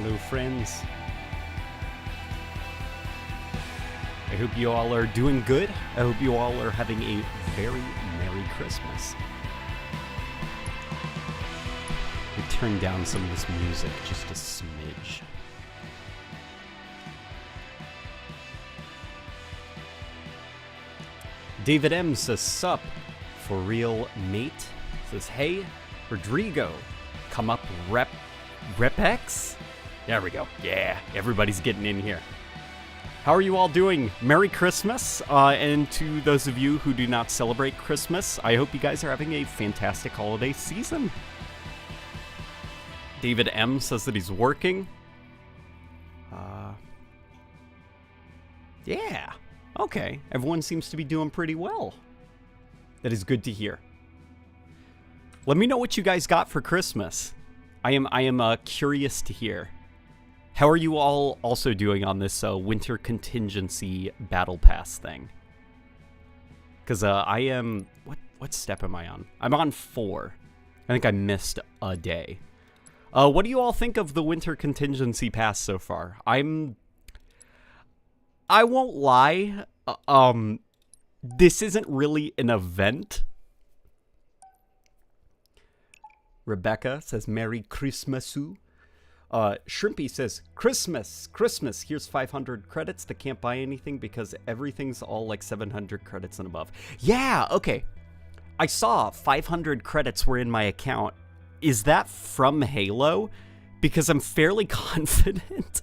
Hello, friends. I hope you all are doing good. I hope you all are having a very Merry Christmas. We turn down some of this music just a smidge. David M says, sup, for real mate. Says, hey, Rodrigo, come up Repex? There we go. Yeah, everybody's getting in here. How are you all doing? Merry Christmas, and to those of you who do not celebrate Christmas, I hope you guys are having a fantastic holiday season. David M says that he's working. Yeah, okay. Everyone seems to be doing pretty well. That is good to hear. Let me know what you guys got for Christmas. I am curious to hear. How are you all also doing on this winter contingency battle pass thing? Because I am... What step am I on? I'm on 4. I think I missed a day. What do you all think of the winter contingency pass so far? I won't lie. This isn't really an event. Rebecca says, Merry Christmasu. Shrimpy says, Christmas, here's 500 credits that can't buy anything because everything's all like 700 credits and above. Yeah, okay. I saw 500 credits were in my account. Is that from Halo? Because I'm fairly confident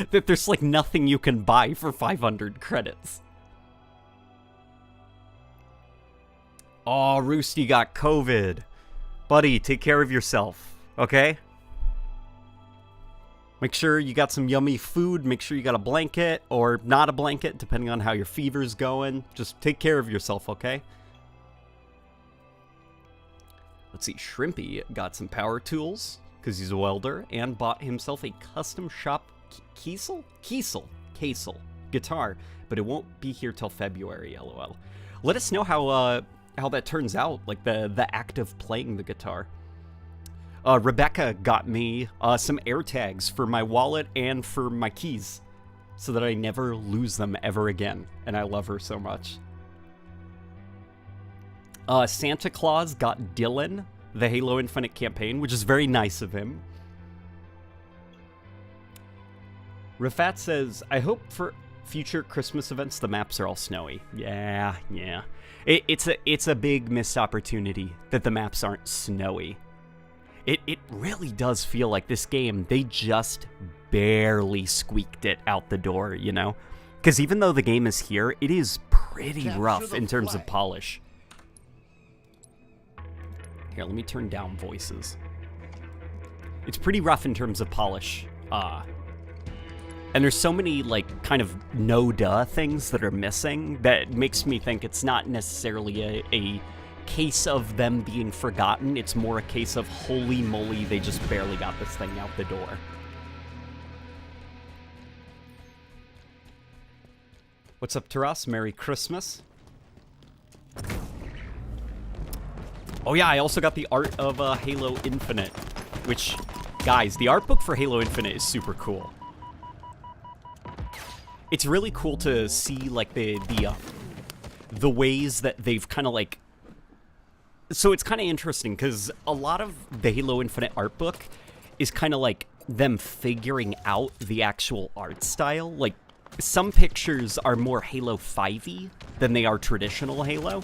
that there's like nothing you can buy for 500 credits. Oh, Roosty got COVID. Buddy, take care of yourself, okay? Make sure you got some yummy food. Make sure you got a blanket or not a blanket, depending on how your fever's going. Just take care of yourself, okay? Let's see. Shrimpy got some power tools because he's a welder and bought himself a custom shop Kiesel guitar, but it won't be here till February, lol. Let us know how that turns out, like the act of playing the guitar. Rebecca got me some AirTags for my wallet and for my keys so that I never lose them ever again, and I love her so much. Santa Claus got Dylan the Halo Infinite campaign, which is very nice of him. Rafat says, I hope for future Christmas events the maps are all snowy. Yeah. It's a big missed opportunity that the maps aren't snowy. It really does feel like this game, they just barely squeaked it out the door, you know? Because even though the game is here, it is pretty rough in terms of polish. Here, let me turn down voices. It's pretty rough in terms of polish. And there's so many, like, kind of no-duh things that are missing that makes me think it's not necessarily a case of them being forgotten. It's more a case of, holy moly, they just barely got this thing out the door. What's up, Taras? Merry Christmas. Oh yeah, I also got the art of Halo Infinite, which, guys, the art book for Halo Infinite is super cool. It's really cool to see, like, the ways that they've kind of, like... So it's kind of interesting, because a lot of the Halo Infinite art book is kind of like them figuring out the actual art style. Like, some pictures are more Halo 5-y than they are traditional Halo.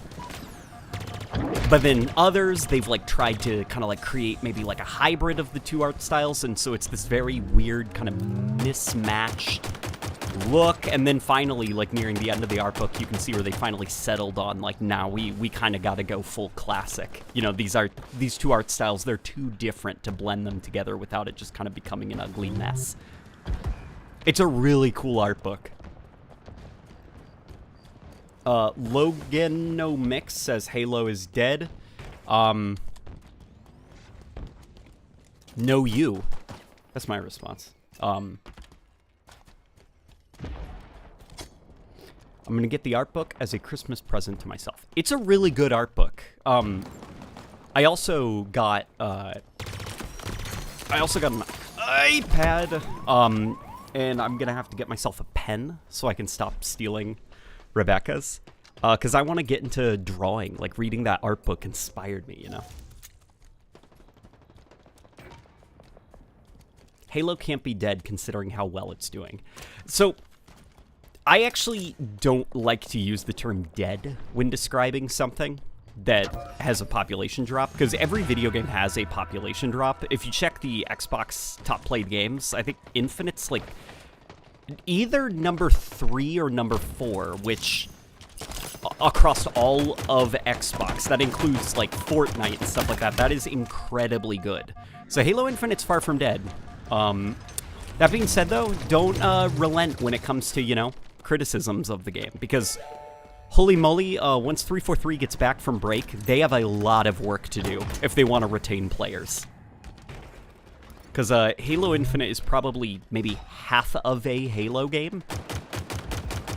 But then others, they've, like, tried to kind of, like, create maybe, like, a hybrid of the two art styles, and so it's this very weird kind of mismatched look. And then finally, like, nearing the end of the art book, you can see where they finally settled on, like, now we kind of got to go full classic. You know, these two art styles, they're too different to blend them together without it just kind of becoming an ugly mess. It's a really cool art book. Logan No Mix says Halo is dead. No you. That's my response. I'm gonna get the art book as a Christmas present to myself. It's a really good art book. I also got an iPad. And I'm gonna have to get myself a pen so I can stop stealing Rebecca's. Because I want to get into drawing. Like, reading that art book inspired me, you know? Halo can't be dead considering how well it's doing. So, I actually don't like to use the term dead when describing something that has a population drop, because every video game has a population drop. If you check the Xbox top played games, I think Infinite's like either number 3 or number 4, which across all of Xbox, that includes like Fortnite and stuff like that. That is incredibly good. So Halo Infinite's far from dead. That being said, though, don't relent when it comes to, you know, criticisms of the game, because holy moly, once 343 gets back from break, they have a lot of work to do if they want to retain players. Because Halo Infinite is probably maybe half of a Halo game.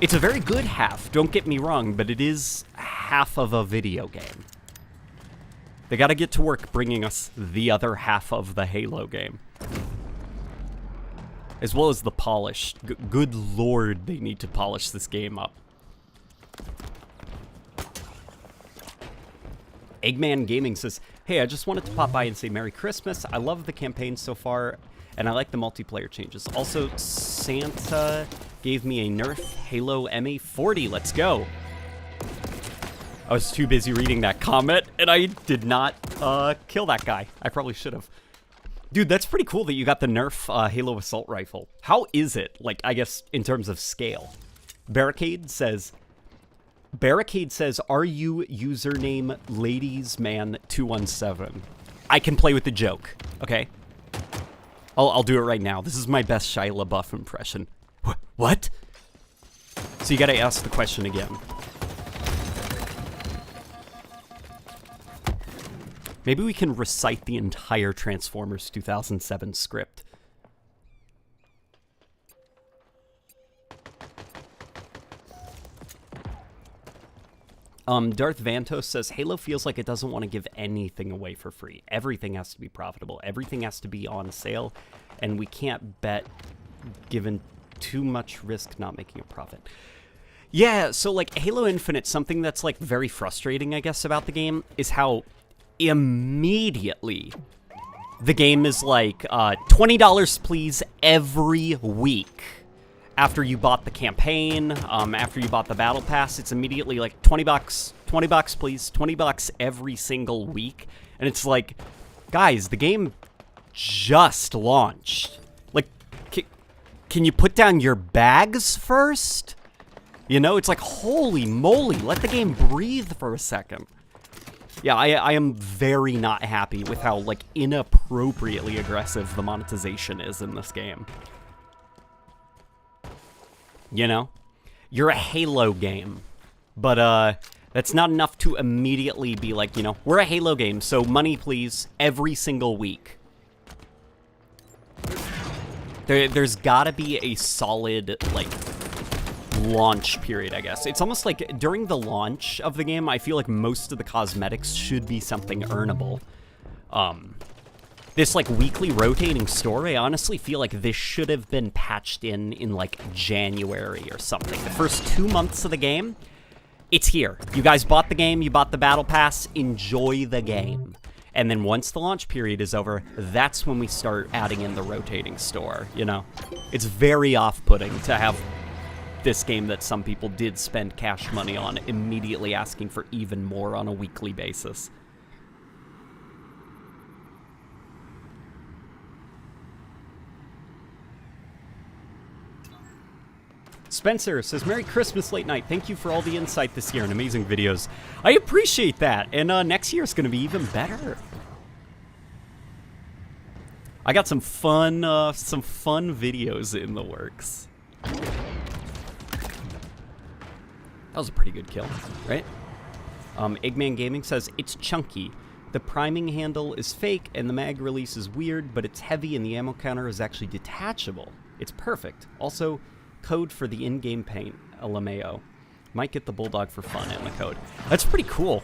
It's a very good half, don't get me wrong, but it is half of a video game. They gotta get to work bringing us the other half of the Halo game. As well as the polish. Good lord, they need to polish this game up. Eggman Gaming says, hey, I just wanted to pop by and say Merry Christmas. I love the campaign so far, and I like the multiplayer changes. Also, Santa gave me a Nerf Halo MA40. Let's go. I was too busy reading that comment, and I did not kill that guy. I probably should have. Dude, that's pretty cool that you got the Nerf Halo Assault Rifle. How is it, like, I guess, in terms of scale? Barricade says, are you username ladiesman217? I can play with the joke, okay? I'll do it right now. This is my best Shia LaBeouf impression. What? So you gotta ask the question again. Maybe we can recite the entire Transformers 2007 script. Darth Vantos says, Halo feels like it doesn't want to give anything away for free. Everything has to be profitable. Everything has to be on sale. And we can't bet, given too much risk, not making a profit. Yeah, so like Halo Infinite, something that's like very frustrating, I guess, about the game is how immediately the game is like $20 please every week. After you bought the campaign, after you bought the battle pass, it's immediately like $20 please, $20 every single week. And it's like, guys, the game just launched. Like, can you put down your bags first? You know, it's like, holy moly, let the game breathe for a second. Yeah, I am very not happy with how, like, inappropriately aggressive the monetization is in this game. You know? You're a Halo game. But, that's not enough to immediately be like, you know, we're a Halo game, so money please, every single week. There's gotta be a solid, like, launch period, I guess. It's almost like during the launch of the game, I feel like most of the cosmetics should be something earnable. This, like, weekly rotating store, I honestly feel like this should have been patched in like, January or something. The first 2 months of the game, it's here. You guys bought the game, you bought the battle pass, enjoy the game. And then once the launch period is over, that's when we start adding in the rotating store, you know? It's very off-putting to have this game that some people did spend cash money on immediately asking for even more on a weekly basis. Spencer says, Merry Christmas, Late Night. Thank you for all the insight this year and amazing videos. I appreciate that. And next year is going to be even better. I got some fun videos in the works. That was a pretty good kill, right? Eggman Gaming says, it's chunky. The priming handle is fake and the mag release is weird, but it's heavy and the ammo counter is actually detachable. It's perfect. Also, code for the in-game paint, LMAO. Might get the Bulldog for fun in the code. That's pretty cool.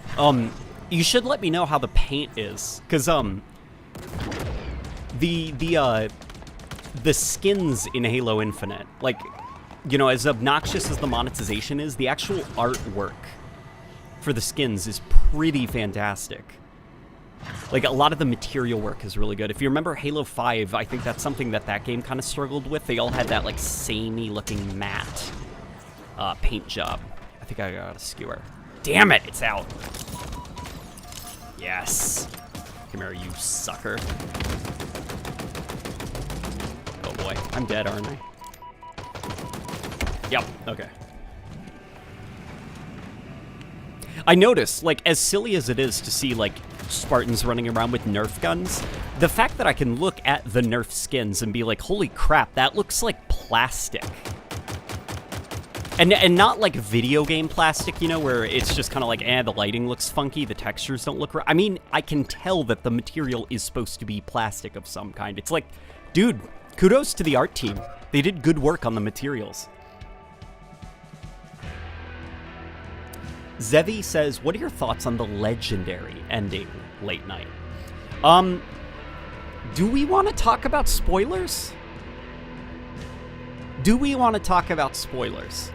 You should let me know how the paint is, because, the the skins in Halo Infinite, like, you know, as obnoxious as the monetization is, the actual artwork for the skins is pretty fantastic. Like, a lot of the material work is really good. If you remember Halo 5, I think that's something that game kind of struggled with. They all had that, like, samey-looking matte paint job. I think I got a skewer. Damn it, it's out. Yes. Come here, you sucker. Oh boy, I'm dead, aren't I? Yep, okay. I noticed, like, as silly as it is to see, like, Spartans running around with Nerf guns, the fact that I can look at the Nerf skins and be like, holy crap, that looks like plastic. And not like video game plastic, you know, where it's just kind of like, the lighting looks funky, the textures don't look right. I mean, I can tell that the material is supposed to be plastic of some kind. It's like, dude, kudos to the art team. They did good work on the materials. Zevi says, what are your thoughts on the legendary ending Late Night? Do we want to talk about spoilers? Do we want to talk about spoilers?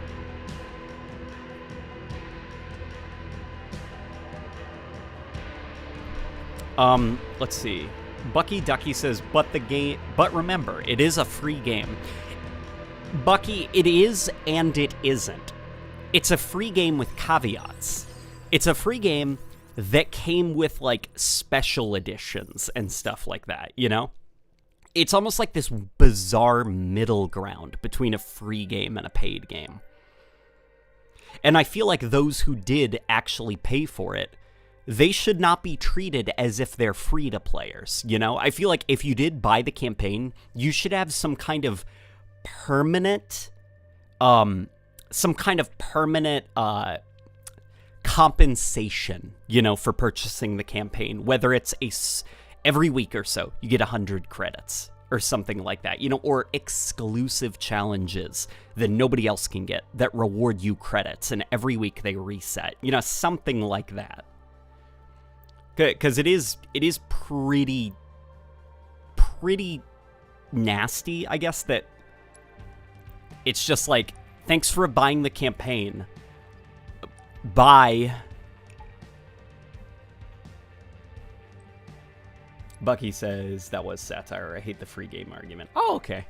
Let's see. Bucky Ducky says, but remember, it is a free game. Bucky, it is and it isn't. It's a free game with caveats. It's a free game that came with, like, special editions and stuff like that, you know? It's almost like this bizarre middle ground between a free game and a paid game. And I feel like those who did actually pay for it, they should not be treated as if they're free-to-players, you know? I feel like if you did buy the campaign, you should have some kind of permanent, compensation, you know, for purchasing the campaign. Whether it's every week or so, you get 100 credits or something like that, you know, or exclusive challenges that nobody else can get that reward you credits, and every week they reset, you know, something like that. Because it is pretty nasty, I guess, that it's just like, thanks for buying the campaign. Bye. Bucky says, that was satire. I hate the free game argument. Oh, okay.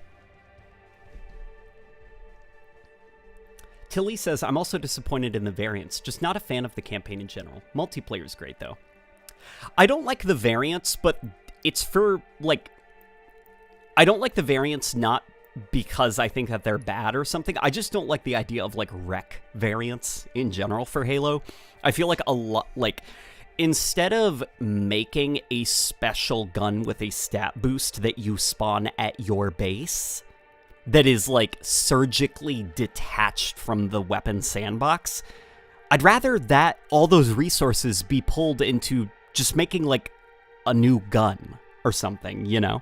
Tilly says, I'm also disappointed in the variants. Just not a fan of the campaign in general. Multiplayer is great, though. I don't like the variants, but it's for, like... I don't like the variants not because I think that they're bad or something. I just don't like the idea of, like, rec variants in general for Halo. I feel like a lot, like, instead of making a special gun with a stat boost that you spawn at your base that is, like, surgically detached from the weapon sandbox, I'd rather that all those resources be pulled into just making, like, a new gun or something, you know?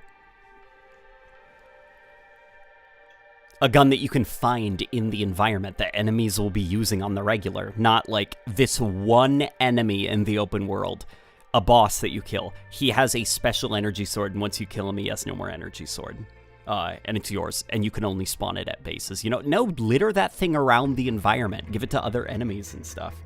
A gun that you can find in the environment that enemies will be using on the regular, not like this one enemy in the open world, a boss that you kill. He has a special energy sword, and once you kill him, he has no more energy sword. And it's yours, and you can only spawn it at bases. You know, no, litter that thing around the environment. Give it to other enemies and stuff.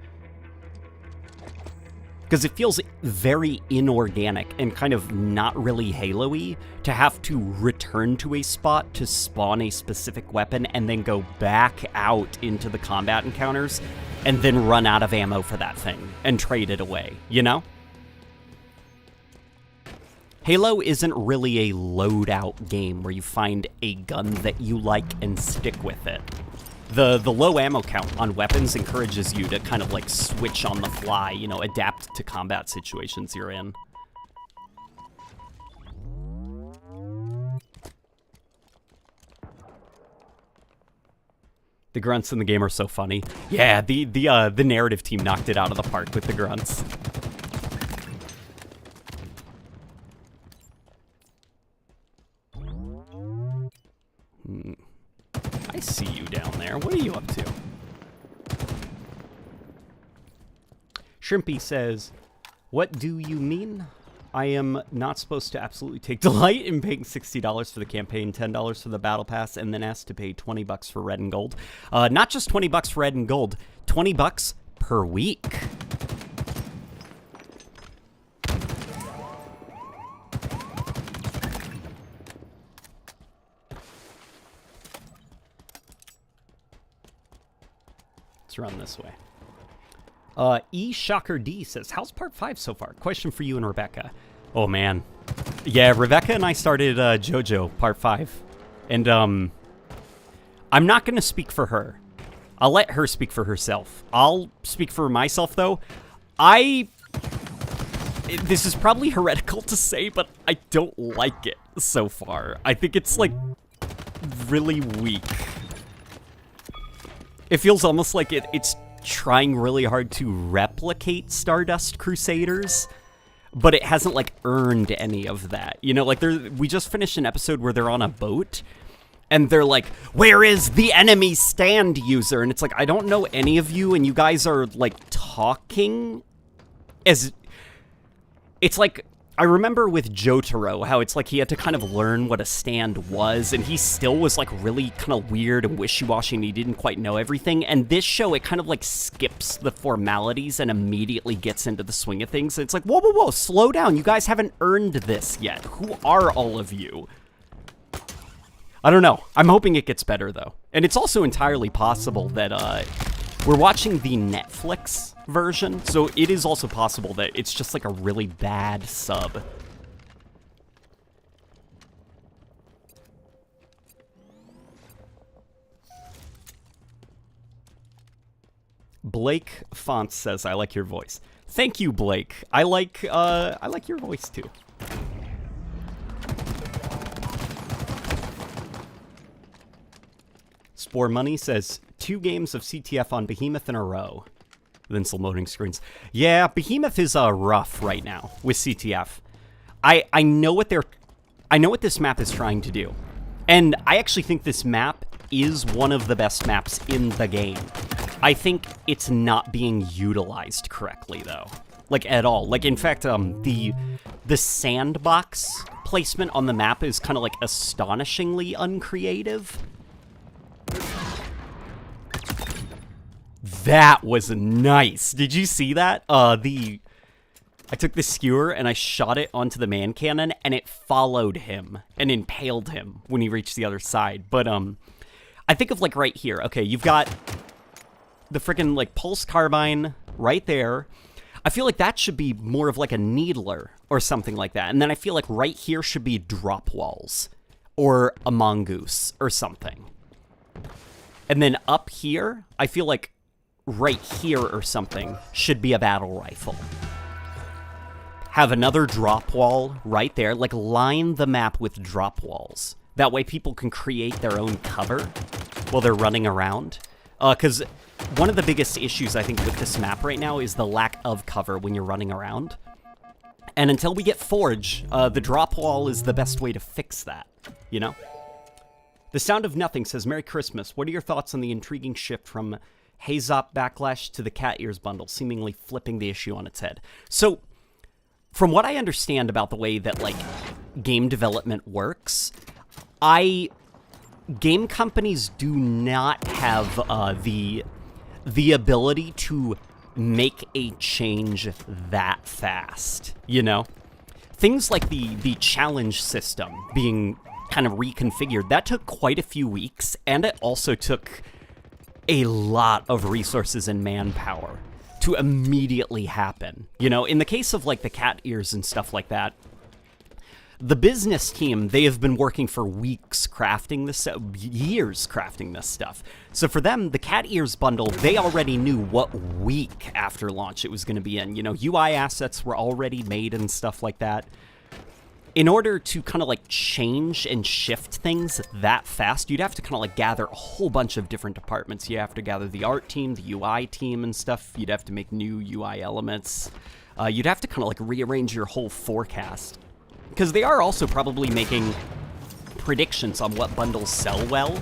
Because it feels very inorganic and kind of not really Halo-y to have to return to a spot to spawn a specific weapon and then go back out into the combat encounters and then run out of ammo for that thing and trade it away, you know? Halo isn't really a loadout game where you find a gun that you like and stick with it. The low ammo count on weapons encourages you to kind of like switch on the fly, you know, adapt to combat situations you're in. The grunts in the game are so funny. Yeah, the narrative team knocked it out of the park with the grunts. I see you down there. What are you up to? Shrimpy says, what do you mean? I am not supposed to absolutely take delight in paying $60 for the campaign, $10 for the battle pass, and then asked to pay $20 for red and gold. Not just $20 for red and gold, $20 per week. Let's run this way. Shocker D says, how's part 5 so far? Question for you and Rebecca. Oh, man. Yeah, Rebecca and I started JoJo part 5. And, I'm not going to speak for her. I'll let her speak for herself. I'll speak for myself, though. This is probably heretical to say, but I don't like it so far. I think it's, like, really weak. It feels almost like it's trying really hard to replicate Stardust Crusaders, but it hasn't, like, earned any of that. You know, like, we just finished an episode where they're on a boat, and they're like, where is the enemy stand user? And it's like, I don't know any of you, and you guys are, like, talking as... It's like... I remember with Jotaro, how it's like he had to kind of learn what a stand was, and he still was like really kind of weird and wishy-washy, and he didn't quite know everything. And this show, it kind of like skips the formalities and immediately gets into the swing of things. And it's like, whoa, whoa, whoa, slow down. You guys haven't earned this yet. Who are all of you? I don't know. I'm hoping it gets better, though. And it's also entirely possible that we're watching the Netflix version, so it is also possible that it's just like a really bad sub. Blake Font says, I like your voice. Thank you, Blake. I like your voice too. Spore Money says, 2 games of CTF on Behemoth in a row. Then some loading screens. Yeah, Behemoth is rough right now with CTF. I know what this map is trying to do. And I actually think this map is one of the best maps in the game. I think it's not being utilized correctly, though. Like, at all. Like, in fact, the sandbox placement on the map is kind of, like, astonishingly uncreative. That was nice. Did you see that? I took the skewer and I shot it onto the man cannon, and it followed him and impaled him when he reached the other side. But, I think of, like, right here. Okay, you've got the freaking, like, pulse carbine right there. I feel like that should be more of, like, a needler or something like that. And then I feel like right here should be drop walls or a mongoose or something. And then up here, I feel like right here or something should be a battle rifle. Have another drop wall right there. Like, line the map with drop walls. That way people can create their own cover while they're running around. Because one of the biggest issues, I think, with this map right now is the lack of cover when you're running around. And until we get Forge, the drop wall is the best way to fix that, you know? The Sound of Nothing says, Merry Christmas. What are your thoughts on the intriguing shift from Hazop Backlash to the Cat Ears bundle, seemingly flipping the issue on its head? So, from what I understand about the way that, like, game development works, game companies do not have the ability to make a change that fast, you know? Things like the challenge system being kind of reconfigured, that took quite a few weeks, and it also took a lot of resources and manpower to immediately happen. You know, in the case of, like, the cat ears and stuff like that, the business team, they have been working for weeks crafting this, years crafting this stuff. So for them, the cat ears bundle, they already knew what week after launch it was going to be in. You know, UI assets were already made and stuff like that. In order to kind of, like, change and shift things that fast, you'd have to kind of, like, gather a whole bunch of different departments. You have to gather the art team, the UI team and stuff. You'd have to make new UI elements. You'd have to kind of, like, rearrange your whole forecast. Because they are also probably making predictions on what bundles sell well.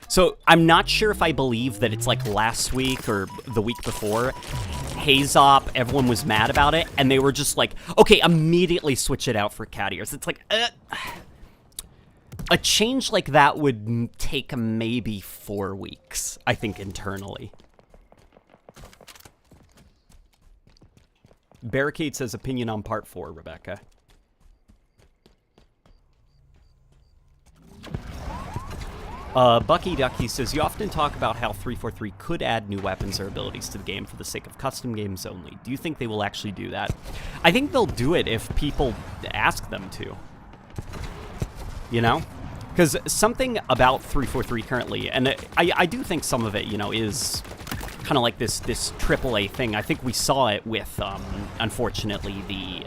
So I'm not sure if I believe that it's like last week or the week before. haze op, everyone was mad about it, and they were just like, okay, immediately switch it out for cat ears. It's like, a change like that would take maybe 4 weeks, I think, internally. Barricade says opinion on part 4, Rebecca. Bucky Ducky says, you often talk about how 343 could add new weapons or abilities to the game for the sake of custom games only. Do you think they will actually do that? I think they'll do it if people ask them to. You know? Because something about 343 currently, and I do think some of it, you know, is kind of like this AAA thing. I think we saw it with, unfortunately,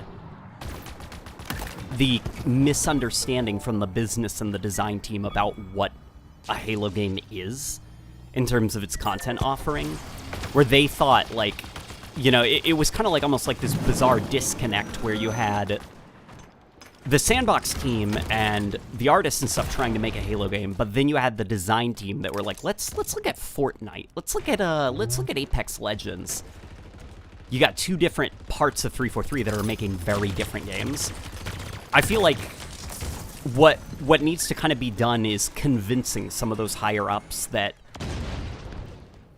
the misunderstanding from the business and the design team about what a Halo game is in terms of its content offering, where they thought, like, you know, it was kind of like almost like this bizarre disconnect where you had the Sandbox team and the artists and stuff trying to make a Halo game, but then you had the design team that were like, let's look at Fortnite, let's look at Apex Legends. You got two different parts of 343 that are making very different games. I feel like what needs to kind of be done is convincing some of those higher ups that,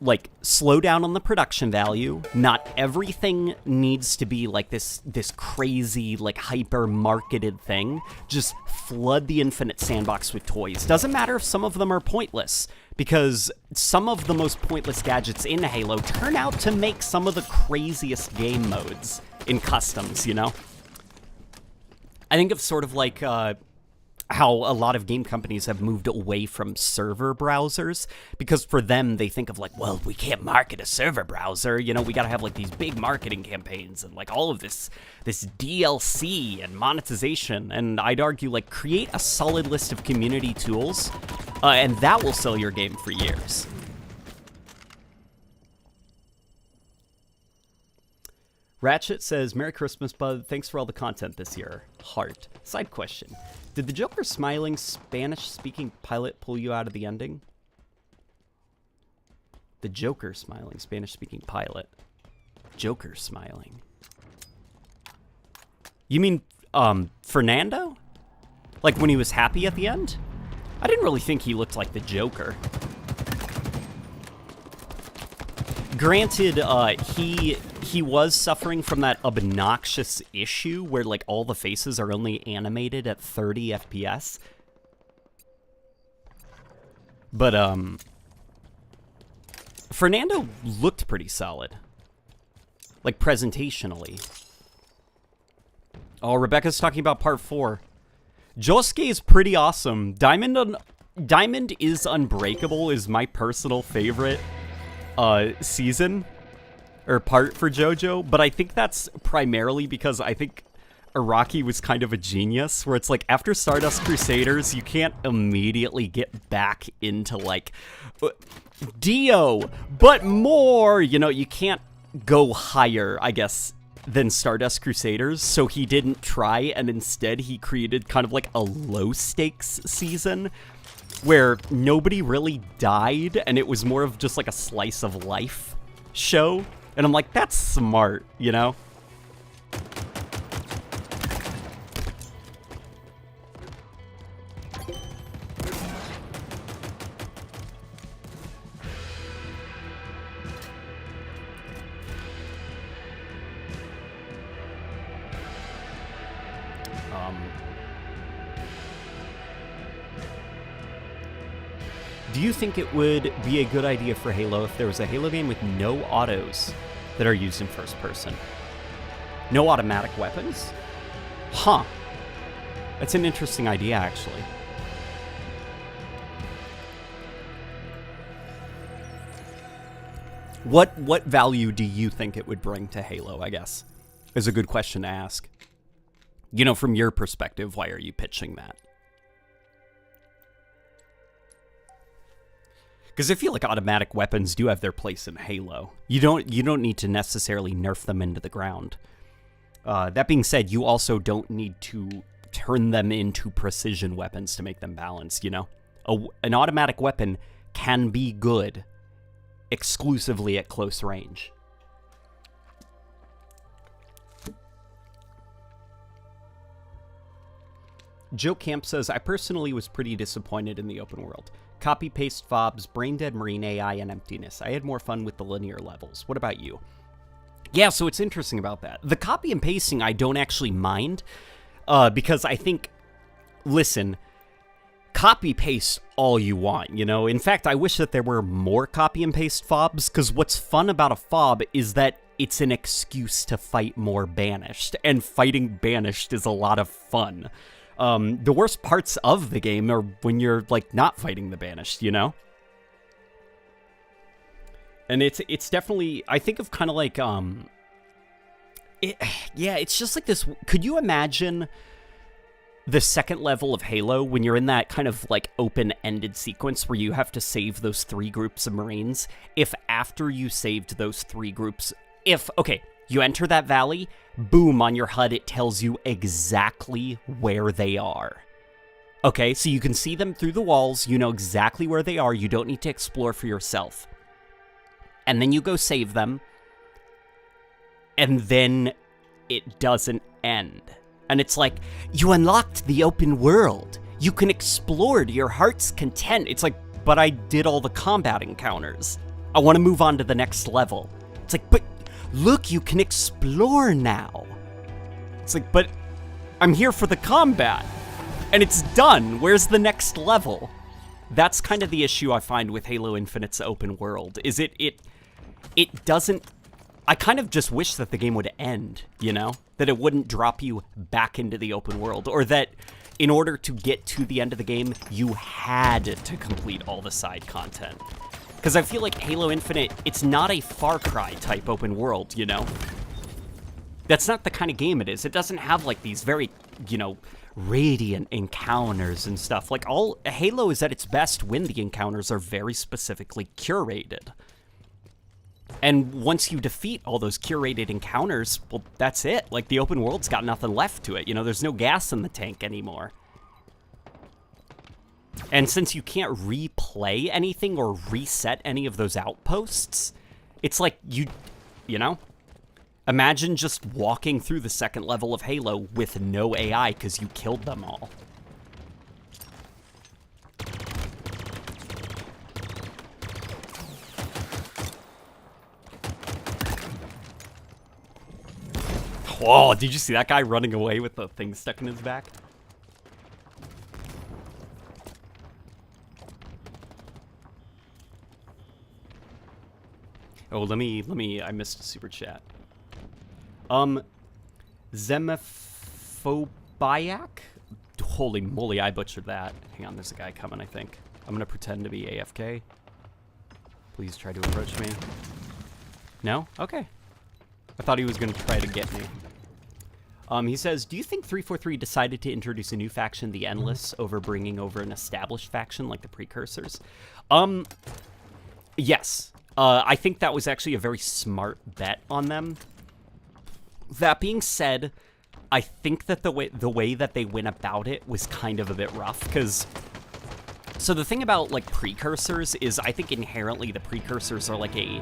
like, slow down on the production value. Not everything needs to be like this crazy, like, hyper marketed thing. Just flood the infinite sandbox with toys. Doesn't matter if some of them are pointless, because some of the most pointless gadgets in Halo turn out to make some of the craziest game modes in customs, you know? I think of sort of like how a lot of game companies have moved away from server browsers, because for them, they think of like, well, we can't market a server browser, you know, we gotta have like these big marketing campaigns and like all of this DLC and monetization, and I'd argue like create a solid list of community tools, and that will sell your game for years. Ratchet says, Merry Christmas, bud. Thanks for all the content this year. Heart. Side question. Did the Joker smiling Spanish-speaking pilot pull you out of the ending? The Joker smiling Spanish-speaking pilot. Joker smiling. You mean, Fernando? Like when he was happy at the end? I didn't really think he looked like the Joker. Granted, he was suffering from that obnoxious issue where, like, all the faces are only animated at 30 FPS. But, Fernando looked pretty solid. Like, presentationally. Oh, Rebecca's talking about part 4. Josuke is pretty awesome. Diamond is Unbreakable is my personal favorite season or part for JoJo, but I think that's primarily because I think Araki was kind of a genius, where it's like after Stardust Crusaders, you can't immediately get back into like Dio, but more, you know, you can't go higher, I guess, than Stardust Crusaders, so he didn't try, and instead he created kind of like a low stakes season where nobody really died, and it was more of just like a slice of life show. And I'm like, that's smart, you know? Do you think it would be a good idea for Halo if there was a Halo game with no autos that are used in first person? No automatic weapons? Huh. That's an interesting idea, actually. What value do you think it would bring to Halo, I guess, is a good question to ask. You know, from your perspective, why are you pitching that? Because I feel like automatic weapons do have their place in Halo. You don't need to necessarily nerf them into the ground. That being said, you also don't need to turn them into precision weapons to make them balanced, you know? An automatic weapon can be good exclusively at close range. Joe Camp says, I personally was pretty disappointed in the open world. Copy-paste fobs, brain-dead marine AI, and emptiness. I had more fun with the linear levels. What about you? Yeah, so it's interesting about that. The copy and pasting I don't actually mind, because I think, listen, copy-paste all you want, you know? In fact, I wish that there were more copy and paste fobs, because what's fun about a fob is that it's an excuse to fight more Banished, and fighting Banished is a lot of fun. The worst parts of the game are when you're, like, not fighting the Banished, you know? And it's definitely, I think of kind of like, yeah, it's just like this. Could you imagine the second level of Halo when you're in that kind of, like, open-ended sequence where you have to save those 3 groups of Marines? If after you saved those 3 groups, okay, you enter that valley, boom, on your HUD, it tells you exactly where they are. Okay, so you can see them through the walls, you know exactly where they are, you don't need to explore for yourself. And then you go save them, and then it doesn't end. And it's like, you unlocked the open world. You can explore to your heart's content. It's like, but I did all the combat encounters. I want to move on to the next level. It's like, but look, you can explore now. It's like, but I'm here for the combat. And it's done. Where's the next level? That's kind of the issue I find with Halo Infinite's open world, is it doesn't... I kind of just wish that the game would end, you know? That it wouldn't drop you back into the open world, or that in order to get to the end of the game, you had to complete all the side content. Because I feel like Halo Infinite, it's not a Far Cry type open world, you know? That's not the kind of game it is. It doesn't have, like, these very, you know, radiant encounters and stuff. Like, Halo is at its best when the encounters are very specifically curated. And once you defeat all those curated encounters, well, that's it. Like, the open world's got nothing left to it. You know, there's no gas in the tank anymore. And since you can't replay anything or reset any of those outposts, it's like you know? Imagine just walking through the second level of Halo with no AI because you killed them all. Whoa, did you see that guy running away with the thing stuck in his back? Oh, let me, I missed a super chat. Zemephobiac? Holy moly, I butchered that. Hang on, there's a guy coming, I think. I'm gonna pretend to be AFK. Please try to approach me. No? Okay. I thought he was gonna try to get me. He says, do you think 343 decided to introduce a new faction, the Endless, over bringing over an established faction like the Precursors? Yes. I think that was actually a very smart bet on them. That being said, I think that the way that they went about it was kind of a bit rough, because... So the thing about, like, Precursors is I think inherently the Precursors are like a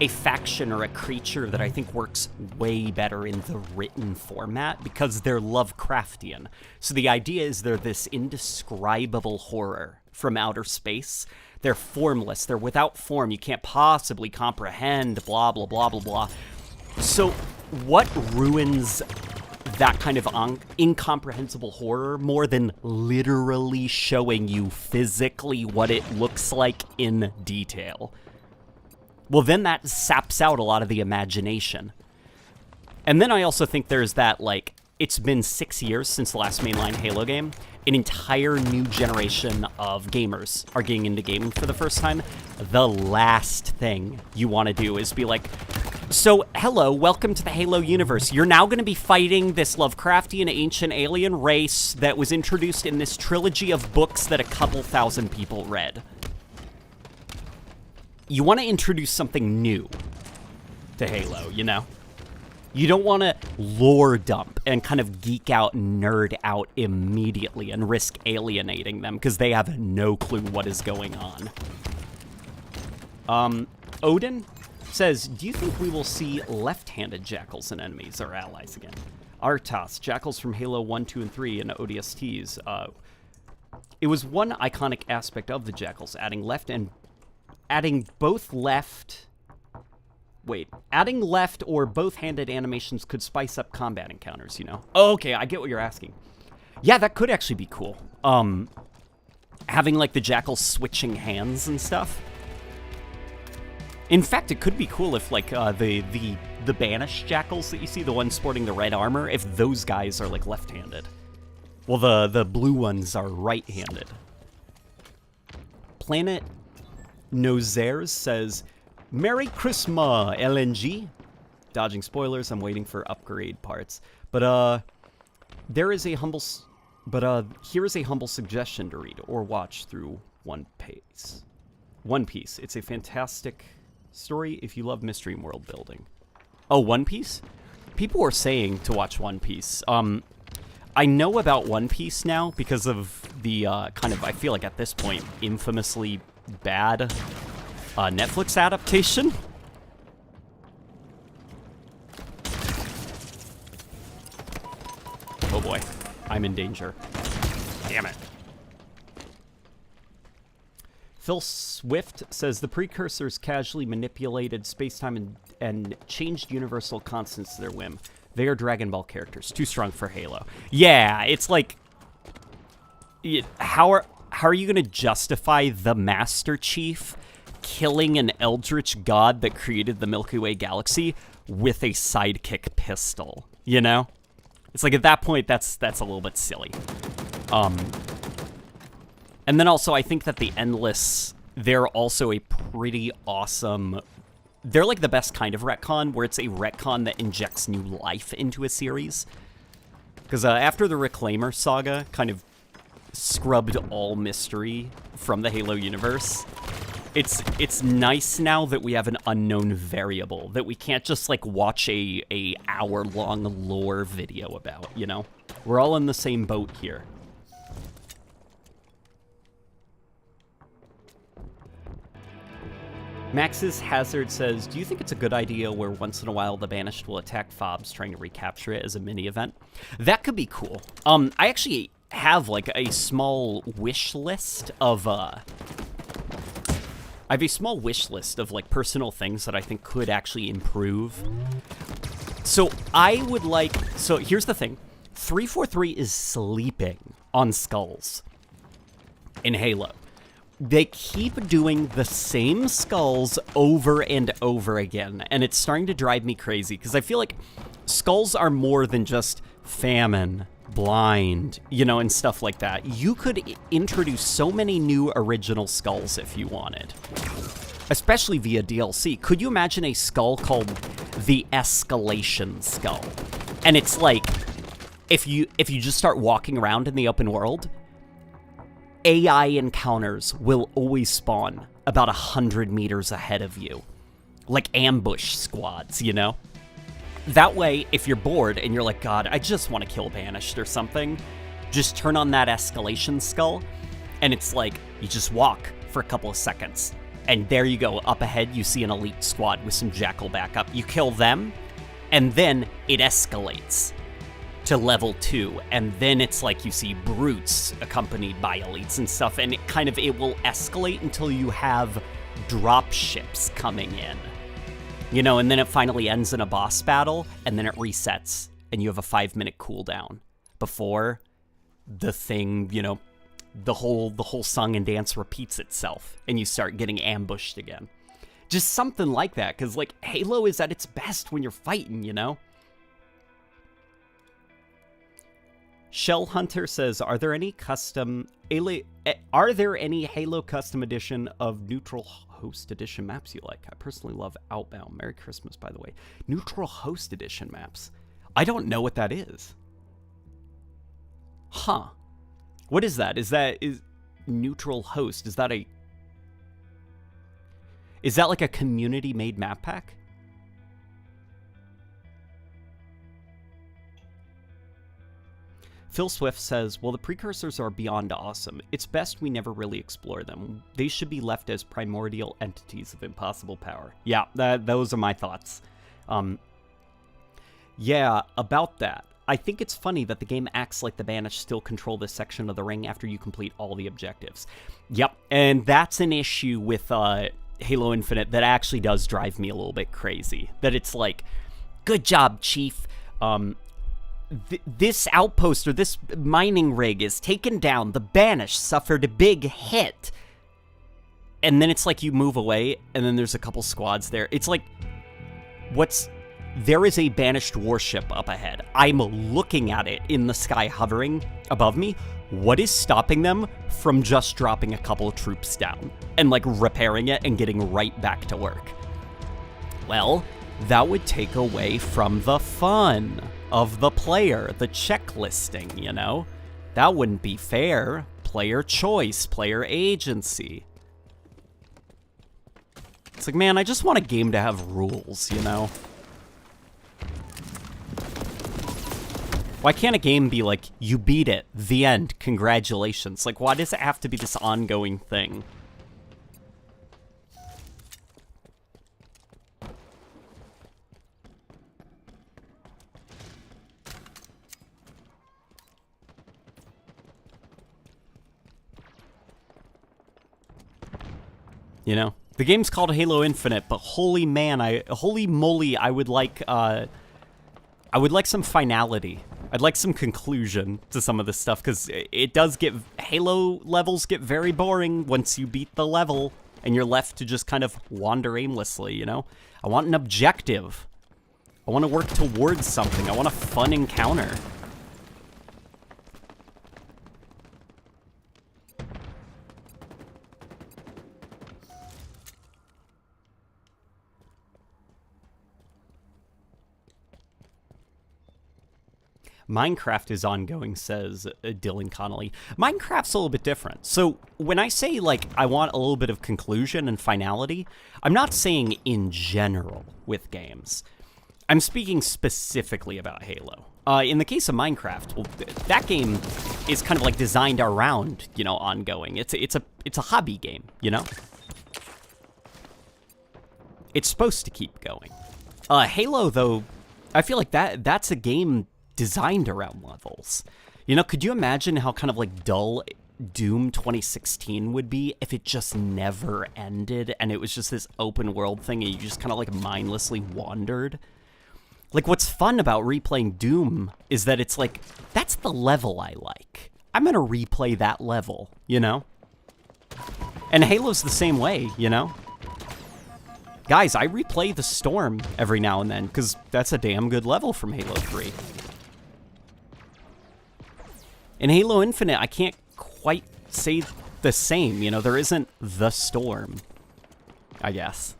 faction or a creature that I think works way better in the written format because they're Lovecraftian. So the idea is they're this indescribable horror from outer space. They're formless. They're without form. You can't possibly comprehend, blah, blah, blah, blah, blah. So what ruins that kind of incomprehensible horror more than literally showing you physically what it looks like in detail? Well, then that saps out a lot of the imagination. And then I also think there's that, like, it's been 6 years since the last mainline Halo game. An entire new generation of gamers are getting into gaming for the first time. The last thing you want to do is be like, so, hello, welcome to the Halo universe. You're now going to be fighting this Lovecraftian ancient alien race that was introduced in this trilogy of books that a couple thousand people read. You want to introduce something new to Halo, you know? You don't want to lore dump and kind of geek out and nerd out immediately and risk alienating them because they have no clue what is going on. Odin says, do you think we will see left-handed jackals and enemies or allies again? Artas, jackals from Halo 1, 2, and 3 and ODSTs. It was one iconic aspect of the jackals, adding both left or both-handed animations could spice up combat encounters, you know? Oh, okay, I get what you're asking. Yeah, that could actually be cool. Having, like, the jackals switching hands and stuff. In fact, it could be cool if, like, the Banished jackals that you see, the ones sporting the red armor, if those guys are, like, left-handed. Well, the blue ones are right-handed. Planet Nozares says, Merry Christmas, LNG. Dodging spoilers, I'm waiting for upgrade parts. But, here is a humble suggestion to read or watch through One Piece. One Piece. It's a fantastic story if you love mystery and world building. Oh, One Piece? People were saying to watch One Piece. I know about One Piece now because of the kind of, I feel like at this point, infamously bad Netflix adaptation. Oh boy, I'm in danger. Damn it. Phil Swift says the precursors casually manipulated space-time and changed universal constants to their whim. They are Dragon Ball characters, too strong for Halo. Yeah, it's like, how are you going to justify the Master Chief killing an eldritch god that created the Milky Way galaxy with a sidekick pistol? You know, it's like at that point that's a little bit silly. And then also I think that the Endless, they're also a pretty awesome. They're like the best kind of retcon, where it's a retcon that injects new life into a series. Because after the Reclaimer saga kind of scrubbed all mystery from the Halo universe, it's nice now that we have an unknown variable that we can't just like watch a hour-long lore video about, you know? We're all in the same boat here. Max's Hazard says, do you think it's a good idea where once in a while the Banished will attack fobs trying to recapture it as a mini-event? That could be cool. I actually have, like, a small wish list of, I have a small wish list of, like, personal things that I think could actually improve. So I would like, so here's the thing. 343 is sleeping on skulls in Halo. They keep doing the same skulls over and over again, and it's starting to drive me crazy, because I feel like skulls are more than just famine, blind, you know, and stuff like that. You could introduce so many new original skulls if you wanted, especially via DLC. Could you imagine a skull called the Escalation Skull? And it's like, if you just start walking around in the open world, AI encounters will always spawn about 100 meters ahead of you. Like ambush squads, you know? That way, if you're bored and you're like, God, I just want to kill Banished or something, just turn on that Escalation Skull, and it's like, you just walk for a couple of seconds, and there you go, up ahead you see an elite squad with some jackal backup. You kill them, and then it escalates to level 2, and then it's like you see brutes accompanied by elites and stuff, and it will escalate until you have drop ships coming in, you know, and then it finally ends in a boss battle, and then it resets, and you have a 5-minute cooldown before the thing, you know, the whole song and dance repeats itself, and you start getting ambushed again. Just something like that, because like Halo is at its best when you're fighting, you know. Shell Hunter says, are there any Halo custom edition of Neutral Host Edition maps you like? I personally love Outbound. Merry Christmas, by the way. Neutral Host Edition maps. I don't know what that is. Huh. What is that? Is Neutral Host? Is that like a community-made map pack? Phil Swift says, well, the precursors are beyond awesome. It's best we never really explore them. They should be left as primordial entities of impossible power. Yeah, those are my thoughts. Yeah, about that. I think it's funny that the game acts like the Banished still control this section of the ring after you complete all the objectives. Yep, and that's an issue with Halo Infinite that actually does drive me a little bit crazy. That it's like, good job, Chief. This outpost or this mining rig is taken down. The Banished suffered a big hit. And then it's like you move away, and then there's a couple squads there. It's like, there is a Banished warship up ahead. I'm looking at it in the sky hovering above me. What is stopping them from just dropping a couple of troops down and like repairing it and getting right back to work? Well, that would take away from the fun of the player, the checklisting, you know? That wouldn't be fair. Player choice, player agency. It's like, man, I just want a game to have rules, you know? Why can't a game be like, you beat it, the end, congratulations? Like, why does it have to be this ongoing thing? You know? The game's called Halo Infinite, but holy moly, I would like some finality. I'd like some conclusion to some of this stuff, because it does get... Halo levels get very boring once you beat the level, and you're left to just kind of wander aimlessly, you know? I want an objective. I want to work towards something. I want a fun encounter. Minecraft is ongoing, says Dylan Connolly. Minecraft's a little bit different. So when I say, like, I want a little bit of conclusion and finality, I'm not saying in general with games. I'm speaking specifically about Halo. In the case of Minecraft, well, that game is kind of like designed around, you know, ongoing. It's a hobby game, you know? It's supposed to keep going. Halo, though, I feel like that's a game designed around levels. You know, could you imagine how kind of like dull Doom 2016 would be if it just never ended and it was just this open world thing and you just kind of like mindlessly wandered? Like, what's fun about replaying Doom is that it's like, that's the level I like. I'm gonna replay that level, you know? And Halo's the same way, you know? Guys, I replay the Storm every now and then because that's a damn good level from Halo 3. In Halo Infinite, I can't quite say the same, you know? There isn't the Storm, I guess.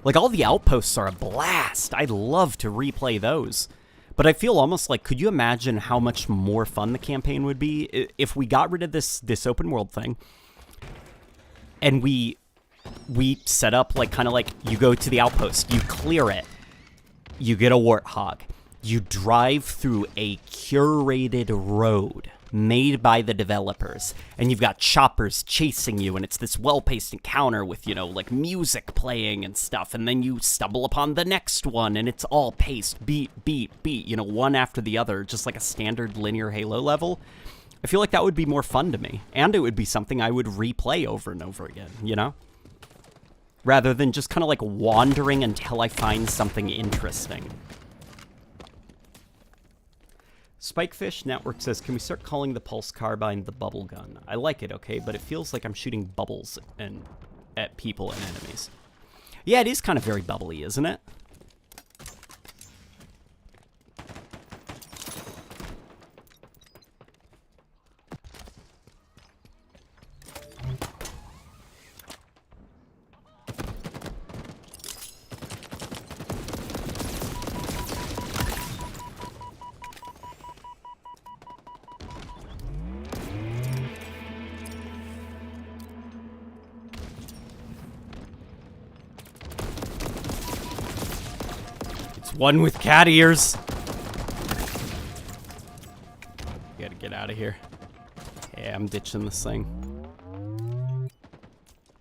Like, all the outposts are a blast. I'd love to replay those. But I feel almost like, could you imagine how much more fun the campaign would be if we got rid of this open world thing and we set up, like, kind of like, you go to the outpost, you clear it, you get a warthog. You drive through a curated road made by the developers, and you've got choppers chasing you, and it's this well-paced encounter with, you know, like music playing and stuff, and then you stumble upon the next one, and it's all paced, beat, beat, beat, you know, one after the other, just like a standard linear Halo level. I feel like that would be more fun to me, and it would be something I would replay over and over again, you know? Rather than just kind of like wandering until I find something interesting. Spikefish Network says, can we start calling the pulse carbine the bubble gun? I like it, okay, but it feels like I'm shooting bubbles at people and enemies. Yeah, it is kind of very bubbly, isn't it? One with cat ears. Gotta get out of here. Yeah, I'm ditching this thing.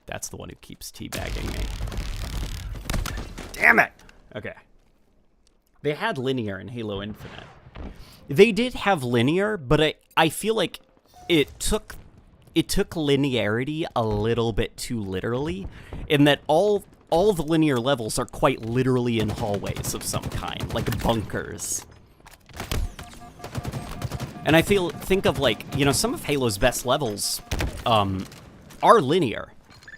That's the one who keeps teabagging me. Damn it! Okay. They had linear in Halo Infinite. They did have linear, but I feel like it took linearity a little bit too literally, in that all the linear levels are quite literally in hallways of some kind, like bunkers. And I think of, like, you know, some of Halo's best levels are linear,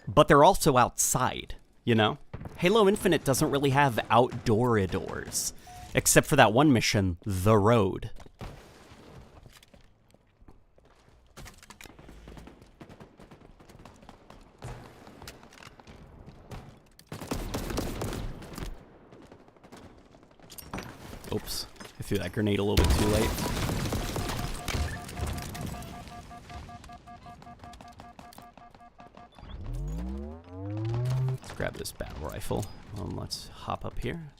but they're also outside, you know? Halo Infinite doesn't really have outdoor doors, except for that one mission, The Road. Oops, I threw that grenade a little bit too late. Let's grab this battle rifle. Let's hop up here.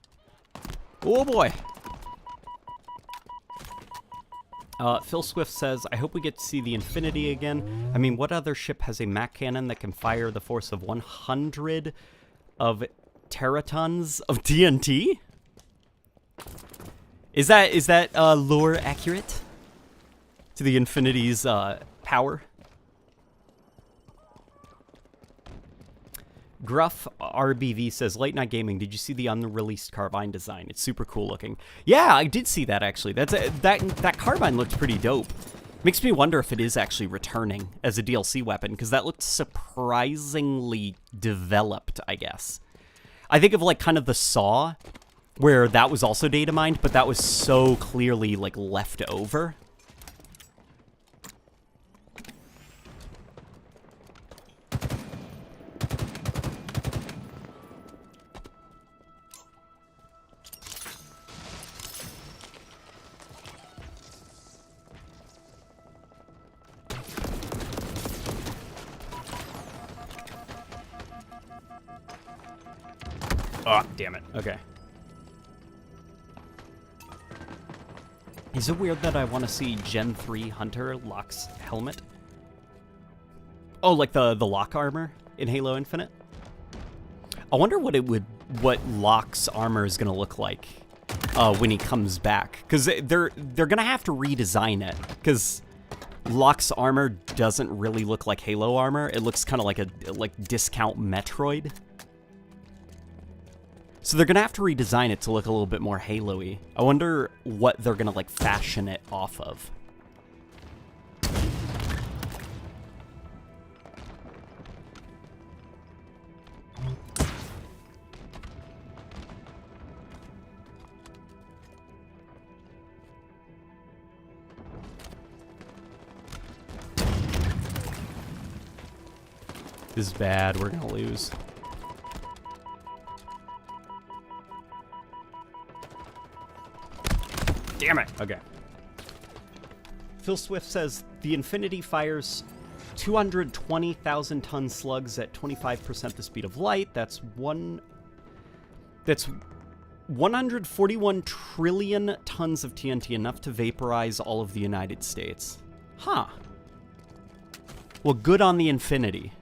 Oh boy! Phil Swift says, I hope we get to see the Infinity again. I mean, what other ship has a Mac cannon that can fire the force of 100 of teratons of TNT? Is that lore accurate to the Infinity's power? Gruff RBV says, Late Night Gaming, did you see the unreleased carbine design? It's super cool looking. Yeah, I did see that actually. That carbine looked pretty dope. Makes me wonder if it is actually returning as a DLC weapon, because that looked surprisingly developed, I guess. I think of, like, kind of the Saw, where that was also data mined, but that was so clearly, like, left over. Oh, damn it. Okay. Is it weird that I want to see Gen 3 Hunter Locke's helmet? Oh, like the Locke armor in Halo Infinite? I wonder what Locke's armor is gonna look like when he comes back, because they're gonna have to redesign it, because Locke's armor doesn't really look like Halo armor. It looks kind of like a discount Metroid. So they're gonna have to redesign it to look a little bit more Halo-y. I wonder what they're gonna, like, fashion it off of. This is bad. We're gonna lose. Damn it! Okay. Phil Swift says, the Infinity fires 220,000 ton slugs at 25% the speed of light. That's 141 trillion tons of TNT, enough to vaporize all of the United States. Huh. Well, good on the Infinity.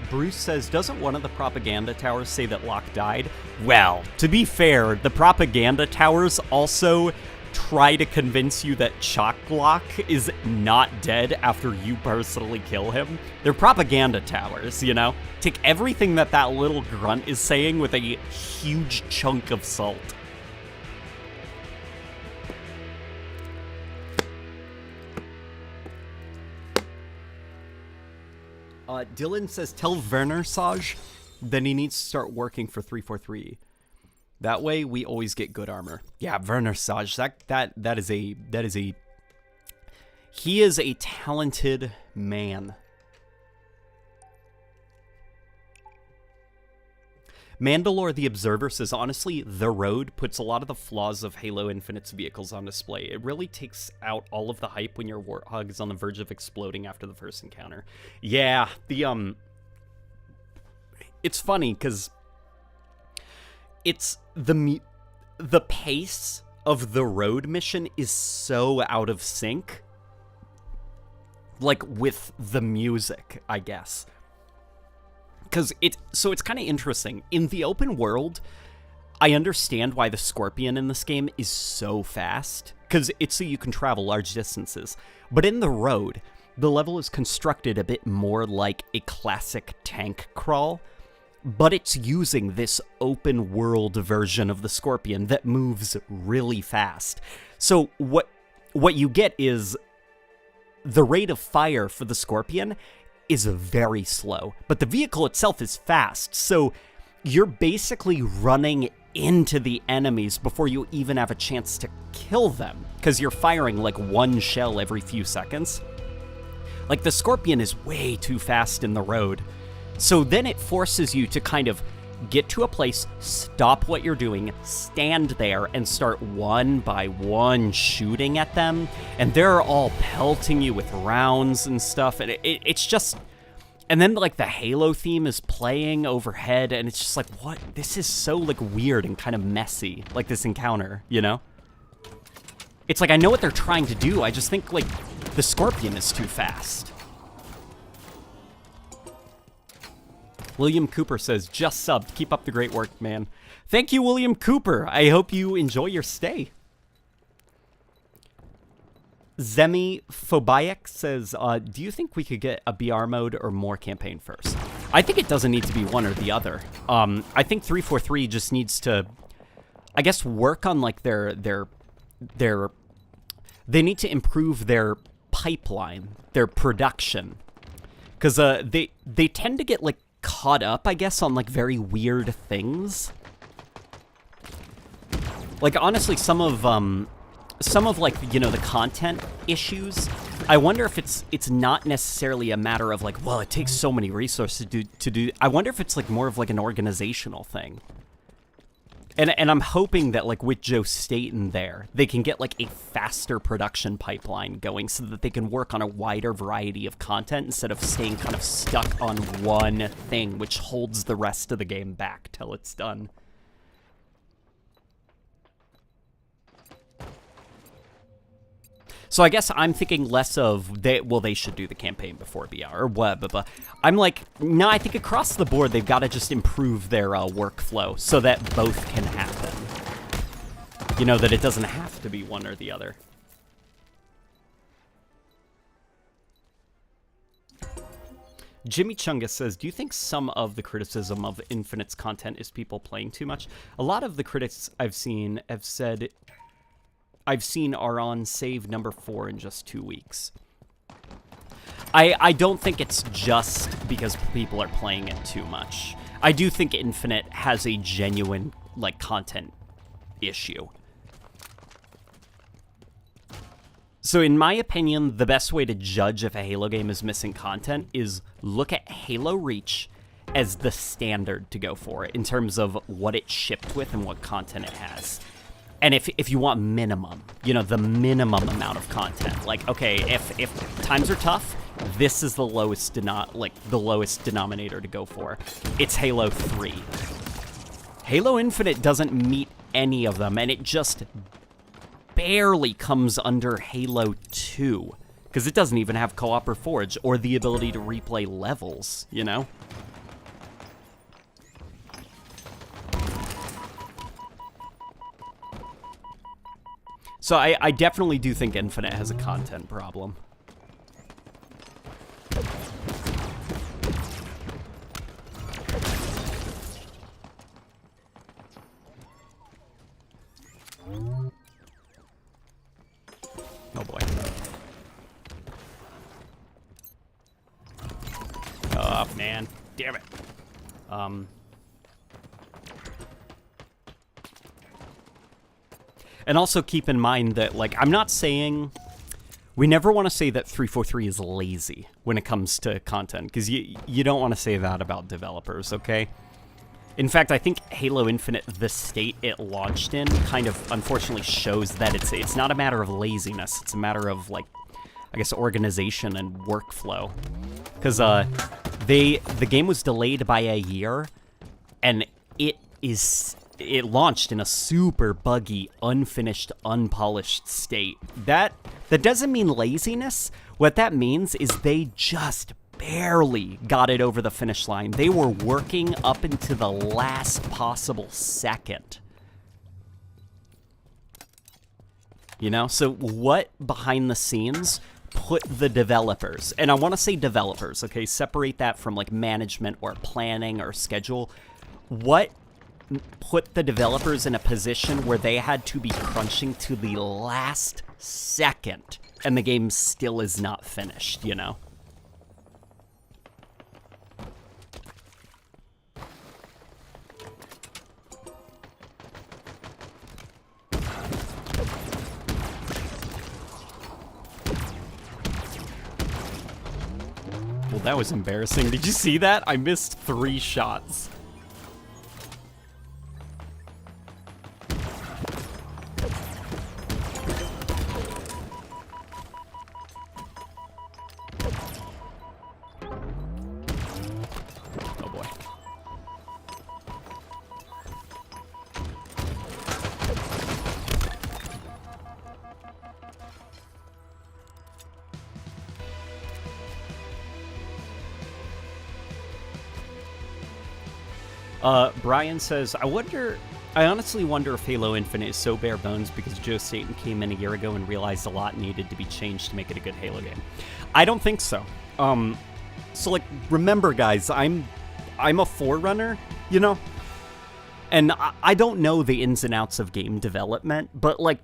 Bruce says, doesn't one of the propaganda towers say that Locke died? Well, to be fair, the propaganda towers also try to convince you that Chalk Locke is not dead after you personally kill him. They're propaganda towers, you know? Take everything that little grunt is saying with a huge chunk of salt. Dylan says, tell Werner Saj then he needs to start working for 343. That way we always get good armor. Yeah, Werner Saj, that is a he is a talented man. Mandalore the Observer says, honestly, The Road puts a lot of the flaws of Halo Infinite's vehicles on display. It really takes out all of the hype when your Warthog is on the verge of exploding after the first encounter. Yeah, it's funny, because it's the pace of the Road mission is so out of sync, like, with the music, I guess. Because it's kind of interesting. In the open world, I understand why the Scorpion in this game is so fast, because it's so you can travel large distances. But in the road, the level is constructed a bit more like a classic tank crawl, but it's using this open world version of the Scorpion that moves really fast. So what you get is the rate of fire for the Scorpion is very slow, but the vehicle itself is fast, so you're basically running into the enemies before you even have a chance to kill them, because you're firing like one shell every few seconds. Like, the Scorpion is way too fast in the road, so then it forces you to kind of get to a place, stop what you're doing, stand there, and start one by one shooting at them, and they're all pelting you with rounds and stuff, and it's just... And then, like, the Halo theme is playing overhead, and it's just like, what? This is so, like, weird and kind of messy, like, this encounter, you know? It's like, I know what they're trying to do, I just think, like, the Scorpion is too fast. William Cooper says, just subbed. Keep up the great work, man. Thank you, William Cooper. I hope you enjoy your stay. Zemi Phobiac says, do you think we could get a BR mode or more campaign first? I think it doesn't need to be one or the other. I think 343 just needs to, I guess, work on, like, they need to improve their pipeline, their production. Because they tend to get, like, caught up, I guess, on, like, very weird things. Like, honestly, some of like, you know, the content issues, I wonder if it's not necessarily a matter of like, well, it takes so many resources to do. I wonder if it's like more of like an organizational thing. And I'm hoping that, like, with Joe Staten there, they can get like a faster production pipeline going so that they can work on a wider variety of content instead of staying kind of stuck on one thing, which holds the rest of the game back till it's done. So I guess I'm thinking less of, they should do the campaign before BR, or what, blah. I'm like, no, I think across the board, they've got to just improve their workflow so that both can happen. You know, that it doesn't have to be one or the other. Jimmy Chungus says, do you think some of the criticism of Infinite's content is people playing too much? A lot of the critics I've seen have said... I've seen are on save number 4 in just 2 weeks. I don't think it's just because people are playing it too much. I do think Infinite has a genuine, like, content issue. So in my opinion, the best way to judge if a Halo game is missing content is look at Halo Reach as the standard to go for it in terms of what it shipped with and what content it has. And if you want minimum, you know, the minimum amount of content, like, okay, if times are tough, this is the lowest denominator to go for. It's Halo 3. Halo Infinite doesn't meet any of them, and it just barely comes under Halo 2, because it doesn't even have co-op or Forge, or the ability to replay levels, you know? So I definitely do think Infinite has a content problem. Oh boy. Oh man, damn it. And also keep in mind that, like, I'm not saying... We never want to say that 343 is lazy when it comes to content, because you don't want to say that about developers, okay? In fact, I think Halo Infinite, the state it launched in, kind of unfortunately shows that it's not a matter of laziness. It's a matter of, like, I guess, organization and workflow. Because the game was delayed by a year, and it launched in a super buggy, unfinished, unpolished state. That doesn't mean laziness. What that means is they just barely got it over the finish line. They were working up into the last possible second. You know? So what behind the scenes put the developers, and I want to say developers, okay? Separate that from like management or planning or schedule. What put the developers in a position where they had to be crunching to the last second and the game still is not finished, you know? Well, that was embarrassing. Did you see that? I missed 3 shots. Brian says, I honestly wonder if Halo Infinite is so bare bones because Joe Staten came in a year ago and realized a lot needed to be changed to make it a good Halo game. I don't think so. So like, remember guys, I'm a Forerunner, you know? And I don't know the ins and outs of game development, but like,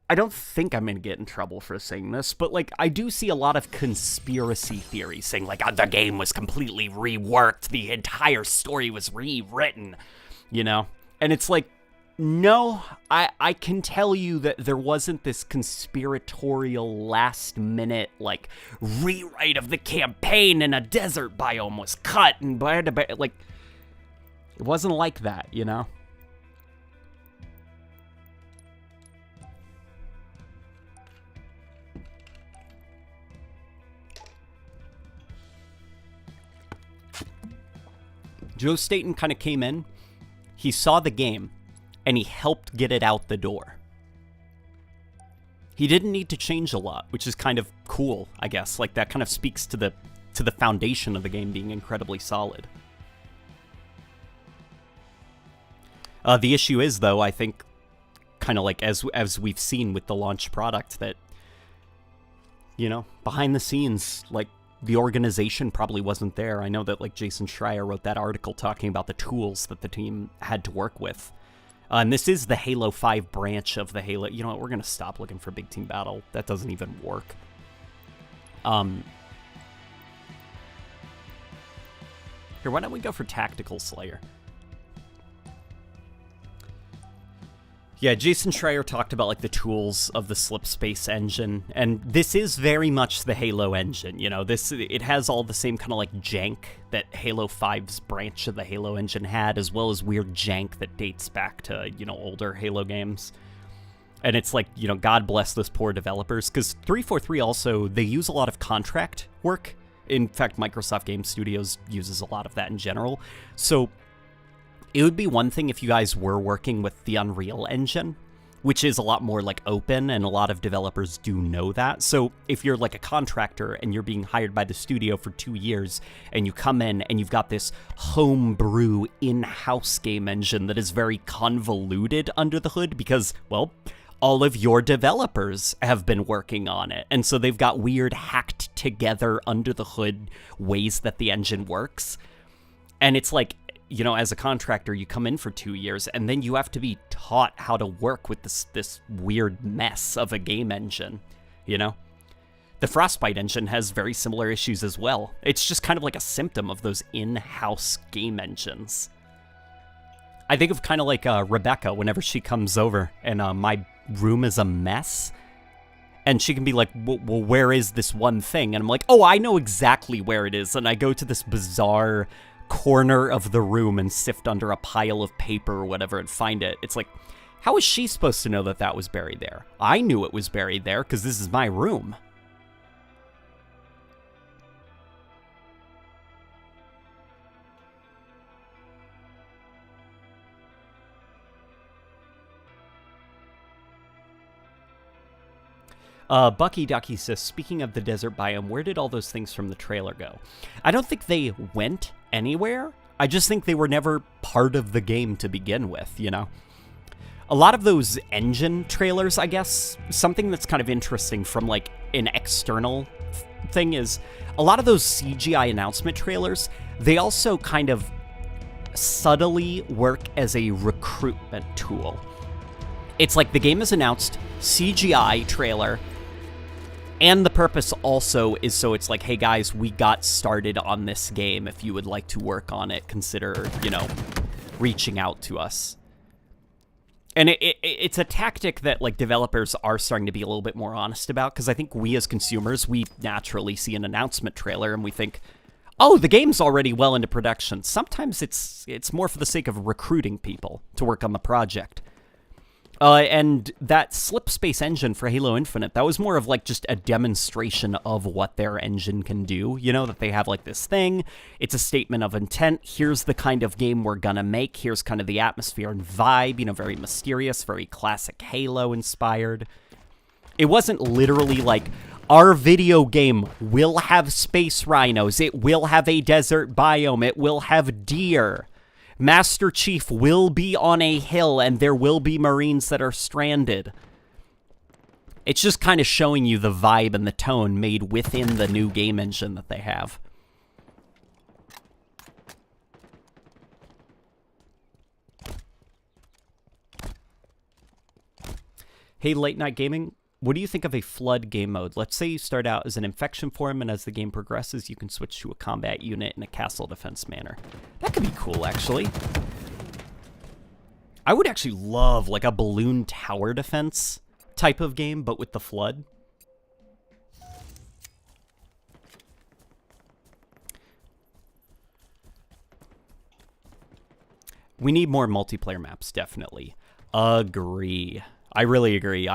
I don't think I'm going to get in trouble for saying this, but, like, I do see a lot of conspiracy theories saying, like, the game was completely reworked, the entire story was rewritten, you know? And it's like, no, I can tell you that there wasn't this conspiratorial last-minute, like, rewrite of the campaign and a desert biome was cut and like, it wasn't like that, you know? Joe Staten kind of came in, he saw the game, and he helped get it out the door. He didn't need to change a lot, which is kind of cool, I guess. Like, that kind of speaks to the foundation of the game being incredibly solid. The issue is, though, I think, kind of like as we've seen with the launch product, that, you know, behind the scenes, like, the organization probably wasn't there. I know that, like, Jason Schreier wrote that article talking about the tools that the team had to work with. And this is the Halo 5 branch of the Halo... You know what? We're going to stop looking for Big Team Battle. That doesn't even work. Here, why don't we go for Tactical Slayer? Yeah, Jason Schreier talked about, like, the tools of the Slipspace engine, and this is very much the Halo engine, you know? It has all the same kind of, like, jank that Halo 5's branch of the Halo engine had, as well as weird jank that dates back to, you know, older Halo games. And it's like, you know, God bless those poor developers, because 343 also, they use a lot of contract work. In fact, Microsoft Game Studios uses a lot of that in general. So it would be one thing if you guys were working with the Unreal Engine, which is a lot more, like, open, and a lot of developers do know that. So if you're, like, a contractor and you're being hired by the studio for 2 years, and you come in and you've got this homebrew in-house game engine that is very convoluted under the hood because, well, all of your developers have been working on it. And so they've got weird hacked together under the hood ways that the engine works. And it's like, you know, as a contractor, you come in for 2 years, and then you have to be taught how to work with this weird mess of a game engine, you know? The Frostbite engine has very similar issues as well. It's just kind of like a symptom of those in-house game engines. I think of kind of like Rebecca whenever she comes over, and my room is a mess. And she can be like, well, where is this one thing? And I'm like, oh, I know exactly where it is. And I go to this bizarre corner of the room and sift under a pile of paper or whatever and find it. It's like, how is she supposed to know that that was buried there? I knew it was buried there because this is my room. Bucky Ducky says, speaking of the desert biome, where did all those things from the trailer go? I don't think they went anywhere. I just think they were never part of the game to begin with, you know? A lot of those engine trailers, I guess, something that's kind of interesting from, like, an external thing is, a lot of those CGI announcement trailers, they also kind of subtly work as a recruitment tool. It's like the game is announced, CGI trailer, and the purpose also is so it's like, hey guys, we got started on this game. If you would like to work on it, consider, you know, reaching out to us. And it's a tactic that, like, developers are starting to be a little bit more honest about, because I think we as consumers, we naturally see an announcement trailer and we think, oh, the game's already well into production. Sometimes it's more for the sake of recruiting people to work on the project. And that slip space engine for Halo Infinite, that was more of, like, just a demonstration of what their engine can do. You know, that they have, like, this thing. It's a statement of intent. Here's the kind of game we're gonna make. Here's kind of the atmosphere and vibe, you know, very mysterious, very classic Halo inspired. It wasn't literally like, our video game will have space rhinos. It will have a desert biome. It will have deer. Master Chief will be on a hill, and there will be Marines that are stranded. It's just kind of showing you the vibe and the tone made within the new game engine that they have. Hey, Late Night Gaming, what do you think of a flood game mode? Let's say you start out as an infection form, and as the game progresses, you can switch to a combat unit in a castle defense manner. That could be cool, actually. I would actually love, like, a balloon tower defense type of game, but with the flood. We need more multiplayer maps, definitely. Agree. I really agree.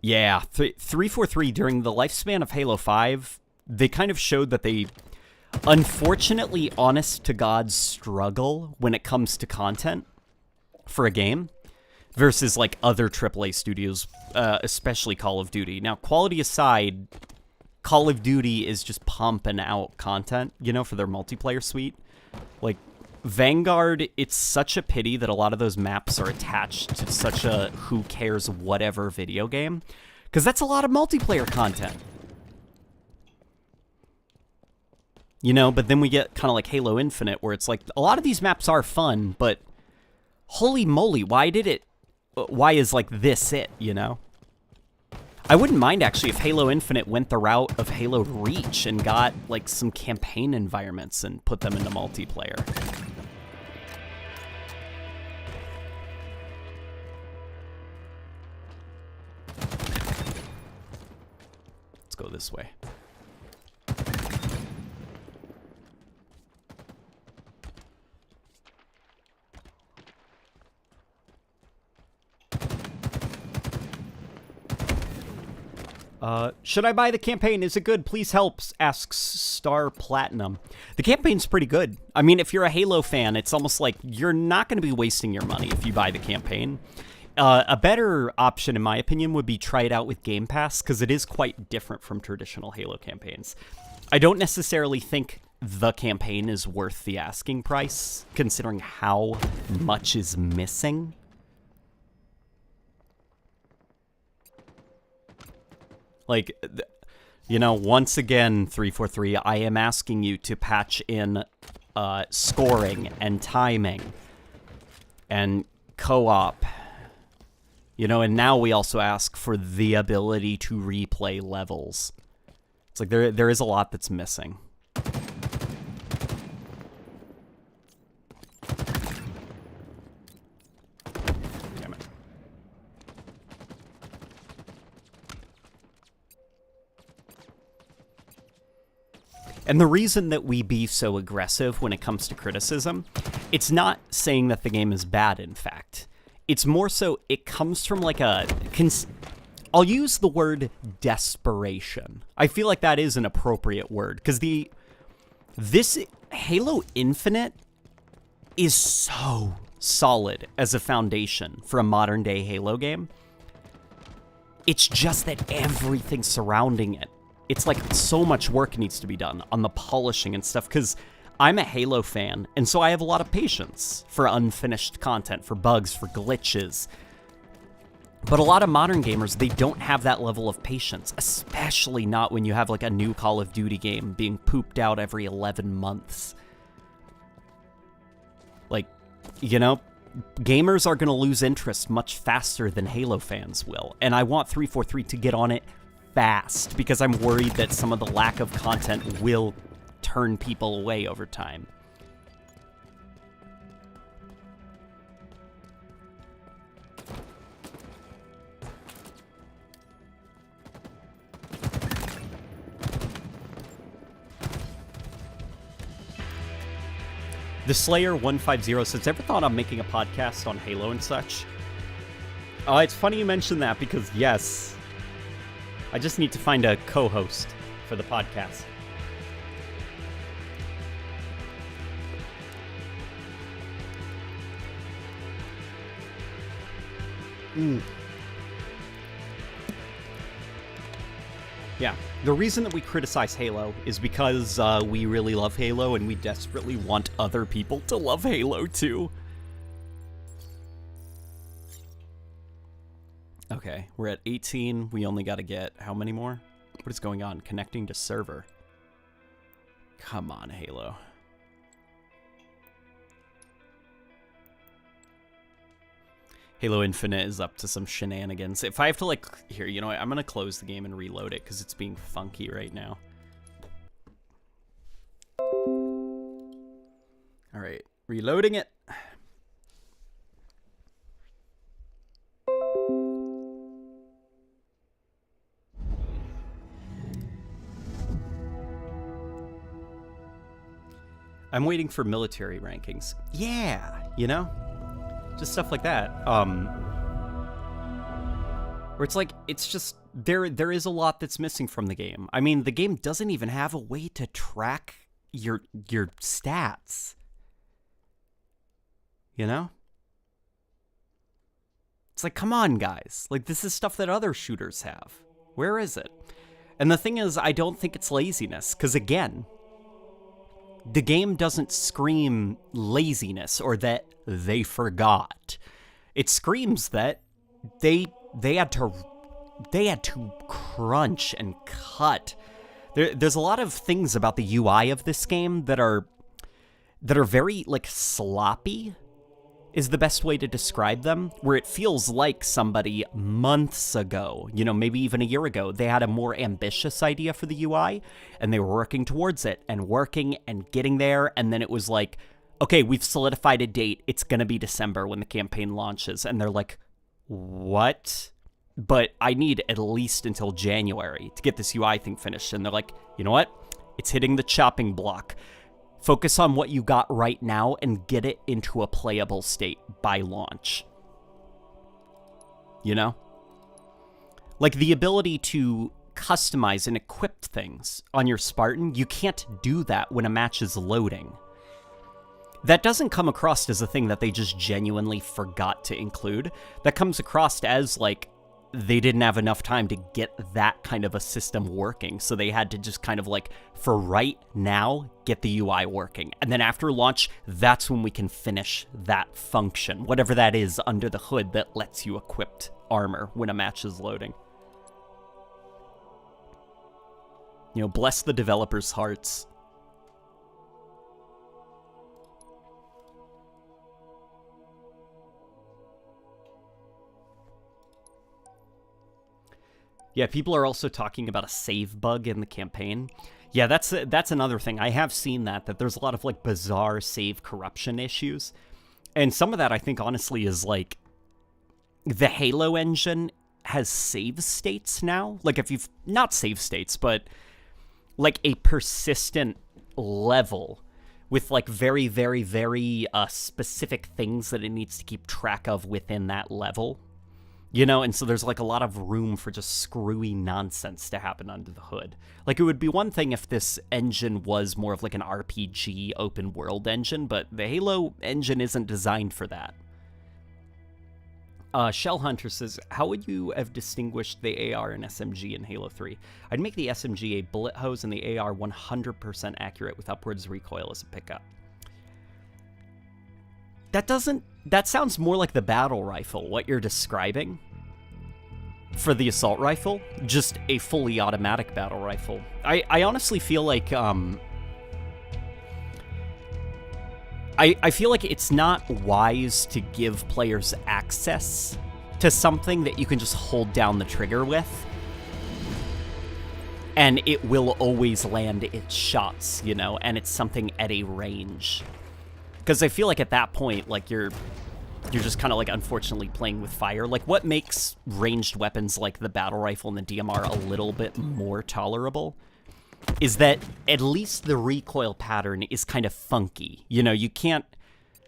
Yeah, 343, during the lifespan of Halo 5, they kind of showed that they, unfortunately, honest to God, struggle when it comes to content for a game versus, like, other AAA studios, especially Call of Duty. Now, quality aside, Call of Duty is just pumping out content, you know, for their multiplayer suite. Like, Vanguard, it's such a pity that a lot of those maps are attached to such a who cares whatever video game, because that's a lot of multiplayer content. You know, but then we get kind of like Halo Infinite, where it's like, a lot of these maps are fun, but holy moly, why is, like, this it, you know? I wouldn't mind, actually, if Halo Infinite went the route of Halo Reach and got, like, some campaign environments and put them into multiplayer. Let's go this way. Should I buy the campaign? Is it good? Please help, asks Star Platinum. The campaign's pretty good. I mean, if you're a Halo fan, it's almost like you're not going to be wasting your money if you buy the campaign. A better option, in my opinion, would be try it out with Game Pass, because it is quite different from traditional Halo campaigns. I don't necessarily think the campaign is worth the asking price, considering how much is missing. Like, you know, once again, 343, I am asking you to patch in scoring and timing and co-op. You know, and now we also ask for the ability to replay levels. It's like there is a lot that's missing. Damn it. And the reason that we be so aggressive when it comes to criticism, it's not saying that the game is bad, in fact. It's more so, it comes from like a... I'll use the word desperation. I feel like that is an appropriate word, because this Halo Infinite is so solid as a foundation for a modern-day Halo game. It's just that everything surrounding it, it's like so much work needs to be done on the polishing and stuff, because I'm a Halo fan, and so I have a lot of patience for unfinished content, for bugs, for glitches. But a lot of modern gamers, they don't have that level of patience, especially not when you have like a new Call of Duty game being pooped out every 11 months. Like, you know, gamers are going to lose interest much faster than Halo fans will, and I want 343 to get on it fast, because I'm worried that some of the lack of content will turn people away over time. The Slayer 150 says, ever thought on making a podcast on Halo and such? It's funny you mentioned that, because yes, I just need to find a co-host for the podcast. Yeah, the reason that we criticize Halo is because we really love Halo and we desperately want other people to love Halo too. Okay, we're at 18. We only got to get how many more? What is going on? Connecting to server. Come on, Halo. Halo Infinite is up to some shenanigans. If I have to, like, here, you know what? I'm going to close the game and reload it because it's being funky right now. All right, reloading it. I'm waiting for military rankings. Yeah, you know? Just stuff like that. Where it's like, it's just, there is a lot that's missing from the game. I mean, the game doesn't even have a way to track your stats. You know? It's like, come on, guys. Like, this is stuff that other shooters have. Where is it? And the thing is, I don't think it's laziness, because again, the game doesn't scream laziness or that they forgot. It screams that they had to crunch and cut. There's a lot of things about the UI of this game that are very, like, sloppy is the best way to describe them, where it feels like somebody months ago, you know, maybe even a year ago, they had a more ambitious idea for the UI, and they were working towards it, and working, and getting there, and then it was like, okay, we've solidified a date, it's gonna be December when the campaign launches, and they're like, what? But I need at least until January to get this UI thing finished, and they're like, you know what? It's hitting the chopping block. Focus on what you got right now and get it into a playable state by launch. You know? Like, the ability to customize and equip things on your Spartan, you can't do that when a match is loading. That doesn't come across as a thing that they just genuinely forgot to include. That comes across as, like, they didn't have enough time to get that kind of a system working, so they had to just kind of, like, for right now, get the UI working. And then after launch, that's when we can finish that function, whatever that is under the hood that lets you equip armor when a match is loading. You know, bless the developers' hearts. Yeah, people are also talking about a save bug in the campaign. Yeah, that's another thing. I have seen that there's a lot of, like, bizarre save corruption issues. And some of that, I think, honestly, is, like, the Halo engine has save states now. Like, if you've, not save states, but, like, a persistent level with, like, very, very, very specific things that it needs to keep track of within that level. You know, and so there's, like, a lot of room for just screwy nonsense to happen under the hood. Like, it would be one thing if this engine was more of, like, an RPG open-world engine, but the Halo engine isn't designed for that. Shell Hunter says, how would you have distinguished the AR and SMG in Halo 3? I'd make the SMG a bullet hose and the AR 100% accurate with upwards recoil as a pickup. That sounds more like the battle rifle, what you're describing. For the assault rifle, just a fully automatic battle rifle. I honestly feel like, I feel like it's not wise to give players access to something that you can just hold down the trigger with, and it will always land its shots, you know, and it's something at a range. Because I feel like at that point, like, you're just kind of, like, unfortunately playing with fire. Like, what makes ranged weapons like the battle rifle and the DMR a little bit more tolerable is that at least the recoil pattern is kind of funky. You know, you can't...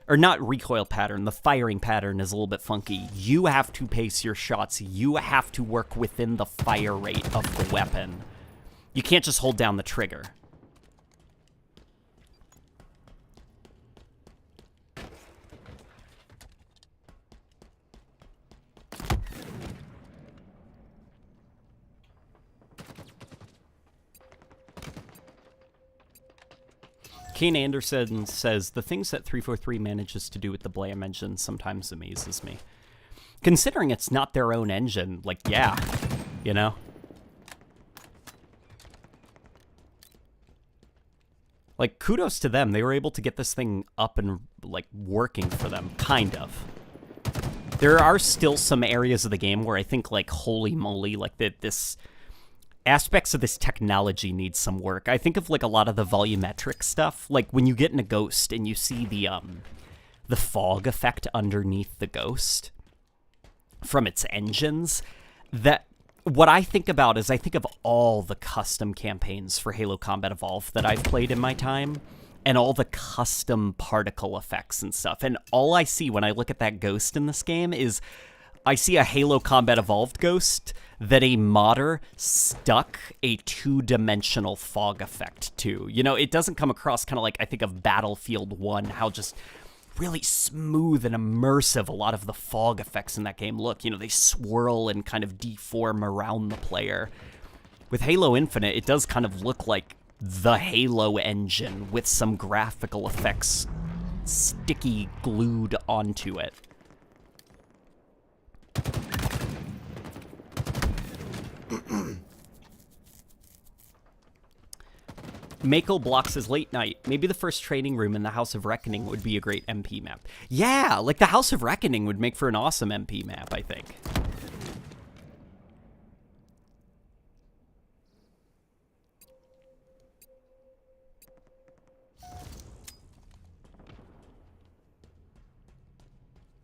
Or not recoil pattern, the firing pattern is a little bit funky. You have to pace your shots. You have to work within the fire rate of the weapon. You can't just hold down the trigger. Kane Anderson says, the things that 343 manages to do with the Blam engine sometimes amazes me. Considering it's not their own engine, like, yeah, you know? Like, kudos to them. They were able to get this thing up and, like, working for them, kind of. There are still some areas of the game where I think, like, holy moly, like, this... aspects of this technology need some work. I think of, like, a lot of the volumetric stuff. Like, when you get in a Ghost and you see the fog effect underneath the Ghost from its engines, that... What I think about is I think of all the custom campaigns for Halo Combat Evolved that I've played in my time, and all the custom particle effects and stuff. And all I see when I look at that Ghost in this game is I see a Halo Combat Evolved Ghost that a modder stuck a two-dimensional fog effect to. You know, it doesn't come across kind of like I think of Battlefield 1, how just really smooth and immersive a lot of the fog effects in that game look. You know, they swirl and kind of deform around the player. With Halo Infinite, it does kind of look like the Halo engine with some graphical effects sticky glued onto it. Mako blocks his late night. Maybe the first training room in the House of Reckoning would be a great MP map. Yeah, like the House of Reckoning would make for an awesome MP map, I think.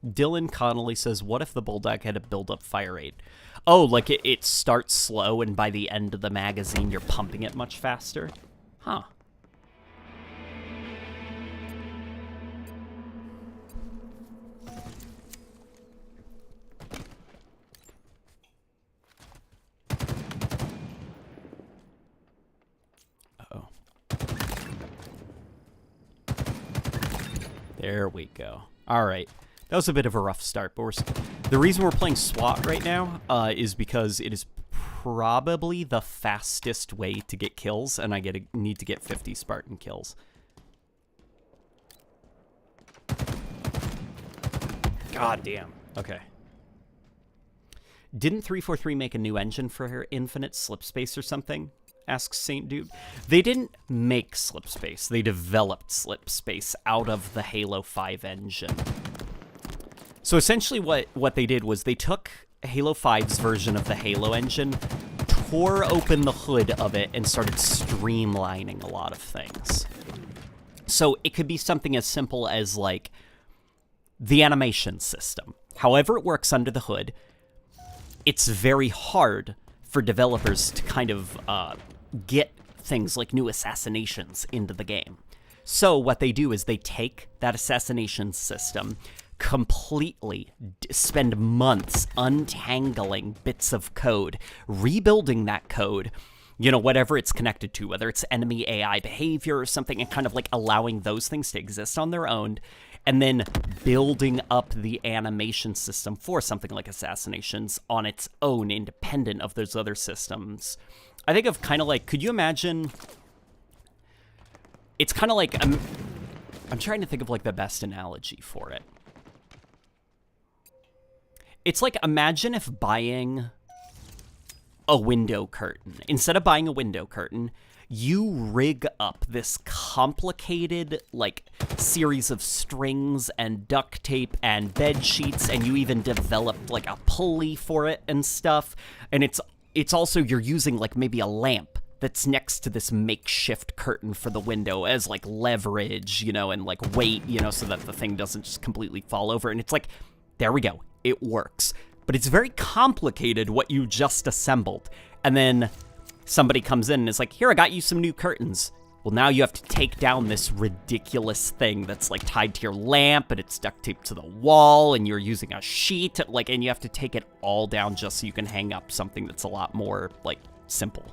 Dylan Connolly says, what if the Bulldog had a build-up fire rate? Oh, like it starts slow and by the end of the magazine you're pumping it much faster? Huh. Uh-oh. There we go. All right. That was a bit of a rough start, but the reason we're playing SWAT right now is because it is probably the fastest way to get kills, and I need to get 50 Spartan kills. God damn. Okay. Didn't 343 make a new engine for her Infinite Slipspace or something? Asks Saint Dude. They didn't make Slipspace. They developed Slipspace out of the Halo 5 engine. So essentially what they did was they took Halo 5's version of the Halo engine, tore open the hood of it, and started streamlining a lot of things. So it could be something as simple as, like, the animation system. However it works under the hood, it's very hard for developers to kind of get things like new assassinations into the game. So what they do is they take that assassination system, completely spend months untangling bits of code, rebuilding that code, you know, whatever it's connected to, whether it's enemy AI behavior or something, and kind of like allowing those things to exist on their own, and then building up the animation system for something like Assassinations on its own, independent of those other systems. I think of kind of like, could you imagine... It's kind of like, I'm trying to think of like the best analogy for it. It's like, imagine if buying a window curtain, instead of buying a window curtain, you rig up this complicated, like, series of strings and duct tape and bed sheets, and you even developed, like, a pulley for it and stuff. And it's also, you're using, like, maybe a lamp that's next to this makeshift curtain for the window as, like, leverage, you know, and, like, weight, you know, so that the thing doesn't just completely fall over. And it's like, there we go. It works. But it's very complicated what you just assembled. And then somebody comes in and is like, here, I got you some new curtains. Well, now you have to take down this ridiculous thing that's, like, tied to your lamp, and it's duct taped to the wall, and you're using a sheet, like, and you have to take it all down just so you can hang up something that's a lot more, like, simple.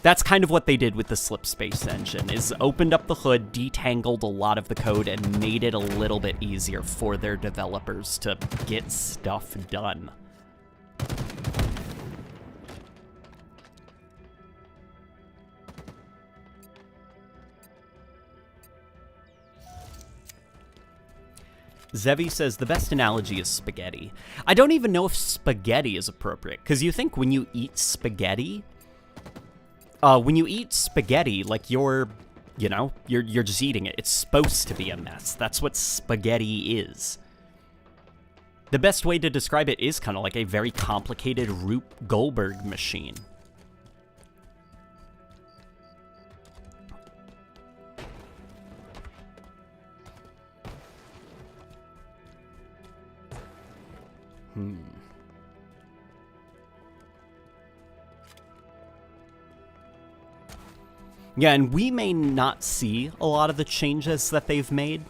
That's kind of what they did with the Slip Space engine, is opened up the hood, detangled a lot of the code, and made it a little bit easier for their developers to get stuff done. Zevi says, the best analogy is spaghetti. I don't even know if spaghetti is appropriate, because you think when you eat spaghetti... like, you're just eating it. It's supposed to be a mess. That's what spaghetti is. The best way to describe it is kind of like a very complicated Rube Goldberg machine. Yeah, and we may not see a lot of the changes that they've made.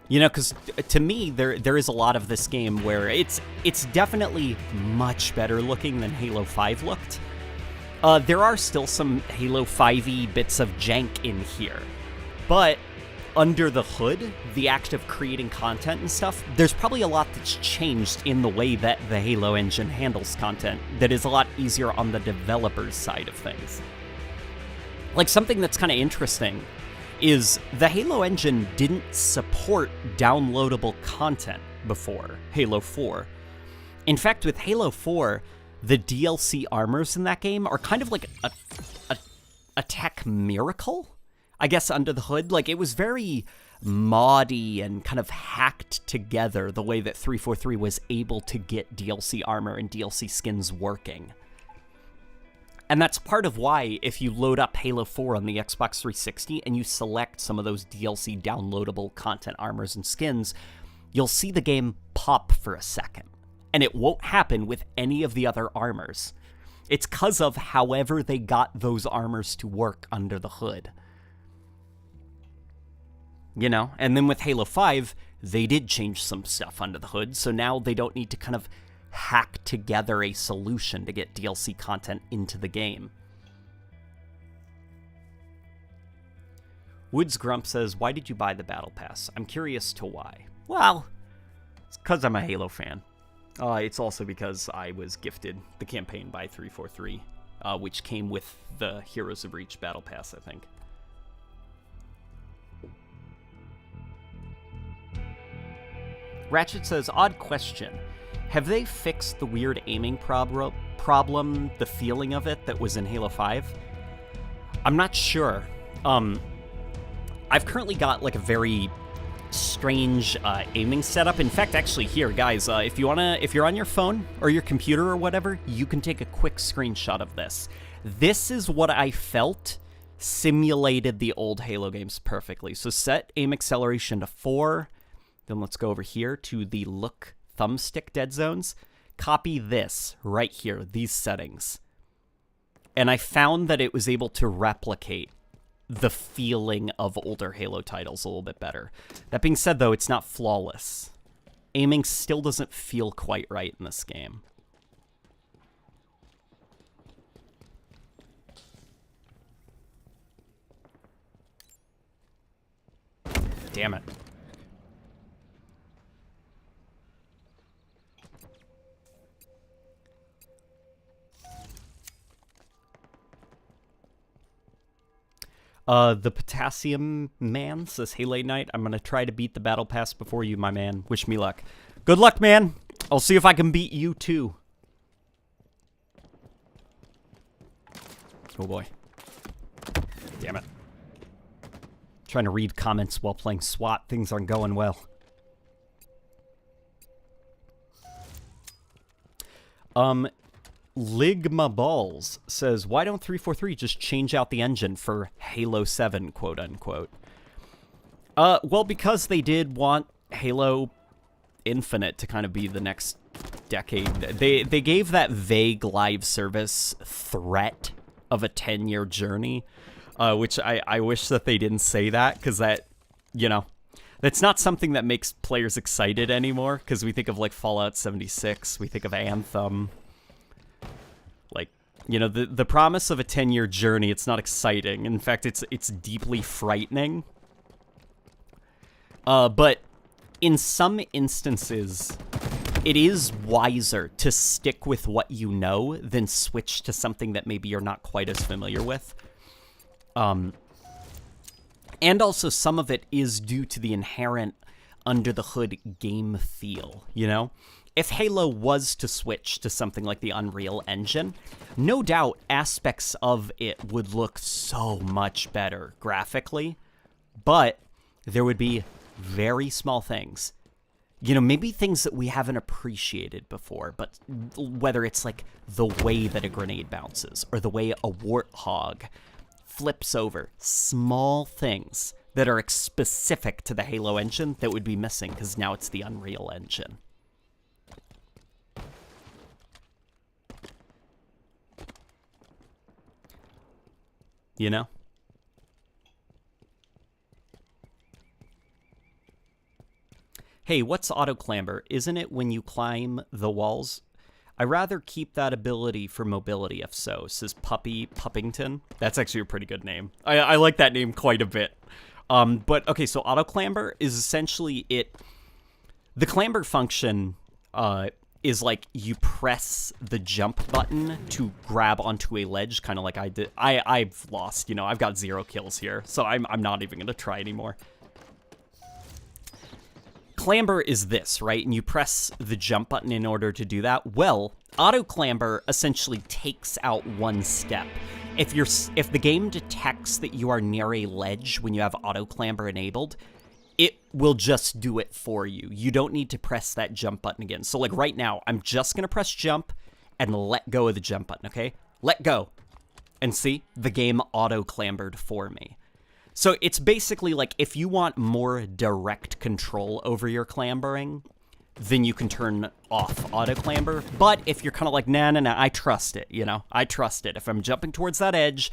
You know, because to me, there is a lot of this game where it's definitely much better looking than Halo 5 looked. There are still some Halo 5-y bits of jank in here. But under the hood, the act of creating content and stuff, there's probably a lot that's changed in the way that the Halo engine handles content that is a lot easier on the developer's side of things. Like, something that's kind of interesting is the Halo engine didn't support downloadable content before Halo 4. In fact, with Halo 4, the DLC armors in that game are kind of like a tech miracle, I guess, under the hood. Like, it was very moddy and kind of hacked together the way that 343 was able to get DLC armor and DLC skins working. And that's part of why, if you load up Halo 4 on the Xbox 360 and you select some of those DLC downloadable content armors and skins, you'll see the game pop for a second. And it won't happen with any of the other armors. It's because of however they got those armors to work under the hood. You know? And then with Halo 5, they did change some stuff under the hood, so now they don't need to kind of hack together a solution to get DLC content into the game. Woods Grump says, why did you buy the Battle Pass? I'm curious to why. Well, it's because I'm a Halo fan. It's also because I was gifted the campaign by 343, which came with the Heroes of Reach Battle Pass, I think. Ratchet says, odd question. Have they fixed the weird aiming problem, the feeling of it that was in Halo 5? I'm not sure. I've currently got like a very strange aiming setup. In fact, actually here, guys, if you're on your phone or your computer or whatever, you can take a quick screenshot of this. This is what I felt simulated the old Halo games perfectly. So set aim acceleration to 4. Then let's go over here to the look thumbstick dead zones, copy this right here, these settings. And I found that it was able to replicate the feeling of older Halo titles a little bit better. That being said, though, it's not flawless. Aiming still doesn't feel quite right in this game. Damn it. The Potassium Man says, hey, late night, I'm going to try to beat the battle pass before you, my man. Wish me luck. Good luck, man. I'll see if I can beat you, too. Oh, boy. Damn it. Trying to read comments while playing SWAT. Things aren't going well. Ligma Balls says, why don't 343 just change out the engine for Halo 7, quote unquote? Well, because they did want Halo Infinite to kind of be the next decade. They gave that vague live service threat of a 10-year journey, which I wish that they didn't say that, because that, you know, that's not something that makes players excited anymore, because we think of, like, Fallout 76, we think of Anthem. Like, you know, the promise of a 10-year journey, it's not exciting. In fact, it's deeply frightening. But in some instances, it is wiser to stick with what you know than switch to something that maybe you're not quite as familiar with. And also, some of it is due to the inherent under-the-hood game feel, you know? If Halo was to switch to something like the Unreal Engine, no doubt aspects of it would look so much better graphically, but there would be very small things. You know, maybe things that we haven't appreciated before, but whether it's like the way that a grenade bounces or the way a warthog flips over, small things that are specific to the Halo engine that would be missing because now it's the Unreal Engine. You know? Hey, what's auto clamber? Isn't it when you climb the walls? I rather keep that ability for mobility if so, says Puppy Puppington. That's actually a pretty good name. I like that name quite a bit. But okay, so auto clamber is essentially it. The clamber function is like you press the jump button to grab onto a ledge, kind of like I did. I've lost, you know, I've got 0 kills here, so I'm not even gonna try anymore. Clamber is this, right? And you press the jump button in order to do that. Well, auto clamber essentially takes out one step. If the game detects that you are near a ledge when you have auto clamber enabled, it will just do it for you. You don't need to press that jump button again. So like right now, I'm just gonna press jump and let go of the jump button, okay? Let go. And see, the game auto clambered for me. So it's basically like if you want more direct control over your clambering, then you can turn off auto clamber. But if you're kind of like, nah, I trust it, you know? I trust it. If I'm jumping towards that edge,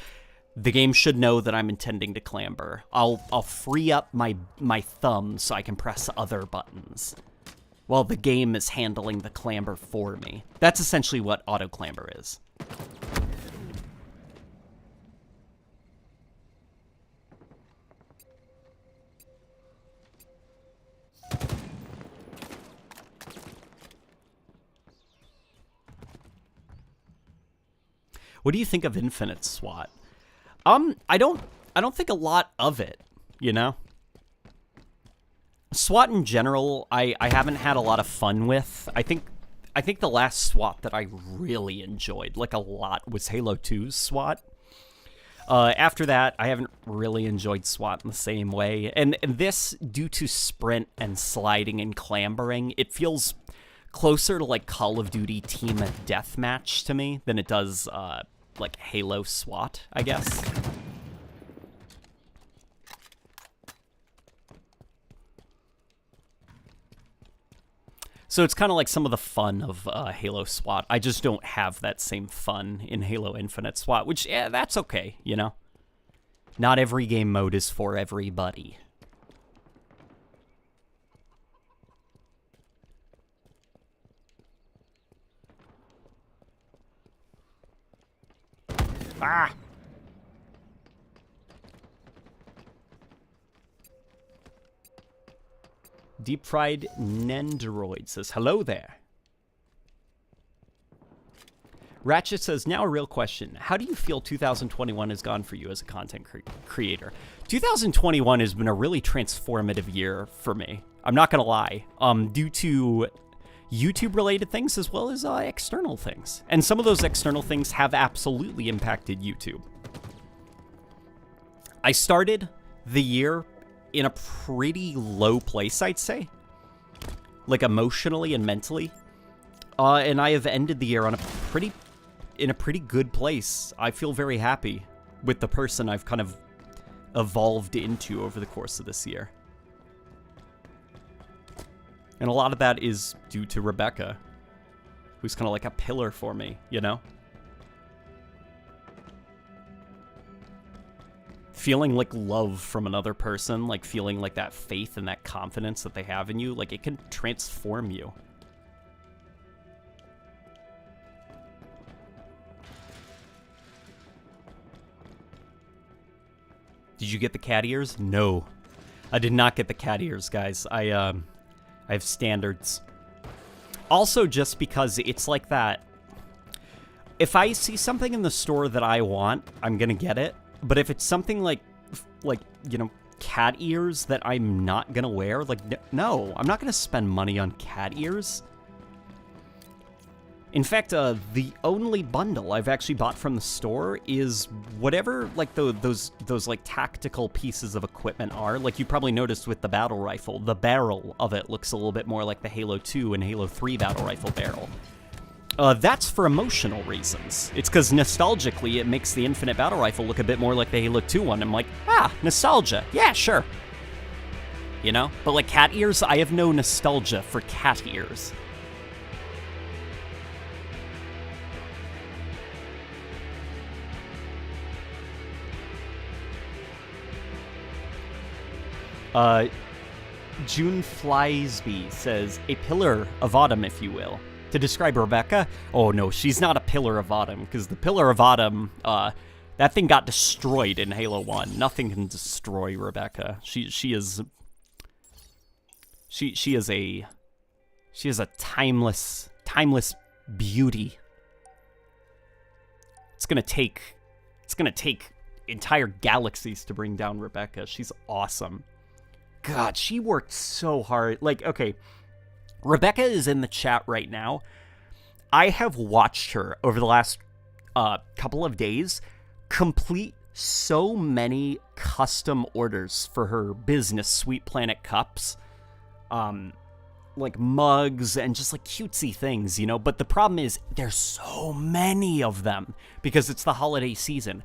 the game should know that I'm intending to clamber. I'll free up my thumb so I can press other buttons while the game is handling the clamber for me. That's essentially what auto clamber is. What do you think of Infinite SWAT? I don't think a lot of it, you know? SWAT in general, I haven't had a lot of fun with. I think the last SWAT that I really enjoyed, like a lot, was Halo 2's SWAT. After that, I haven't really enjoyed SWAT in the same way. And this, due to sprint and sliding and clambering, it feels closer to like Call of Duty Team Deathmatch to me than it does like Halo SWAT, I guess. So it's kind of like some of the fun of Halo SWAT. I just don't have that same fun in Halo Infinite SWAT, which, yeah, that's okay, you know? Not every game mode is for everybody. Ah! Deep Fried Nendoroid says, hello there. Ratchet says, now a real question. How do you feel 2021 has gone for you as a content creator? 2021 has been a really transformative year for me. I'm not going to lie. Due to YouTube-related things as well as external things. And some of those external things have absolutely impacted YouTube. I started the year in a pretty low place, I'd say. Like emotionally and mentally. And I have ended the year on in a pretty good place. I feel very happy with the person I've kind of evolved into over the course of this year. And a lot of that is due to Rebecca, who's kind of like a pillar for me, you know? Feeling like love from another person, like feeling like that faith and that confidence that they have in you, like it can transform you. Did you get the cat ears? No. I did not get the cat ears, guys. I have standards. Also, just because it's like that. If I see something in the store that I want, I'm gonna get it. But if it's something like you know, cat ears that I'm not gonna wear, like, no, I'm not gonna spend money on cat ears. In fact, the only bundle I've actually bought from the store is whatever, like, those like, tactical pieces of equipment are. Like, you probably noticed with the battle rifle, the barrel of it looks a little bit more like the Halo 2 and Halo 3 battle rifle barrel. That's for emotional reasons. It's because nostalgically, it makes the Infinite Battle Rifle look a bit more like the Halo 2 one. I'm like, nostalgia. Yeah, sure. You know? But, like, cat ears, I have no nostalgia for cat ears. June Fliesby says, a pillar of autumn, if you will. To describe Rebecca, oh no, she's not a pillar of autumn, because the pillar of autumn, that thing got destroyed in Halo 1. Nothing can destroy Rebecca. She is a timeless beauty. It's gonna take entire galaxies to bring down Rebecca. She's awesome. God, she worked so hard. Like, okay, Rebecca is in the chat right now. I have watched her over the last couple of days complete so many custom orders for her business, Sweet Planet cups, like mugs and just like cutesy things, you know? But the problem is there's so many of them because it's the holiday season.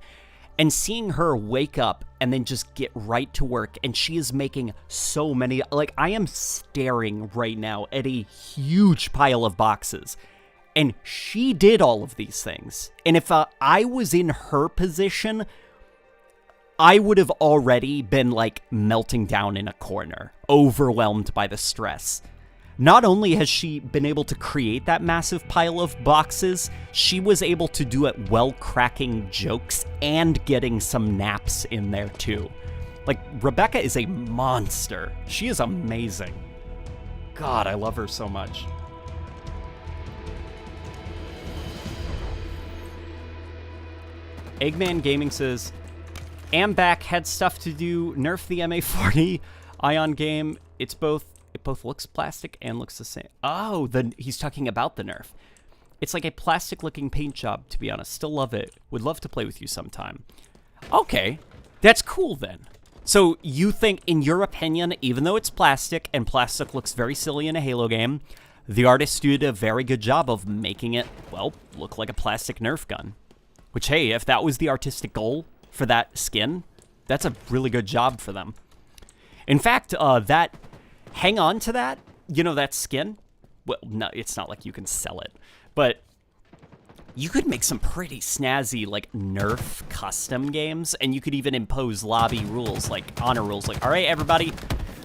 And seeing her wake up and then just get right to work, and she is making so many, like, I am staring right now at a huge pile of boxes, and she did all of these things. And if I was in her position, I would have already been, like, melting down in a corner, overwhelmed by the stress. Not only has she been able to create that massive pile of boxes, she was able to do it while cracking jokes and getting some naps in there too. Like, Rebecca is a monster. She is amazing. God, I love her so much. Eggman Gaming says, am back, had stuff to do, nerf the MA40 Ion game. It both looks plastic and looks the same. Oh, he's talking about the Nerf. It's like a plastic-looking paint job, to be honest. Still love it. Would love to play with you sometime. Okay, that's cool then. So you think, in your opinion, even though it's plastic, and plastic looks very silly in a Halo game, the artist did a very good job of making it, well, look like a plastic Nerf gun. Which, hey, if that was the artistic goal for that skin, that's a really good job for them. In fact, hang on to that, you know, that skin. Well, no, it's not like you can sell it, but you could make some pretty snazzy, like, Nerf custom games, and you could even impose lobby rules, like honor rules, like, all right, everybody,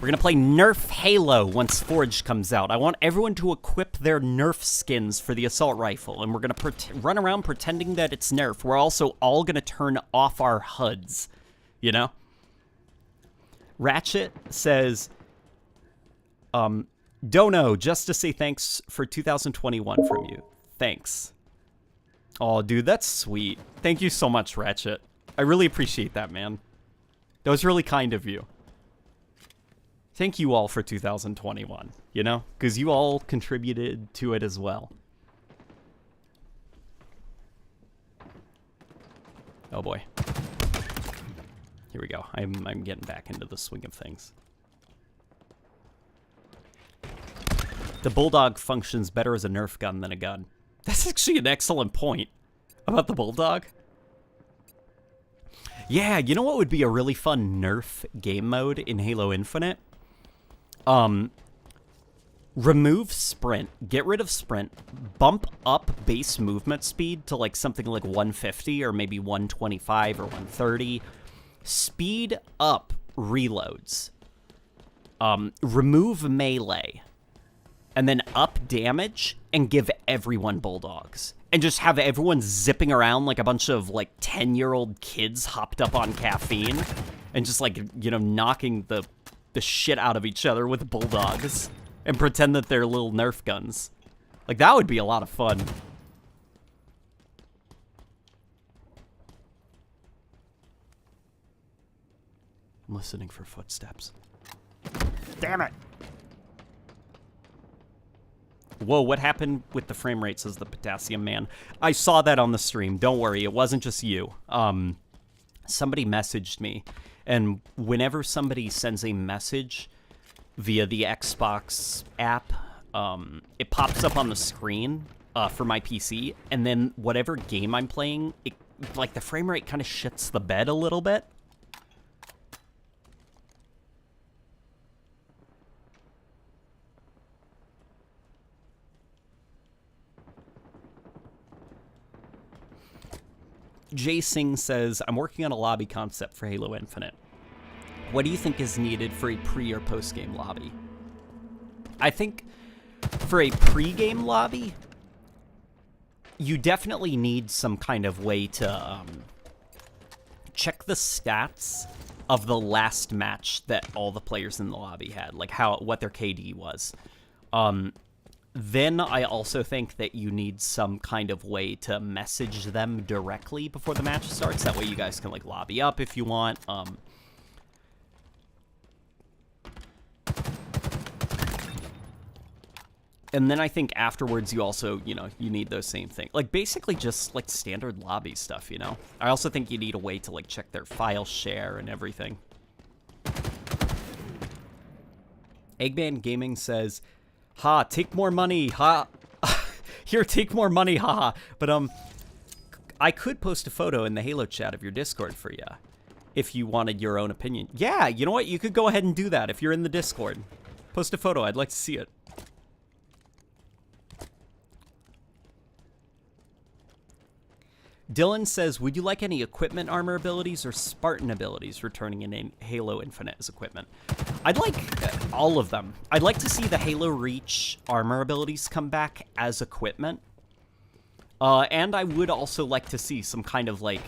we're gonna play Nerf Halo once Forge comes out. I want everyone to equip their Nerf skins for the assault rifle, and we're gonna run around pretending that it's Nerf. We're also all gonna turn off our HUDs, you know? Ratchet says, Dono, just to say thanks for 2021 from you. Thanks. Oh, dude, that's sweet. Thank you so much, Ratchet. I really appreciate that, man. That was really kind of you. Thank you all for 2021, you know? Because you all contributed to it as well. Oh boy. Here we go. I'm getting back into the swing of things. The Bulldog functions better as a Nerf gun than a gun. That's actually an excellent point about the Bulldog. Yeah, you know what would be a really fun Nerf game mode in Halo Infinite? Remove sprint, get rid of sprint, bump up base movement speed to like something like 150 or maybe 125 or 130. Speed up reloads. Remove melee. And then up damage and give everyone bulldogs. And just have everyone zipping around like a bunch of like 10-year-old kids hopped up on caffeine. And just like, you know, knocking the shit out of each other with bulldogs. And pretend that they're little Nerf guns. Like, that would be a lot of fun. I'm listening for footsteps. Damn it! Whoa, what happened with the frame rate, says the Potassium Man. I saw that on the stream. Don't worry, it wasn't just you. Somebody messaged me. And whenever somebody sends a message via the Xbox app, it pops up on the screen for my PC, and then whatever game I'm playing, like the frame rate kind of shits the bed a little bit. Jay Singh says, I'm working on a lobby concept for Halo Infinite. What do you think is needed for a pre- or post-game lobby? I think for a pre-game lobby, you definitely need some kind of way to check the stats of the last match that all the players in the lobby had, like what their KD was. Then I also think that you need some kind of way to message them directly before the match starts. That way you guys can like lobby up if you want. And then I think afterwards you also, you know, you need those same things. Like basically just like standard lobby stuff, you know? I also think you need a way to like check their file share and everything. Eggman Gaming says, ha, take more money, ha. Here, take more money, haha. But I could post a photo in the Halo chat of your Discord for you if you wanted your own opinion. Yeah, you know what? You could go ahead and do that if you're in the Discord. Post a photo. I'd like to see it. Dylan says, would you like any equipment armor abilities or Spartan abilities returning in Halo Infinite as equipment? I'd like all of them. I'd like to see the Halo Reach armor abilities come back as equipment. And I would also like to see some kind of like,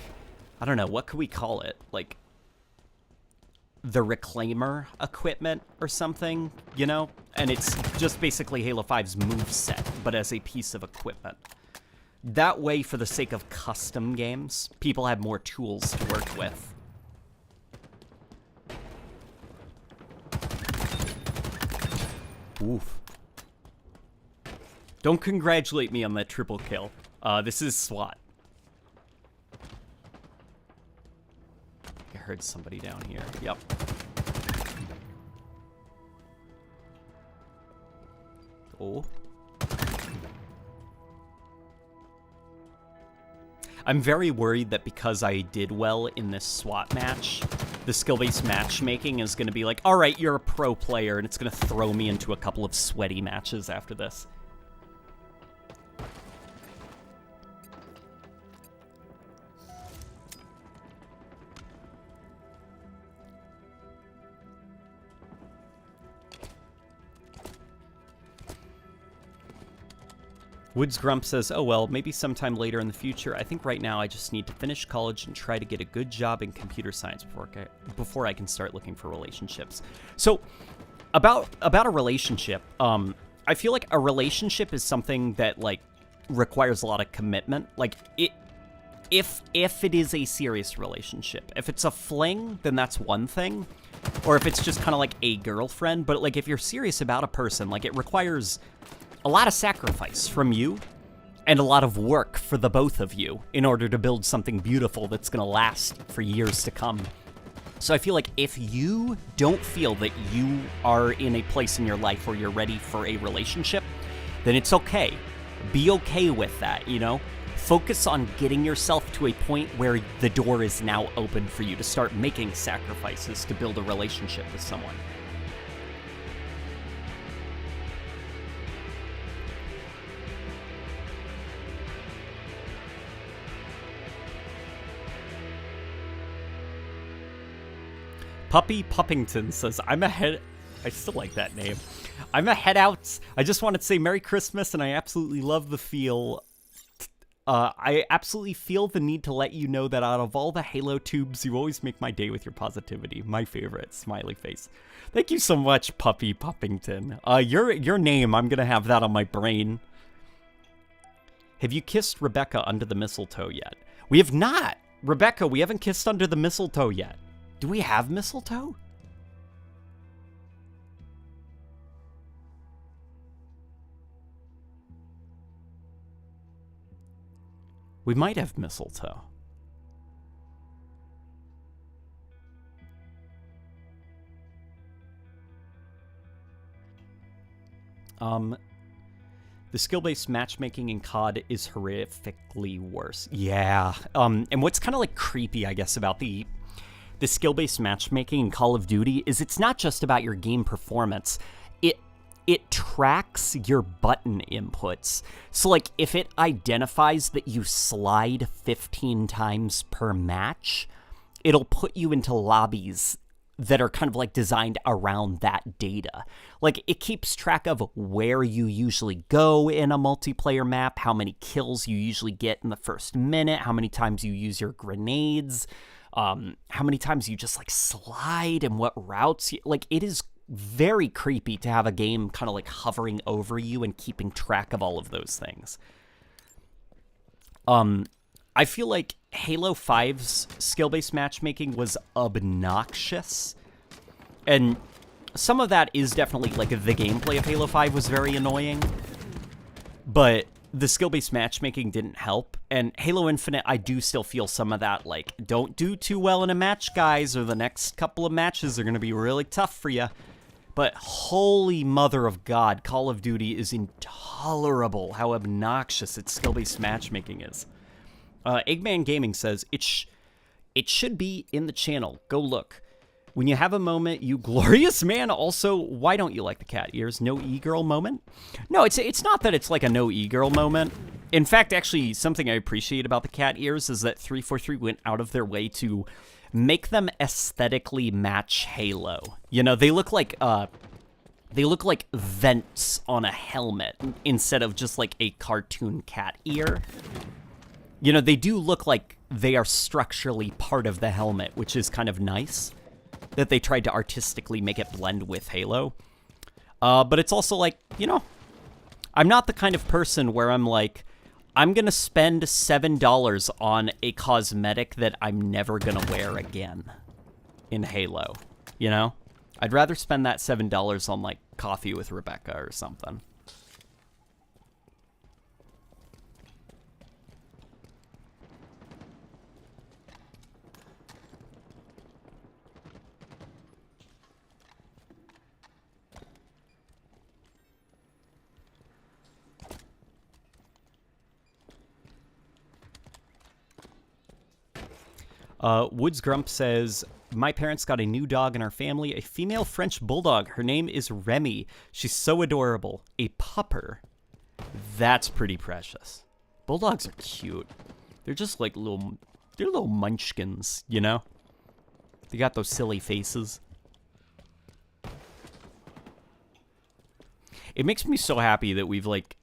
I don't know, what could we call it? Like the Reclaimer equipment or something, you know? And it's just basically Halo 5's moveset, but as a piece of equipment. That way, for the sake of custom games, people have more tools to work with. Oof. Don't congratulate me on that triple kill. This is SWAT. I heard somebody down here. Yep. Oh. I'm very worried that because I did well in this SWAT match, the skill-based matchmaking is going to be like, all right, you're a pro player, and it's going to throw me into a couple of sweaty matches after this. Woods Grump says, oh well, maybe sometime later in the future. I think right now I just need to finish college and try to get a good job in computer science before I can start looking for relationships. So, about a relationship, I feel like a relationship is something that, like, requires a lot of commitment. Like, if it is a serious relationship. If it's a fling, then that's one thing. Or if it's just kind of like a girlfriend. But, like, if you're serious about a person, like, it requires a lot of sacrifice from you and a lot of work for the both of you in order to build something beautiful that's going to last for years to come. So I feel like if you don't feel that you are in a place in your life where you're ready for a relationship, then it's okay. Be okay with that, you know? Focus on getting yourself to a point where the door is now open for you to start making sacrifices to build a relationship with someone. Puppy Puppington says, I'm a head... I still like that name. I'm a head out. I just wanted to say Merry Christmas, and I absolutely love the feel. I absolutely feel the need to let you know that out of all the Halo tubes, you always make my day with your positivity. My favorite. Smiley face. Thank you so much, Puppy Puppington. Your name, I'm going to have that on my brain. Have you kissed Rebecca under the mistletoe yet? We have not. Rebecca, we haven't kissed under the mistletoe yet. Do we have mistletoe? We might have mistletoe. The skill-based matchmaking in COD is horrifically worse. Yeah. And what's kind of like creepy, I guess, about the skill-based matchmaking in Call of Duty is it's not just about your game performance. It tracks your button inputs. So, like, if it identifies that you slide 15 times per match, it'll put you into lobbies that are kind of, like, designed around that data. Like, it keeps track of where you usually go in a multiplayer map, how many kills you usually get in the first minute, how many times you use your grenades, how many times you just, like, slide and what routes you... Like, it is very creepy to have a game kind of, like, hovering over you and keeping track of all of those things. I feel like Halo 5's skill-based matchmaking was obnoxious. And some of that is definitely, like, the gameplay of Halo 5 was very annoying. But the skill-based matchmaking didn't help. And Halo Infinite, I do still feel some of that, like, don't do too well in a match, guys, or the next couple of matches are going to be really tough for you. But holy mother of God, Call of Duty is intolerable how obnoxious its skill-based matchmaking is. Eggman Gaming says, it should be in the channel. Go look. When you have a moment, you glorious man. Also, why don't you like the cat ears? No e-girl moment? No, it's not that it's like a no e-girl moment. In fact, actually, something I appreciate about the cat ears is that 343 went out of their way to make them aesthetically match Halo. You know, they look like vents on a helmet instead of just like a cartoon cat ear. You know, they do look like they are structurally part of the helmet, which is kind of nice that they tried to artistically make it blend with Halo. But it's also like, you know, I'm not the kind of person where I'm like, I'm going to spend $7 on a cosmetic that I'm never going to wear again in Halo, you know? I'd rather spend that $7 on, like, coffee with Rebecca or something. Woods Grump says, my parents got a new dog in our family, a female French bulldog. Her name is Remy. She's so adorable. A pupper. That's pretty precious. Bulldogs are cute. They're just like little munchkins, you know? They got those silly faces. It makes me so happy that we've, like...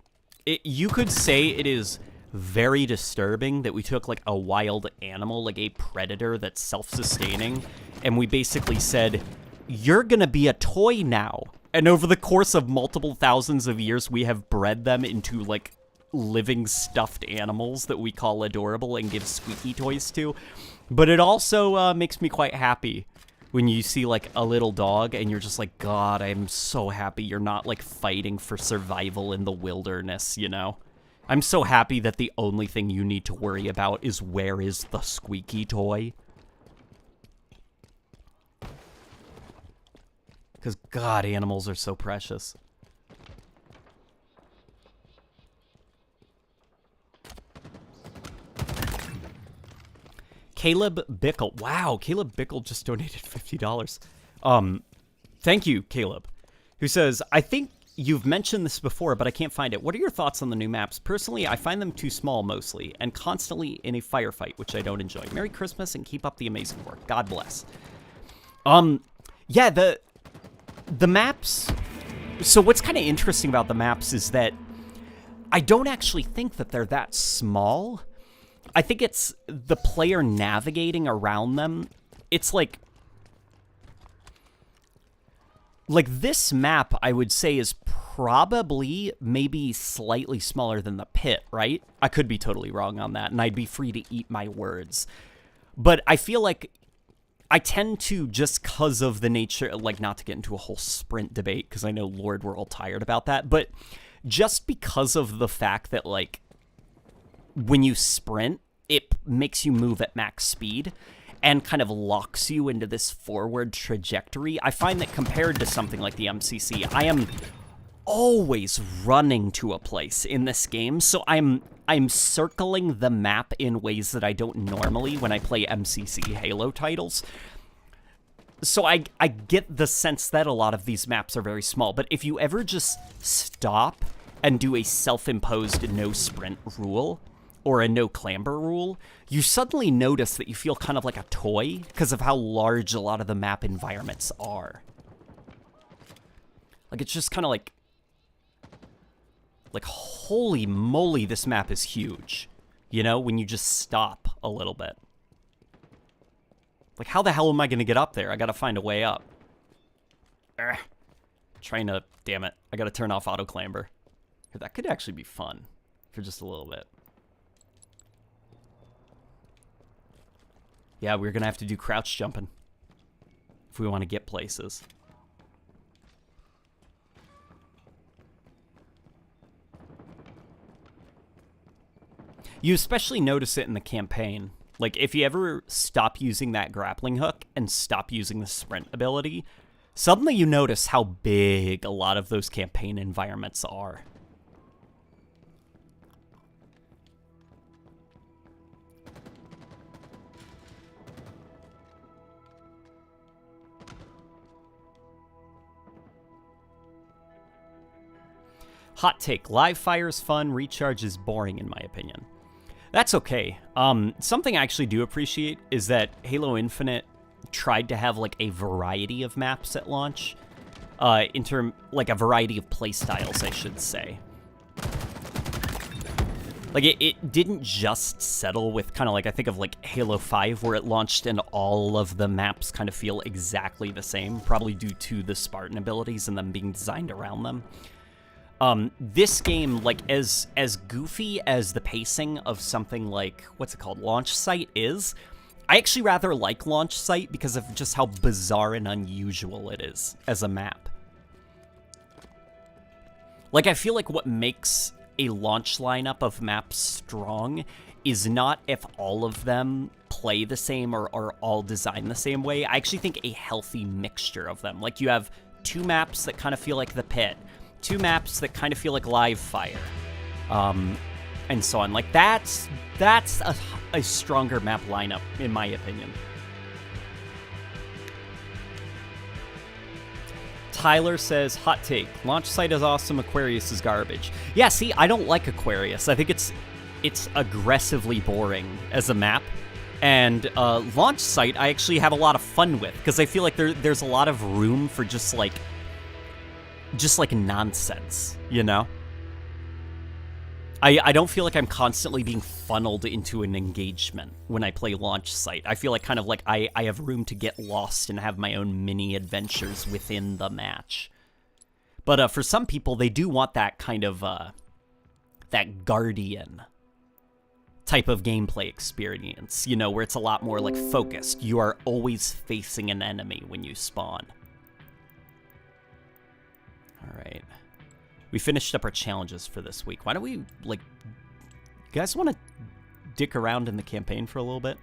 you could say it is very disturbing that we took, like, a wild animal, like a predator that's self-sustaining, and we basically said, you're gonna be a toy now. And over the course of multiple thousands of years, we have bred them into, like, living stuffed animals that we call adorable and give squeaky toys to. But it also makes me quite happy when you see, like, a little dog and you're just like, God, I'm so happy you're not, like, fighting for survival in the wilderness, you know? I'm so happy that the only thing you need to worry about is where is the squeaky toy. Because, God, animals are so precious. Caleb Bickle. Wow, Caleb Bickle just donated $50. Thank you, Caleb. Who says, I think you've mentioned this before, but I can't find it. What are your thoughts on the new maps? Personally, I find them too small mostly, and constantly in a firefight, which I don't enjoy. Merry Christmas and keep up the amazing work. God bless. Yeah, the maps... So what's kind of interesting about the maps is that I don't actually think that they're that small. I think it's the player navigating around them. It's like this map, I would say, is probably maybe slightly smaller than the pit, right? I could be totally wrong on that, and I'd be free to eat my words. But I feel like I tend to, just because of the nature, like, not to get into a whole sprint debate, because I know, Lord, we're all tired about that, but just because of the fact that, like, when you sprint, it makes you move at max speed and kind of locks you into this forward trajectory. I find that compared to something like the MCC, I am always running to a place in this game, so I'm circling the map in ways that I don't normally when I play MCC Halo titles. So I get the sense that a lot of these maps are very small, but if you ever just stop and do a self-imposed no sprint rule, or a no clamber rule, you suddenly notice that you feel kind of like a toy because of how large a lot of the map environments are. Like, it's just kind of like, holy moly, this map is huge. You know, when you just stop a little bit. Like, how the hell am I going to get up there? I got to find a way up. Damn it. I got to turn off auto clamber. That could actually be fun for just a little bit. Yeah, we're going to have to do crouch jumping if we want to get places. You especially notice it in the campaign. Like, if you ever stop using that grappling hook and stop using the sprint ability, suddenly you notice how big a lot of those campaign environments are. Hot take, live fire is fun, recharge is boring in my opinion. That's okay. Something I actually do appreciate is that Halo Infinite tried to have, like, a variety of maps at launch. Like, a variety of playstyles, I should say. Like, it didn't just settle with kind of like, I think of, like, Halo 5, where it launched and all of the maps kind of feel exactly the same, probably due to the Spartan abilities and them being designed around them. This game, like, as goofy as the pacing of something like, what's it called, Launch Site is, I actually rather like Launch Site because of just how bizarre and unusual it is as a map. Like, I feel like what makes a launch lineup of maps strong is not if all of them play the same or are all designed the same way. I actually think a healthy mixture of them. Like, you have two maps that kind of feel like the pit, two maps that kind of feel like live fire, and so on. Like, that's a stronger map lineup, in my opinion. Tyler says, hot take, launch site is awesome, Aquarius is garbage. Yeah, see, I don't like Aquarius. I think it's aggressively boring as a map. And launch site, I actually have a lot of fun with, because I feel like there's a lot of room for just like nonsense, you know? I don't feel like I'm constantly being funneled into an engagement when I play launch site. I feel like kind of like I have room to get lost and have my own mini adventures within the match. But for some people, they do want that kind of that Guardian type of gameplay experience, you know, where it's a lot more like focused. You are always facing an enemy when you spawn. All right. We finished up our challenges for this week. Why don't we, like, you guys want to dick around in the campaign for a little bit?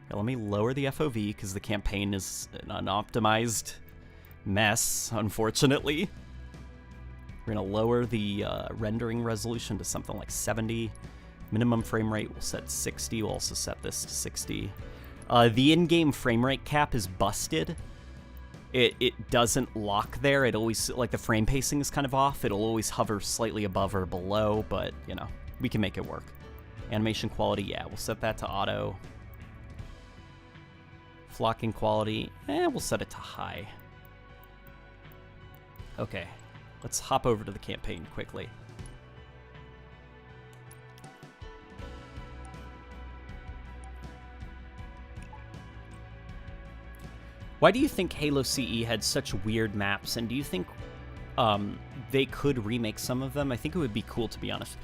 Okay, let me lower the FOV because the campaign is an unoptimized mess, unfortunately. We're going to lower the rendering resolution to something like 70. Minimum frame rate we'll set 60. We'll also set this to 60. The in-game frame rate cap is busted. It doesn't lock there. It always, like, the frame pacing is kind of off. It'll always hover slightly above or below, but, you know, we can make it work. Animation quality, yeah, we'll set that to auto. Flocking quality, we'll set it to high. Okay, let's hop over to the campaign quickly. Why do you think Halo CE had such weird maps, and do you think they could remake some of them? I think it would be cool, to be honest.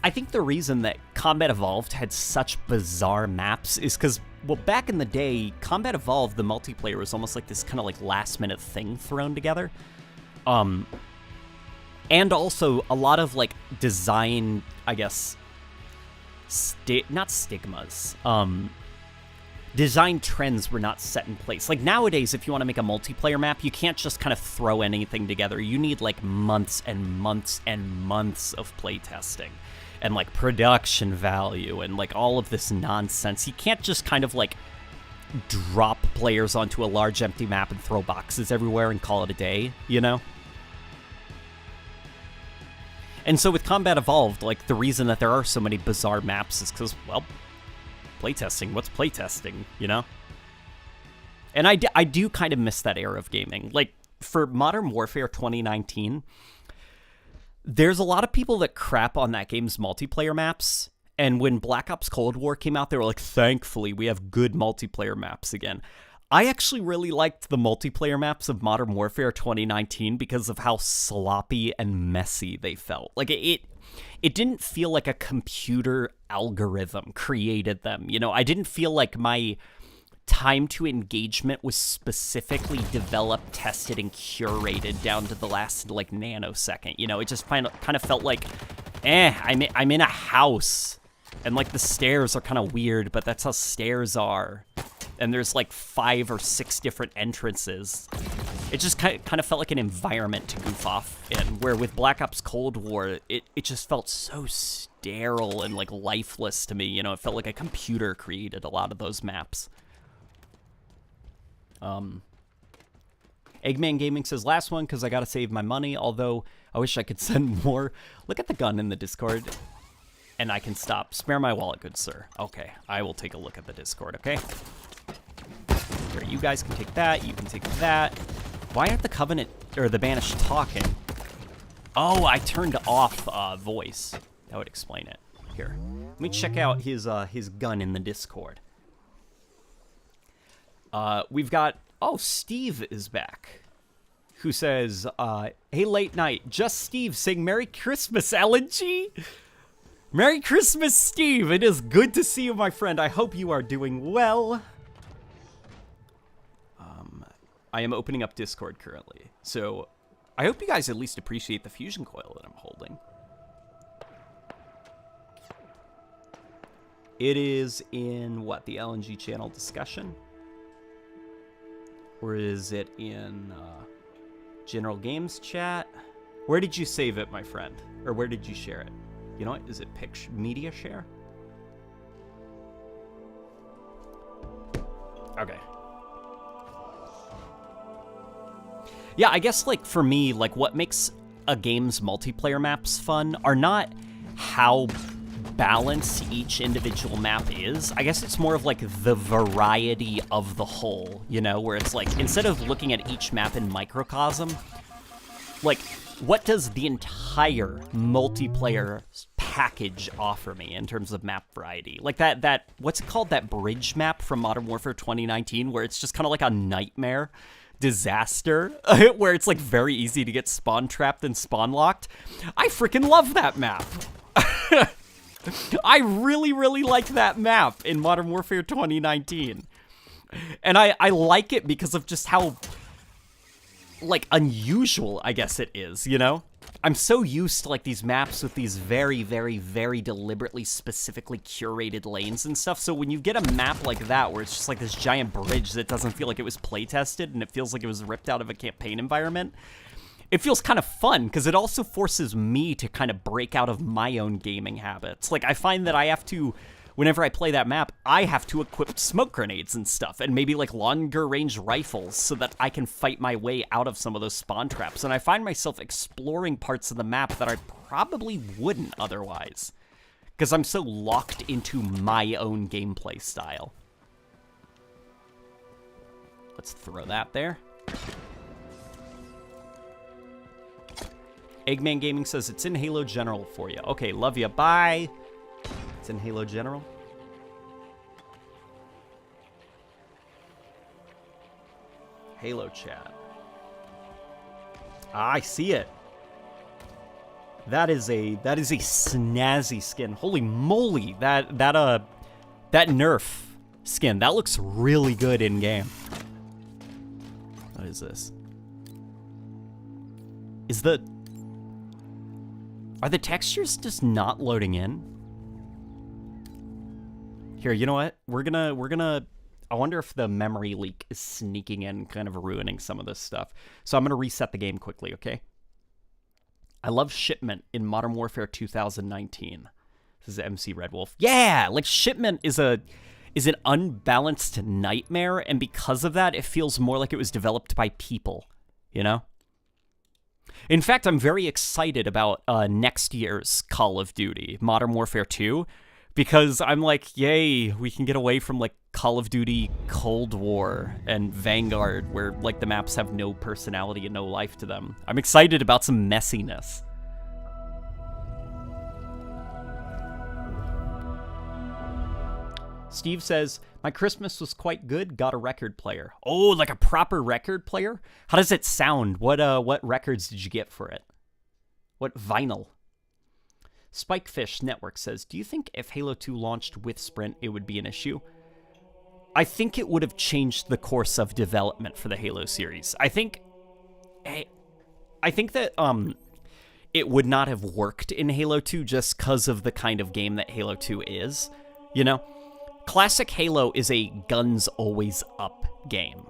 I think the reason that Combat Evolved had such bizarre maps is because, well, back in the day, Combat Evolved, the multiplayer, was almost like this kind of like last-minute thing thrown together. And also a lot of like design, I guess, not stigmas, design trends were not set in place. Like nowadays, if you want to make a multiplayer map, you can't just kind of throw anything together. You need like months and months and months of playtesting and like production value and like all of this nonsense. You can't just kind of like drop players onto a large empty map and throw boxes everywhere and call it a day, you know? And so with Combat Evolved, like the reason that there are so many bizarre maps is because, well, playtesting. What's playtesting, you know? And I do kind of miss that era of gaming. Like, for Modern Warfare 2019, there's a lot of people that crap on that game's multiplayer maps. And when Black Ops Cold War came out, they were like, thankfully, we have good multiplayer maps again. I actually really liked the multiplayer maps of Modern Warfare 2019 because of how sloppy and messy they felt. Like, it didn't feel like a computer algorithm created them. You know, I didn't feel like my time to engagement was specifically developed, tested, and curated down to the last, like, nanosecond. You know, it just kind of felt like, I'm in a house. And, like, the stairs are kind of weird, but that's how stairs are. And there's, like, 5 or 6 different entrances. It just kind of felt like an environment to goof off in, where with Black Ops Cold War, it just felt so sterile and, like, lifeless to me. You know, it felt like a computer created a lot of those maps. Eggman Gaming says, last one, because I gotta save my money, although I wish I could send more. Look at the gun in the Discord, and I can stop. Spare my wallet, good sir. Okay, I will take a look at the Discord, okay? Here, you guys can take that, you can take that. Why aren't the Covenant, or the Banished talking? Oh, I turned off voice. That would explain it. Here, let me check out his gun in the Discord. We've got, oh, Steve is back, who says, hey, late night, just Steve saying Merry Christmas, LNG. Merry Christmas, Steve. It is good to see you, my friend. I hope you are doing well. I am opening up Discord currently, so I hope you guys at least appreciate the fusion coil that I'm holding. It is in, what, the LNG channel discussion? Or is it in general games chat? Where did you save it, my friend? Or where did you share it? You know what? Is it media share? Okay. Yeah, I guess, like, for me, like, what makes a game's multiplayer maps fun are not how balanced each individual map is. I guess it's more of, like, the variety of the whole, you know, where it's, like, instead of looking at each map in microcosm, like, what does the entire multiplayer package offer me in terms of map variety? Like that what's it called, that bridge map from Modern Warfare 2019, where it's just kind of like a nightmare disaster where it's like very easy to get spawn trapped and spawn locked. I freaking love that map. I really, really like that map in Modern Warfare 2019. And I like it because of just how, like, unusual, I guess it is, you know? I'm so used to, like, these maps with these very, very, very deliberately, specifically curated lanes and stuff. So when you get a map like that, where it's just like this giant bridge that doesn't feel like it was play-tested and it feels like it was ripped out of a campaign environment, it feels kind of fun, because it also forces me to kind of break out of my own gaming habits. Like, I find that I have to, whenever I play that map, I have to equip smoke grenades and stuff, and maybe, like, longer-range rifles, so that I can fight my way out of some of those spawn traps. And I find myself exploring parts of the map that I probably wouldn't otherwise, because I'm so locked into my own gameplay style. Let's throw that there. Eggman Gaming says it's in Halo General for you. Okay, love you. Bye. It's in Halo General. Halo chat. Ah, I see it. That is a snazzy skin. Holy moly, that Nerf skin, that looks really good in game. What is this? Are the textures just not loading in? Here, you know what? We're gonna, I wonder if the memory leak is sneaking in, kind of ruining some of this stuff. So I'm gonna reset the game quickly, okay? I love Shipment in Modern Warfare 2019. This is MC Red Wolf. Yeah, like Shipment is an unbalanced nightmare, and because of that, it feels more like it was developed by people, you know? In fact, I'm very excited about next year's Call of Duty, Modern Warfare 2, because I'm like, yay, we can get away from, like, Call of Duty Cold War and Vanguard, where, like, the maps have no personality and no life to them. I'm excited about some messiness. Steve says, my Christmas was quite good, got a record player. Oh, like a proper record player? How does it sound? What records did you get for it? What vinyl? Spikefish Network says, do you think if Halo 2 launched with Sprint, it would be an issue? I think it would have changed the course of development for the Halo series. I think that it would not have worked in Halo 2 just because of the kind of game that Halo 2 is, you know? Classic Halo is a guns always up game.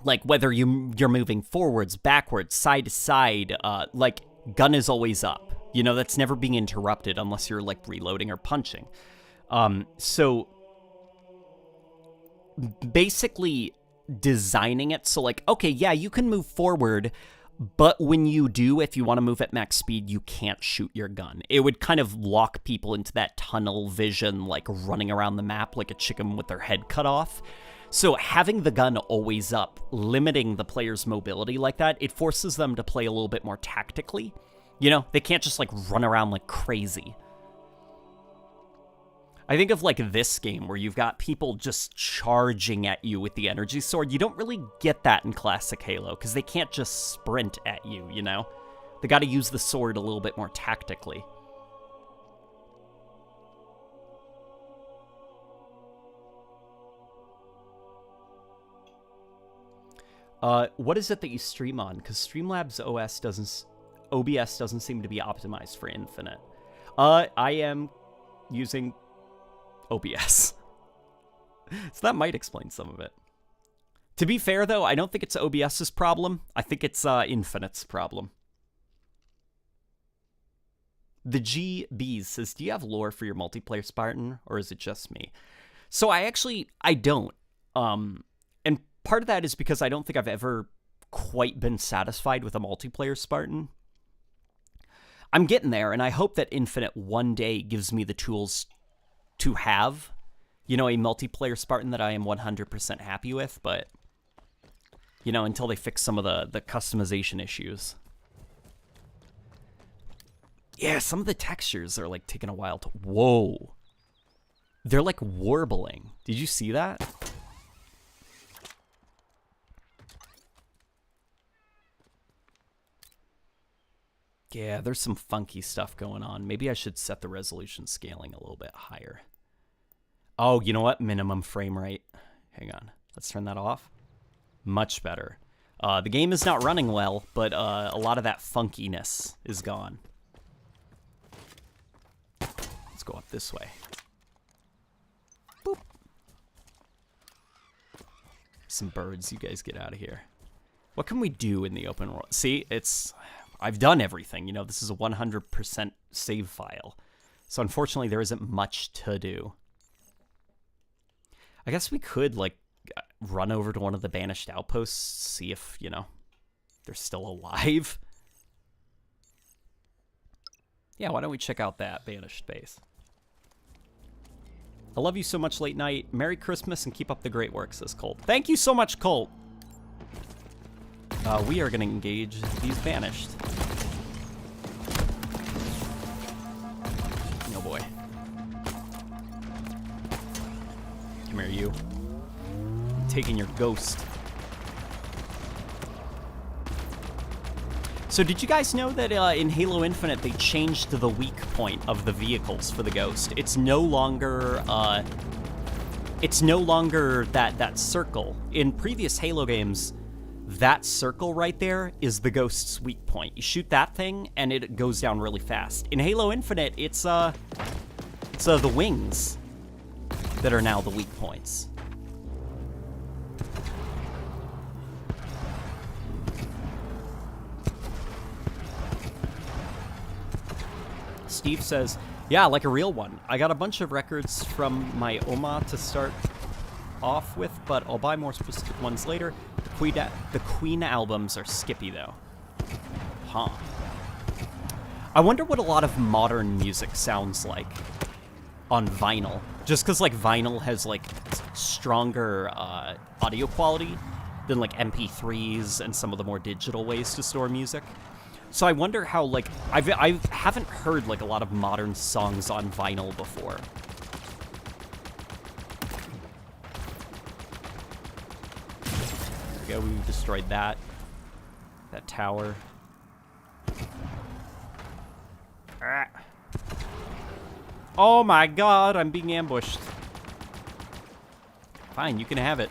Like, whether you're moving forwards, backwards, side to side, like, gun is always up. You know, that's never being interrupted unless you're, like, reloading or punching. So, basically designing it so, like, okay, yeah, you can move forward, but when you do, if you want to move at max speed, you can't shoot your gun. It would kind of lock people into that tunnel vision, like running around the map like a chicken with their head cut off. So having the gun always up, limiting the player's mobility like that, it forces them to play a little bit more tactically. You know, they can't just, like, run around like crazy. I think of, like, this game where you've got people just charging at you with the energy sword. You don't really get that in classic Halo, because they can't just sprint at you, you know? They gotta use the sword a little bit more tactically. What is it that you stream on? Because Streamlabs OBS doesn't seem to be optimized for Infinite. I am using OBS. So that might explain some of it. To be fair, though, I don't think it's OBS's problem. I think it's Infinite's problem. The GBs says, do you have lore for your multiplayer Spartan, or is it just me? So I don't. And part of that is because I don't think I've ever quite been satisfied with a multiplayer Spartan. I'm getting there, and I hope that Infinite one day gives me the tools to have, you know, a multiplayer Spartan that I am 100% happy with, but, you know, until they fix some of the customization issues. Yeah, some of the textures are, like, taking a while to... Whoa. They're, like, warbling. Did you see that? Yeah, there's some funky stuff going on. Maybe I should set the resolution scaling a little bit higher. Oh, you know what? Minimum frame rate. Hang on. Let's turn that off. Much better. The game is not running well, but a lot of that funkiness is gone. Let's go up this way. Boop. Some birds, you guys get out of here. What can we do in the open world? See, I've done everything. You know, this is a 100% save file. So unfortunately, there isn't much to do. I guess we could, like, run over to one of the Banished outposts, see if, you know, they're still alive. Yeah, why don't we check out that Banished base? I love you so much, Late Night. Merry Christmas and keep up the great work, says Colt. Thank you so much, Colt. We are going to engage these Banished. Oh boy. Come here, you. I'm taking your ghost. So did you guys know that in Halo Infinite they changed the weak point of the vehicles for the ghost? It's no longer that circle. In previous Halo games, that circle right there is the ghost's weak point. You shoot that thing and it goes down really fast. In Halo Infinite, it's the wings that are now the weak points. Steve says, yeah, like a real one. I got a bunch of records from my Oma to start off with, but I'll buy more specific ones later. The Queen albums are skippy, though. Huh. I wonder what a lot of modern music sounds like on vinyl. Just because, like, vinyl has, like, stronger audio quality than, like, MP3s and some of the more digital ways to store music. So I wonder how, like, I haven't heard, like, a lot of modern songs on vinyl before. There we go, we destroyed that tower. Ah. Oh my god, I'm being ambushed. Fine, you can have it.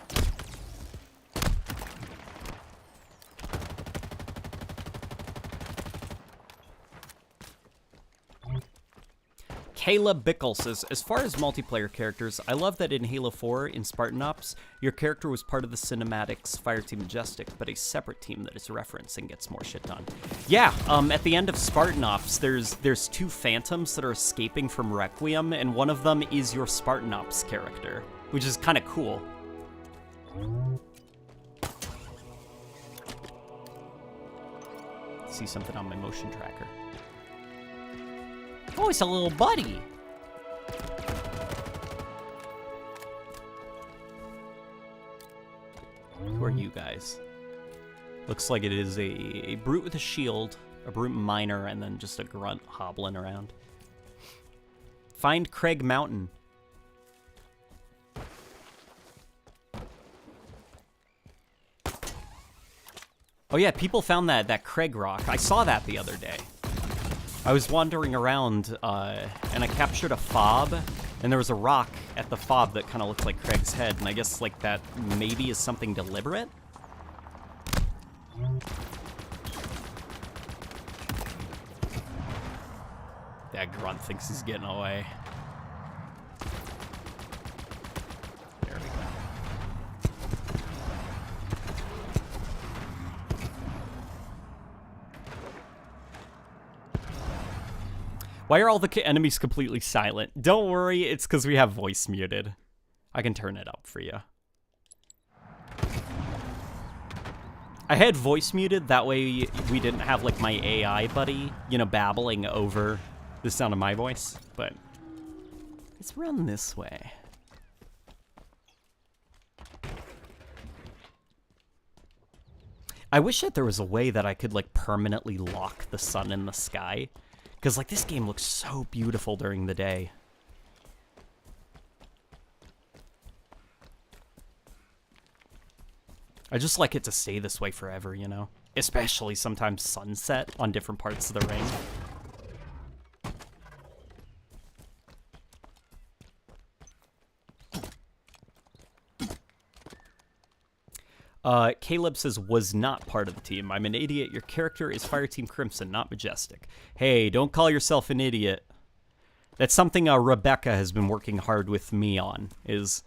Kayla Bickle says, as far as multiplayer characters, I love that in Halo 4, in Spartan Ops, your character was part of the cinematics Fireteam Majestic, but a separate team that is referenced and gets more shit done. Yeah, at the end of Spartan Ops, there's two phantoms that are escaping from Requiem, and one of them is your Spartan Ops character, which is kind of cool. See something on my motion tracker. Oh, it's a little buddy. Who are you guys? Looks like it is a brute with a shield, a brute miner, and then just a grunt hobbling around. Find Craig Mountain. Oh yeah, people found that Craig rock. I saw that the other day. I was wandering around, and I captured a fob, and there was a rock at the fob that kind of looked like Craig's head, and I guess, like, that maybe is something deliberate? That grunt thinks he's getting away. There we go. Why are all the enemies completely silent? Don't worry, it's because we have voice muted. I can turn it up for you. I had voice muted, that way we didn't have, like, my AI buddy, you know, babbling over the sound of my voice, but let's run this way. I wish that there was a way that I could, like, permanently lock the sun in the sky. Because, like, this game looks so beautiful during the day. I just like it to stay this way forever, you know? especially sometimes sunset on different parts of the ring. Caleb says, was not part of the team. I'm an idiot. Your character is Fireteam Crimson, not Majestic. Hey, don't call yourself an idiot. That's something Rebecca has been working hard with me on, it's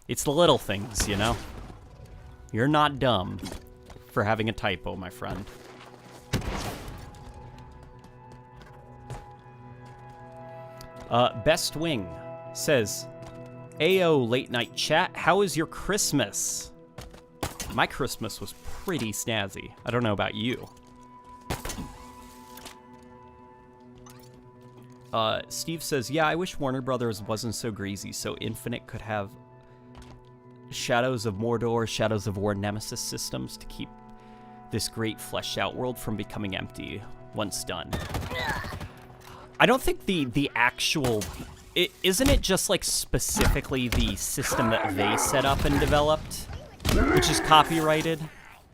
the little things, you know? You're not dumb for having a typo, my friend. Best Wing says, Ayo, late night chat, how is your Christmas? My Christmas was pretty snazzy. I don't know about you. Steve says, yeah, I wish Warner Brothers wasn't so greasy, so Infinite could have Shadows of Mordor, Shadows of War Nemesis systems to keep this great fleshed out world from becoming empty once done. I don't think the actual... Isn't it just, like, specifically the system that they set up and developed? Which is copyrighted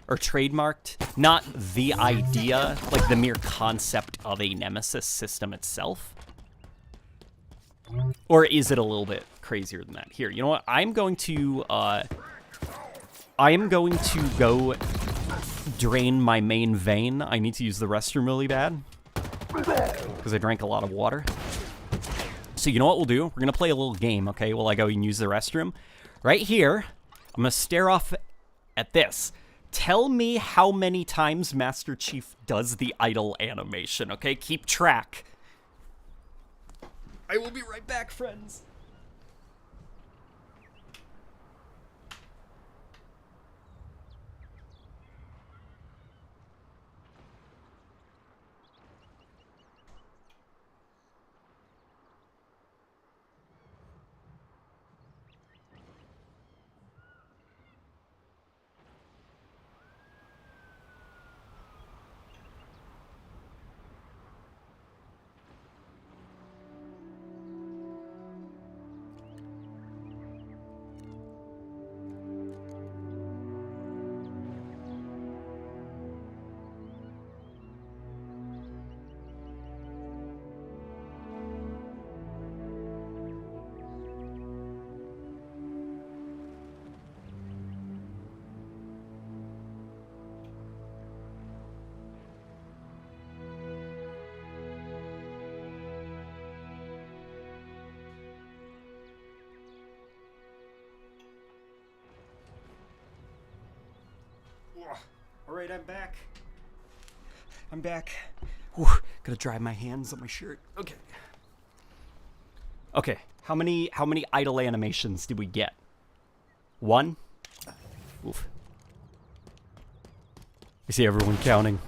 or trademarked, not the idea, like the mere concept of a nemesis system itself? Or is it a little bit crazier than that? Here, you know what? I'm going to go drain my main vein. I need to use the restroom really bad because I drank a lot of water. So you know what we'll do? We're gonna play a little game, okay? While I go and use the restroom. Right here, I'm gonna stare off at this. Tell me how many times Master Chief does the idle animation, okay? Keep track. I will be right back, friends. All right, I'm back. I'm back. Whew, gotta dry my hands on my shirt. Okay. Okay, how many idle animations did we get? 1? Oof. I see everyone counting.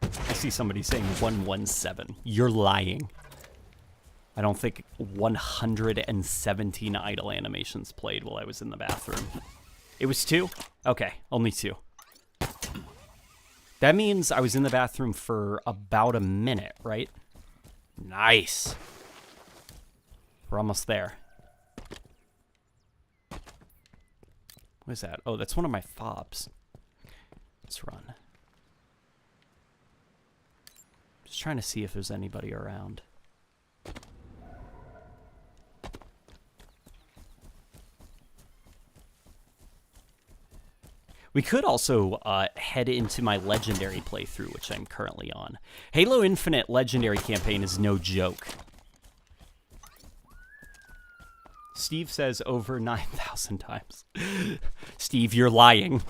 I see somebody saying 117. You're lying. I don't think 117 idle animations played while I was in the bathroom. It was 2? Okay, only 2. That means I was in the bathroom for about a minute, right? Nice. We're almost there. What is that? Oh, that's one of my fobs. Let's run. Just trying to see if there's anybody around. We could also head into my Legendary playthrough, which I'm currently on. Halo Infinite Legendary campaign is no joke. Steve says over 9,000 times. Steve, you're lying.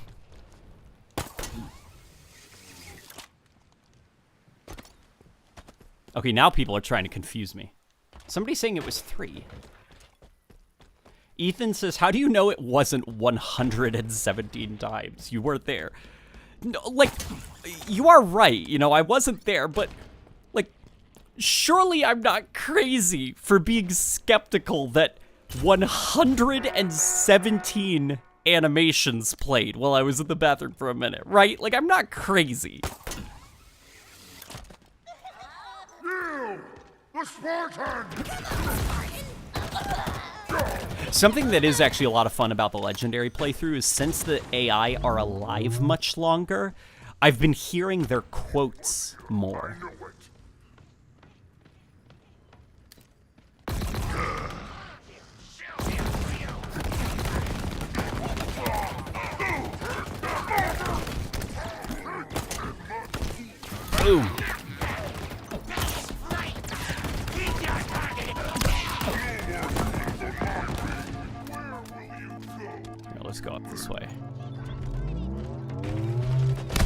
Okay, now people are trying to confuse me. Somebody's saying it was 3. Ethan says, how do you know it wasn't 117 times? You weren't there. No, like, you are right. You know, I wasn't there, but, like, surely I'm not crazy for being skeptical that 117 animations played while I was in the bathroom for a minute, right? Like, I'm not crazy. You, the Spartan! Something that is actually a lot of fun about the Legendary playthrough is since the AI are alive much longer, I've been hearing their quotes more. Boom. Let's go up this way.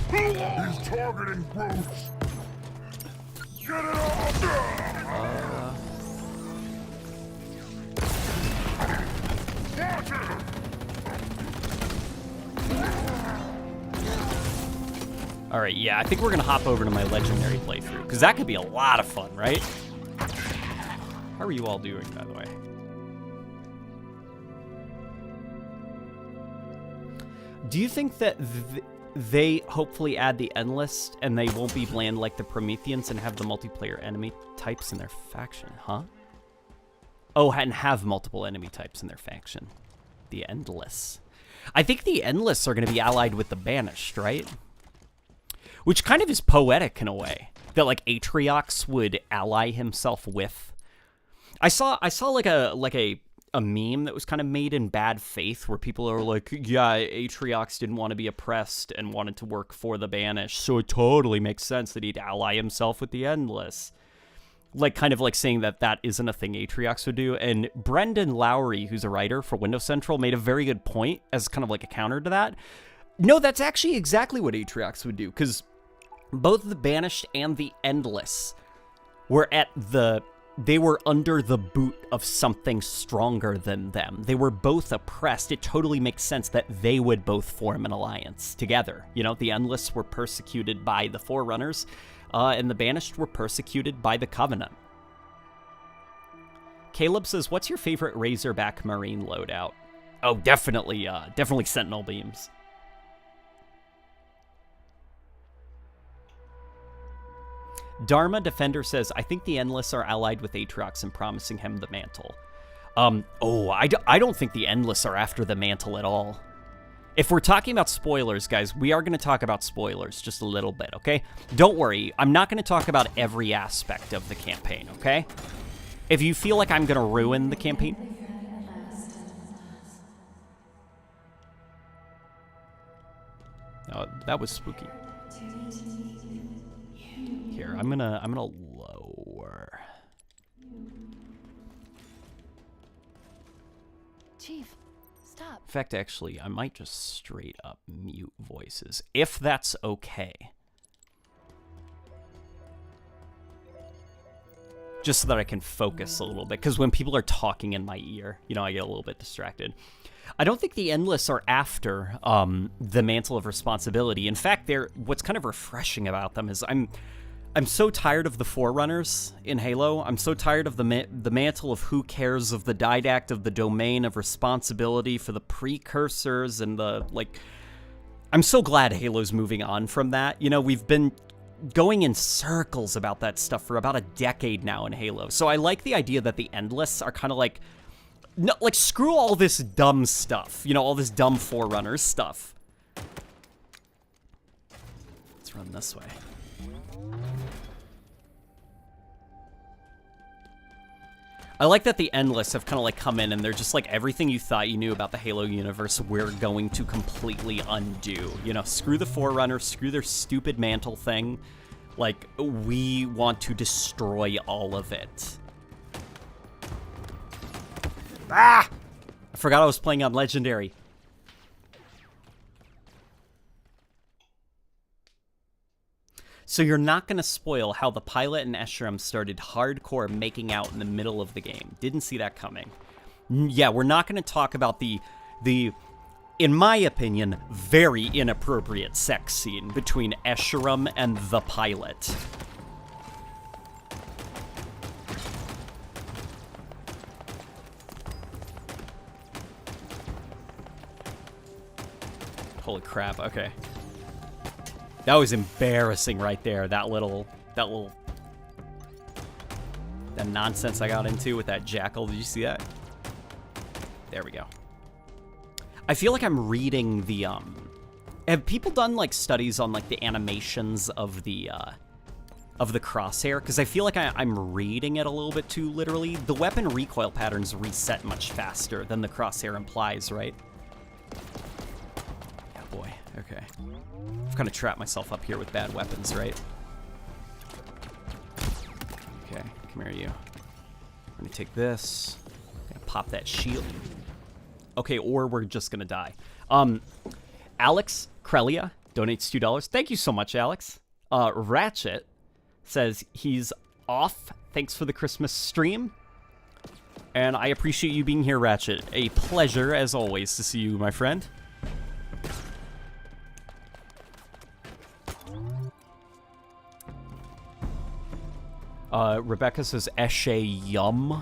He's targeting grunts. Get it off! Alright, yeah, I think we're gonna hop over to my Legendary playthrough, because that could be a lot of fun, right? How are you all doing, by the way? Do you think that they hopefully add the Endless and they won't be bland like the Prometheans and have the multiplayer enemy types in their faction, huh? Oh, and have multiple enemy types in their faction. The Endless. I think the Endless are going to be allied with the Banished, right? Which kind of is poetic in a way. That, like, Atriox would ally himself with. I saw like a meme that was kind of made in bad faith where people are like, yeah, Atriox didn't want to be oppressed and wanted to work for the Banished, so it totally makes sense that he'd ally himself with the Endless. Like, kind of like saying that that isn't a thing Atriox would do. And Brendan Lowry, who's a writer for Windows Central, made a very good point as kind of like a counter to that. No, that's actually exactly what Atriox would do, because both the Banished and the Endless were they were under the boot of something stronger than them. They were both oppressed. It totally makes sense that they would both form an alliance together. You know, the Endless were persecuted by the Forerunners, and the Banished were persecuted by the Covenant. Caleb says, what's your favorite Razorback Marine loadout? Oh, definitely Sentinel Beams. Dharma Defender says, I think the Endless are allied with Atriox and promising him the mantle. I don't think the Endless are after the mantle at all. If we're talking about spoilers, guys, we are going to talk about spoilers just a little bit, okay? Don't worry, I'm not going to talk about every aspect of the campaign, okay? If you feel like I'm going to ruin the campaign... Oh, that was spooky. Here, I'm gonna lower. Chief, stop. In fact, actually, I might just straight up mute voices, if that's okay. Just so that I can focus a little bit, because when people are talking in my ear, you know, I get a little bit distracted. I don't think the Endless are after the Mantle of Responsibility. In fact, what's kind of refreshing about them is I'm so tired of the Forerunners in Halo. I'm so tired of the Mantle of Who Cares, of the Didact, of the Domain of Responsibility, for the Precursors, and the, like... I'm so glad Halo's moving on from that. You know, we've been going in circles about that stuff for about a decade now in Halo. So I like the idea that the Endless are kind of like... No, like, screw all this dumb stuff. You know, all this dumb Forerunners stuff. Let's run this way. I like that the Endless have kind of like come in and they're just like, everything you thought you knew about the Halo universe, we're going to completely undo. You know, screw the Forerunner, screw their stupid mantle thing. Like, we want to destroy all of it. Ah! I forgot I was playing on Legendary. So you're not going to spoil how the pilot and escharum started hardcore making out in the middle of the game. Didn't see that coming. Yeah, we're not going to talk about the, in my opinion, very inappropriate sex scene between escharum and the pilot. Holy crap, okay. That was embarrassing right there, that nonsense I got into with that jackal. Did you see that? There we go. I feel like I'm reading the, Have people done, like, studies on, like, the animations of the crosshair? Because I feel like I'm reading it a little bit too literally. The weapon recoil patterns reset much faster than the crosshair implies, right? Yeah, boy. Okay. I've kind of trapped myself up here with bad weapons, right? Okay, come here, you. I'm gonna take this. Gonna pop that shield. Okay, or we're just gonna die. Alex Crelia donates $2. Thank you so much, Alex. Ratchet says he's off. Thanks for the Christmas stream. And I appreciate you being here, Ratchet. A pleasure, as always, to see you, my friend. Rebecca says escharum.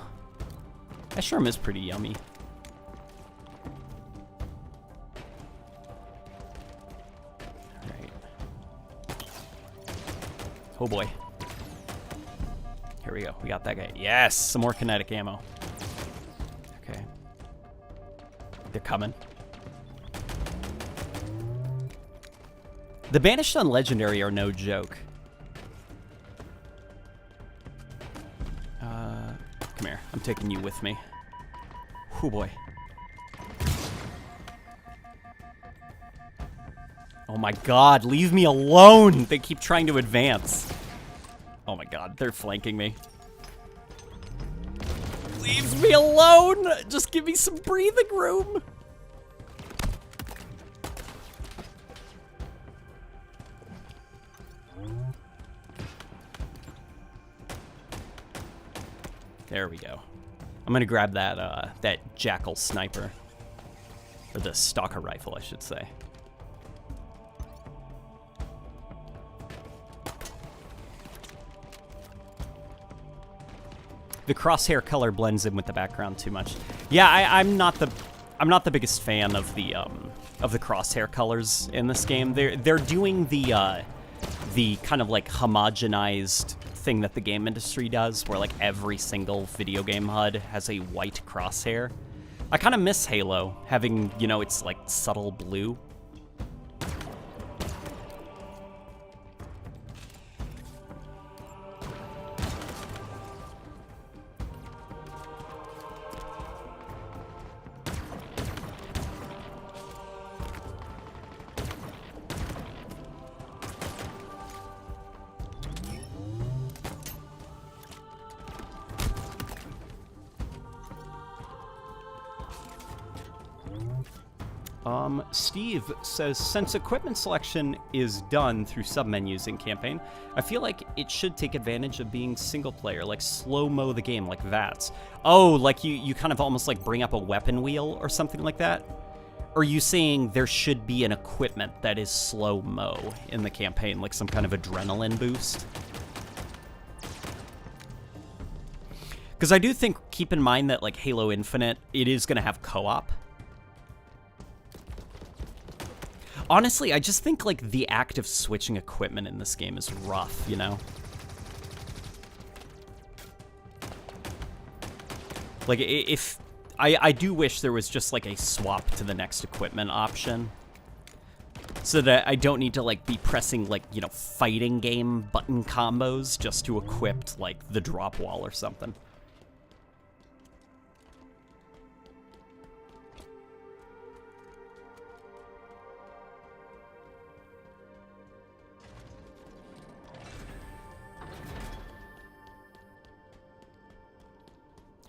Escharum is pretty yummy. Alright. Oh boy. Here we go. We got that guy. Yes! Some more kinetic ammo. Okay. They're coming. The Banished on Legendary are no joke. Come here. I'm taking you with me. Oh boy. Oh my god, leave me alone! They keep trying to advance. Oh my god, they're flanking me. Leave me alone! Just give me some breathing room! There we go. I'm gonna grab that that jackal sniper. Or the stalker rifle, I should say. The crosshair color blends in with the background too much. Yeah, I'm not the biggest fan of the crosshair colors in this game. They're doing the kind of like homogenized thing that the game industry does, where like every single video game HUD has a white crosshair. I kind of miss Halo having, you know, it's like subtle blue. Steve says, since equipment selection is done through submenus in campaign, I feel like it should take advantage of being single player, like slow-mo the game, like VATS. Oh, like you kind of almost like bring up a weapon wheel or something like that? Or are you saying there should be an equipment that is slow-mo in the campaign, like some kind of adrenaline boost? Because I do think, keep in mind that like Halo Infinite, it is going to have co-op. Honestly, I just think, like, the act of switching equipment in this game is rough, you know? Like, if... I do wish there was just, like, a swap to the next equipment option. So that I don't need to, like, be pressing, like, you know, fighting game button combos just to equip, like, the drop wall or something.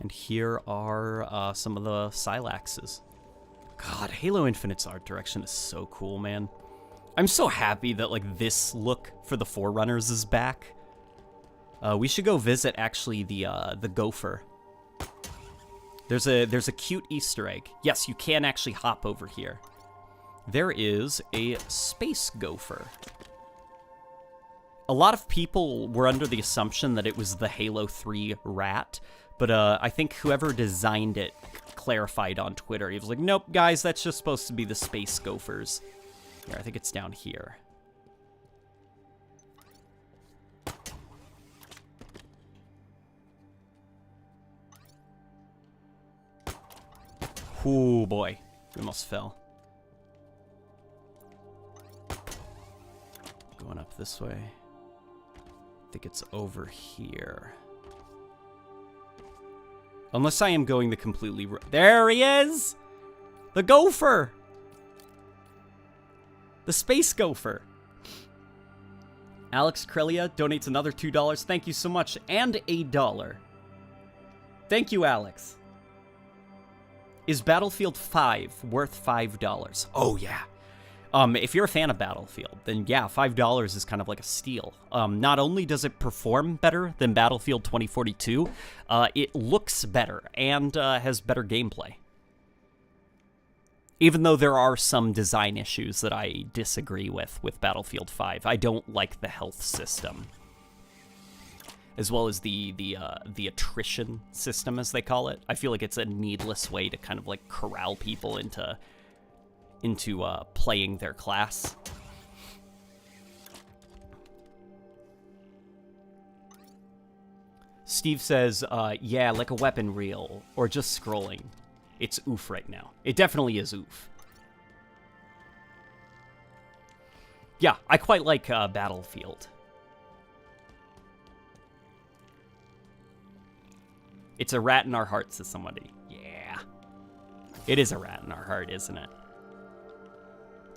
And here are some of the Silaxes. God, Halo Infinite's art direction is so cool, man. I'm so happy that like this look for the Forerunners is back. We should go visit actually the gopher. There's a cute Easter egg. Yes, you can actually hop over here. There is a space gopher. A lot of people were under the assumption that it was the Halo 3 rat. But I think whoever designed it clarified on Twitter. He was like, nope, guys, that's just supposed to be the space gophers. Here, I think it's down here. Ooh, boy. We almost fell. Going up this way. I think it's over here. Unless I am going the completely... There he is! The gopher! The space gopher. Alex Krelia donates another $2. Thank you so much. And $1. Thank you, Alex. Is Battlefield 5 worth $5? Oh, yeah. If you're a fan of Battlefield, then yeah, $5 is kind of like a steal. Not only does it perform better than Battlefield 2042, it looks better and has better gameplay. Even though there are some design issues that I disagree with Battlefield 5. I don't like the health system. As well as the attrition system, as they call it. I feel like it's a needless way to kind of like corral people into playing their class. Steve says, yeah, like a weapon reel, or just scrolling. It's oof right now. It definitely is oof. Yeah, I quite like Battlefield. It's a rat in our heart, says somebody. Yeah. It is a rat in our heart, isn't it?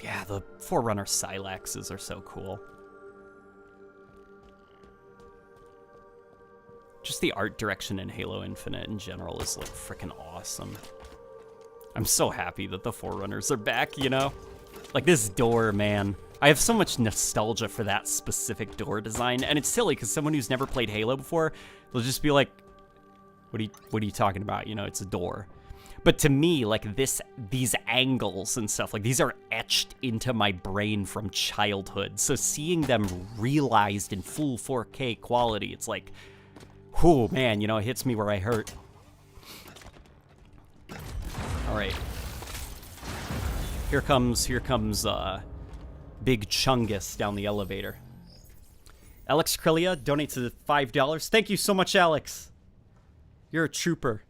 Yeah, the Forerunner Silaxes are so cool. Just the art direction in Halo Infinite in general is, like, freaking awesome. I'm so happy that the Forerunners are back, you know? Like, this door, man. I have so much nostalgia for that specific door design, and it's silly, because someone who's never played Halo before, they'll just be like, what are you talking about? You know, it's a door. But to me, like, these angles and stuff, like, these are etched into my brain from childhood. So seeing them realized in full 4K quality, it's like, oh man, you know, it hits me where I hurt. All right. Here comes Big Chungus down the elevator. Alex Krelia donates $5. Thank you so much, Alex. You're a trooper.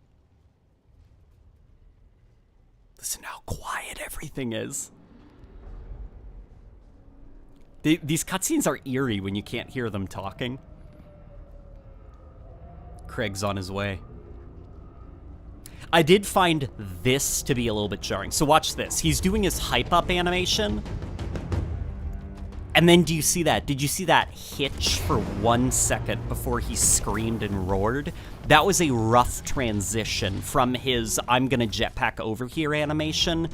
Listen how quiet everything is. These cutscenes are eerie when you can't hear them talking. Craig's on his way. I did find this to be a little bit jarring. So watch this. He's doing his hype up animation. And then do you see that? Did you see that hitch for 1 second before he screamed and roared? That was a rough transition from his I'm gonna jetpack over here animation,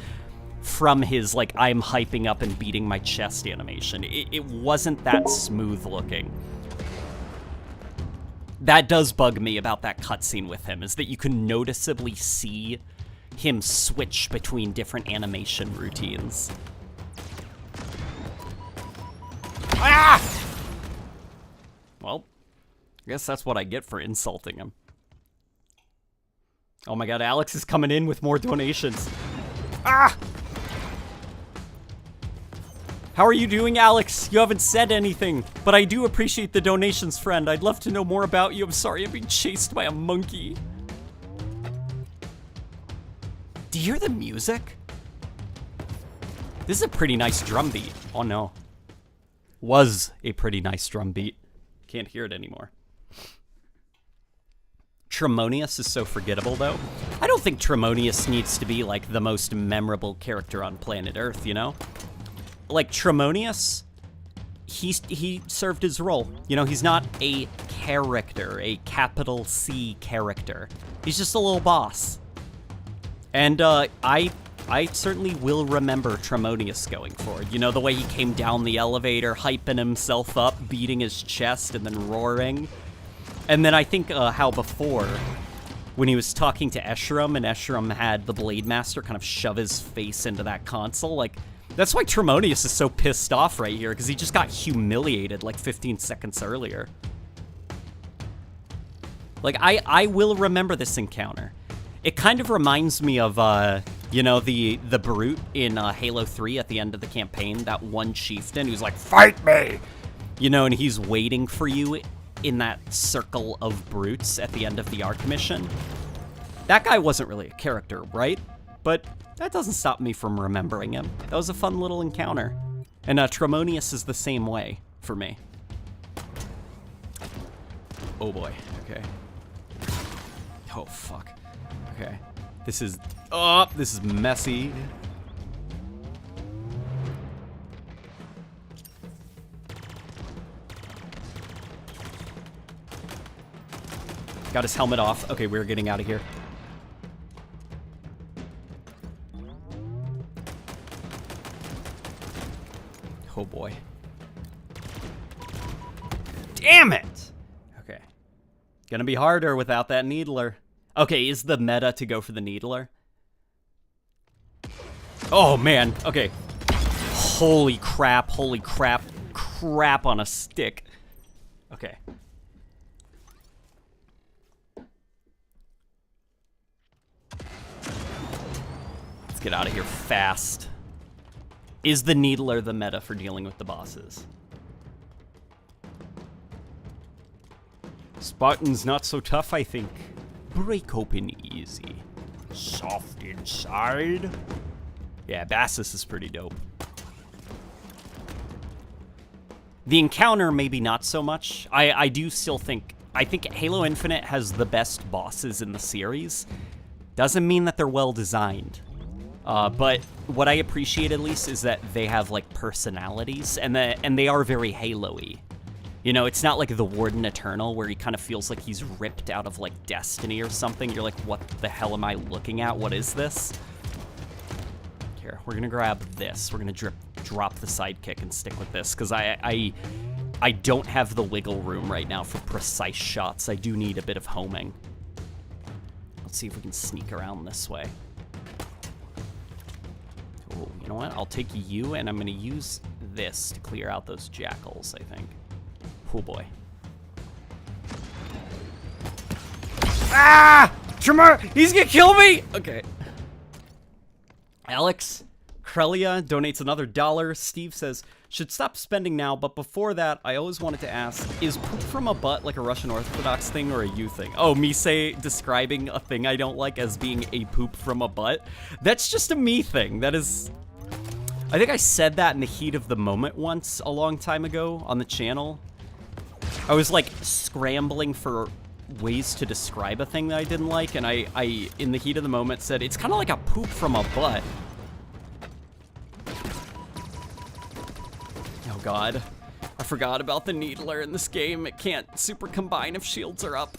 from his like I'm hyping up and beating my chest animation. It wasn't that smooth looking. That does bug me about that cutscene with him, is that you can noticeably see him switch between different animation routines. Ah! Well, I guess that's what I get for insulting him. Oh my god, Alex is coming in with more donations. Ah! How are you doing, Alex? You haven't said anything, but I do appreciate the donations, friend. I'd love to know more about you. I'm sorry I'm being chased by a monkey. Do you hear the music? This is a pretty nice drum beat. Oh no. Was a pretty nice drum beat. Can't hear it anymore. Tremonius is so forgettable, though. I don't think Tremonius needs to be, like, the most memorable character on planet Earth, you know? Like, Tremonius, he served his role. You know, he's not a character, a capital C character. He's just a little boss. And, I certainly will remember Tremonius going forward. You know, the way he came down the elevator, hyping himself up, beating his chest, and then roaring. And then I think how before, when he was talking to Escharum, and Escharum had the Blade Master kind of shove his face into that console, like, that's why Tremonius is so pissed off right here, because he just got humiliated like 15 seconds earlier. Like, I will remember this encounter. It kind of reminds me of, you know, the brute in Halo 3 at the end of the campaign, that one chieftain who's like, fight me! You know, and he's waiting for you in that circle of brutes at the end of the Ark mission. That guy wasn't really a character, right? but that doesn't stop me from remembering him. That was a fun little encounter. And Tremonius is the same way for me. Oh boy, okay. Oh fuck. Okay. This is messy. Got his helmet off. Okay, we're getting out of here. Oh boy. Damn it! Okay. Gonna be harder without that needler. Okay, is the meta to go for the needler? Oh man, okay. Holy crap, crap on a stick. Okay. Let's get out of here fast. Is the needler the meta for dealing with the bosses? Spartan's not so tough, I think. Break open easy. Soft inside. Yeah, Bassus is pretty dope. The encounter, maybe not so much. I do still think... I think Halo Infinite has the best bosses in the series. Doesn't mean that they're well designed. But what I appreciate at least is that they have like personalities and they are very Halo-y. You know, it's not like the Warden Eternal where he kind of feels like he's ripped out of like Destiny or something. You're like, what the hell am I looking at? What is this? Here, we're gonna grab this. We're gonna drop the sidekick and stick with this because I don't have the wiggle room right now for precise shots. I do need a bit of homing. Let's see if we can sneak around this way. Oh, you know what? I'll take you, and I'm going to use this to clear out those jackals, I think. Oh, boy. Ah! Tremor! He's going to kill me! Okay. Alex Krelia donates another $1. Steve says, should stop spending now, but before that, I always wanted to ask, is poop from a butt like a Russian Orthodox thing or a you thing? Oh, me describing a thing I don't like as being a poop from a butt? That's just a me thing. That is... I think I said that in the heat of the moment once a long time ago on the channel. I was like scrambling for ways to describe a thing that I didn't like, and I in the heat of the moment said, it's kind of like a poop from a butt. Oh god, I forgot about the needler in this game. It can't super combine if shields are up.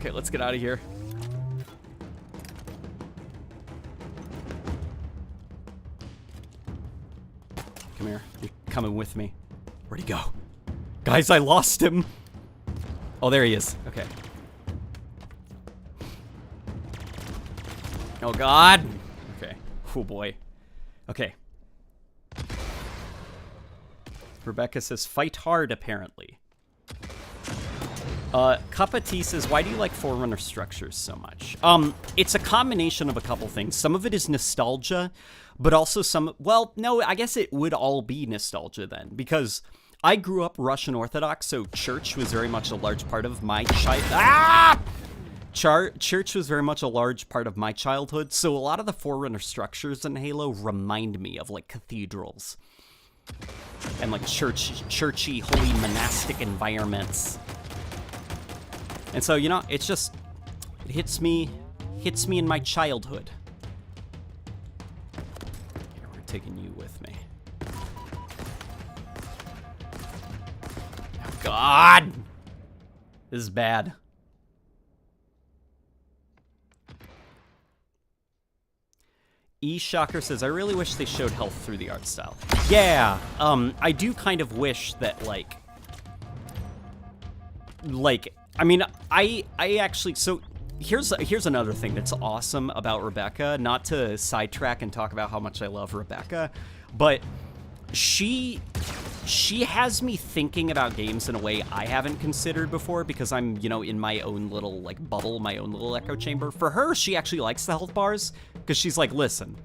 Okay, let's get out of here. Come here, you're coming with me. Where'd he go? Guys, I lost him. Oh, there he is, okay. Oh god. Okay, oh boy. Okay. Rebecca says, fight hard, apparently. Kappa T says, why do you like Forerunner structures so much? It's a combination of a couple things. Some of it is nostalgia, but also some... Well, no, I guess it would all be nostalgia then, because I grew up Russian Orthodox, so church was very much a large part of my Church was very much a large part of my childhood, so a lot of the Forerunner structures in Halo remind me of, like, cathedrals. And like churchy, holy monastic environments. And so, you know, it's just, it hits me in my childhood. Here, we're taking you with me. Oh, God! This is bad. E-Shocker says, I really wish they showed health through the art style. Yeah, I do kind of wish that, like, I mean, I actually, so here's another thing that's awesome about Rebecca, not to sidetrack and talk about how much I love Rebecca, but she has me thinking about games in a way I haven't considered before because I'm, you know, in my own little, like, bubble, my own little echo chamber. For her, she actually likes the health bars because she's like, listen,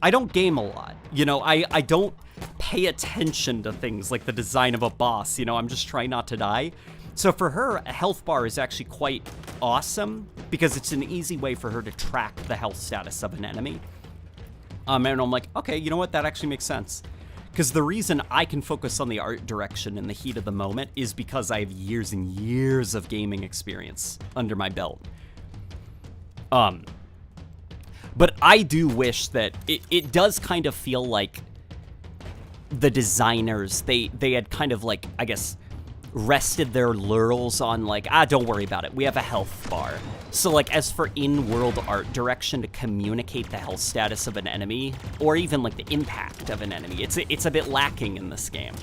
I don't game a lot. You know, I don't pay attention to things like the design of a boss. You know, I'm just trying not to die. So for her, a health bar is actually quite awesome because it's an easy way for her to track the health status of an enemy. And I'm like, okay, you know what? That actually makes sense. Because the reason I can focus on the art direction in the heat of the moment is because I have years and years of gaming experience under my belt. But I do wish that it does kind of feel like the designers, they had kind of like, I guess, rested their laurels on like, don't worry about it. We have a health bar. So like, as for in-world art direction to communicate the health status of an enemy, or even like the impact of an enemy, it's a bit lacking in this game.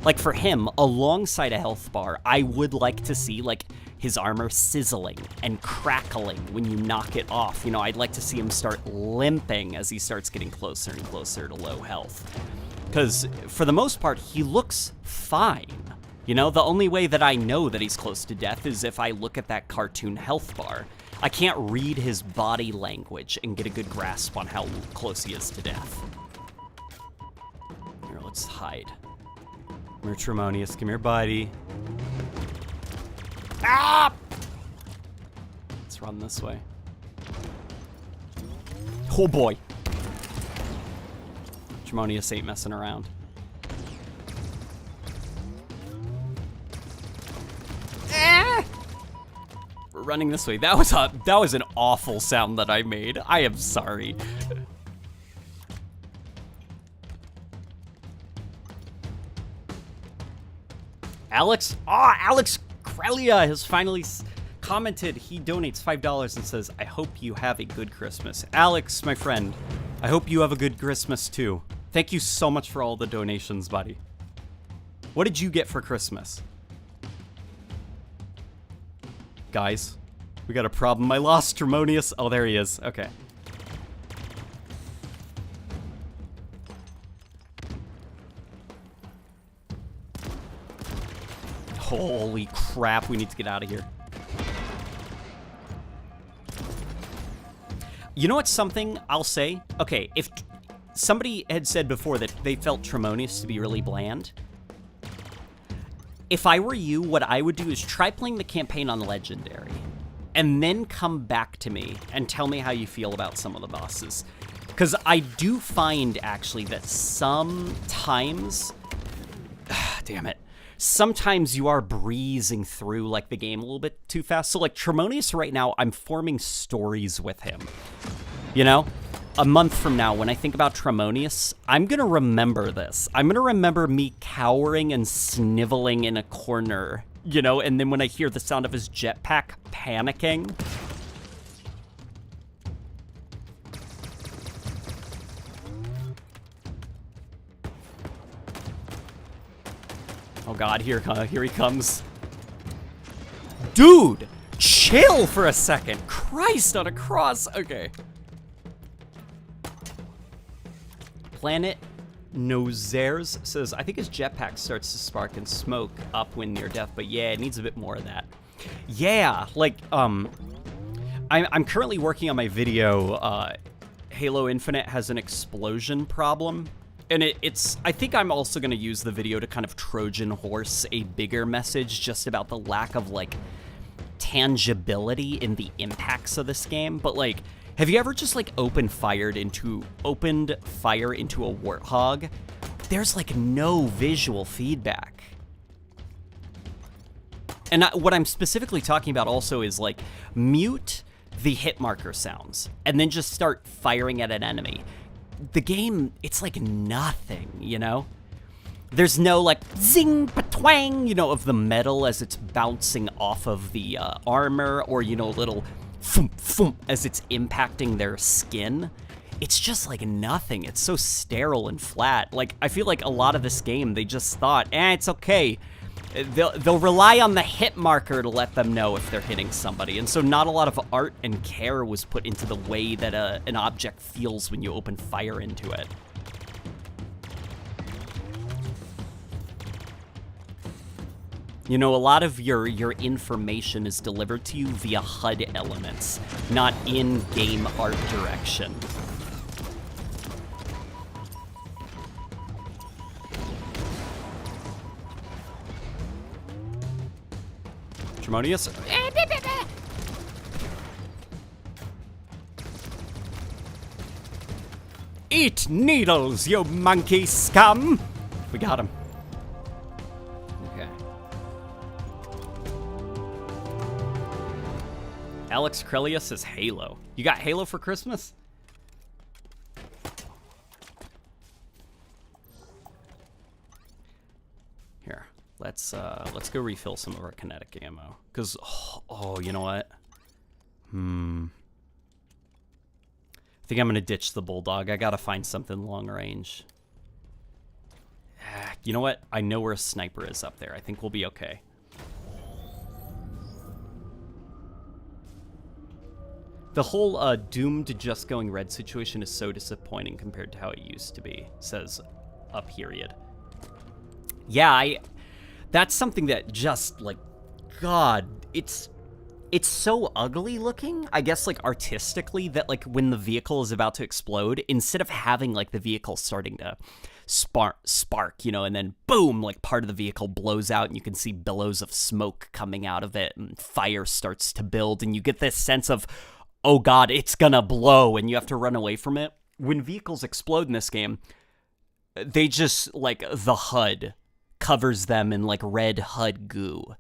Like for him, alongside a health bar, I would like to see like his armor sizzling and crackling when you knock it off. You know, I'd like to see him start limping as he starts getting closer and closer to low health. Because for the most part, he looks fine. You know, the only way that I know that he's close to death is if I look at that cartoon health bar. I can't read his body language and get a good grasp on how close he is to death. Here, let's hide. Come here, Tremonius. Come here, buddy. Ah! Let's run this way. Oh boy. Tremonius ain't messing around. We're running this way. That was an awful sound that I made. I am sorry. Alex Krelia has finally commented. He donates $5 and says, I hope you have a good Christmas. Alex, my friend, I hope you have a good Christmas too. Thank you so much for all the donations, buddy. What did you get for Christmas? Guys, we got a problem. I lost Tremonius. Oh, there he is. Okay. Holy crap, we need to get out of here. You know what's something I'll say? Okay, if somebody had said before that they felt Tremonius to be really bland, if I were you, what I would do is try playing the campaign on Legendary, and then come back to me and tell me how you feel about some of the bosses. Because I do find, actually, that sometimes... damn it. Sometimes you are breezing through, like, the game a little bit too fast. So, like, Tremonius right now, I'm forming stories with him. You know? A month from now, when I think about Tremonius, I'm gonna remember this. I'm gonna remember me cowering and sniveling in a corner, you know, and then when I hear the sound of his jetpack panicking. Oh god, here he comes. Dude, chill for a second. Christ on a cross. Okay. Planet Nozers says, I think his jetpack starts to spark and smoke up when near death, but yeah, it needs a bit more of that. Yeah, like, I'm currently working on my video, Halo Infinite has an explosion problem, and I think I'm also gonna use the video to kind of Trojan horse a bigger message just about the lack of, like, tangibility in the impacts of this game, but, like, have you ever just, like, opened fire into a warthog? There's, like, no visual feedback. And what I'm specifically talking about also is, like, mute the hit marker sounds, and then just start firing at an enemy. The game, it's like nothing, you know? There's no, like, zing, patwang, you know, of the metal as it's bouncing off of the armor, or, you know, a little... Foom, foom, as it's impacting their skin. It's just like nothing. It's so sterile and flat. Like, I feel like a lot of this game, they just thought, it's okay. They'll rely on the hit marker to let them know if they're hitting somebody. And so not a lot of art and care was put into the way that an object feels when you open fire into it. You know, a lot of your information is delivered to you via HUD elements, not in-game art direction. Tremonius? Eat needles, you monkey scum! We got him. Okay. Alex Crelia says Halo. You got Halo for Christmas? Here, let's go refill some of our kinetic ammo. Cause oh, you know what? I think I'm gonna ditch the bulldog. I gotta find something long range. You know what? I know where a sniper is up there. I think we'll be okay. The whole doomed to just going red situation is so disappointing compared to how it used to be, says a period. Yeah, that's something that just, like, God, it's so ugly looking, I guess, like, artistically, that, like, when the vehicle is about to explode, instead of having, like, the vehicle starting to spark, you know, and then boom, like, part of the vehicle blows out and you can see billows of smoke coming out of it and fire starts to build and you get this sense of, oh God, it's gonna blow and you have to run away from it. When vehicles explode in this game, they just, like, the HUD covers them in, like, red HUD goo.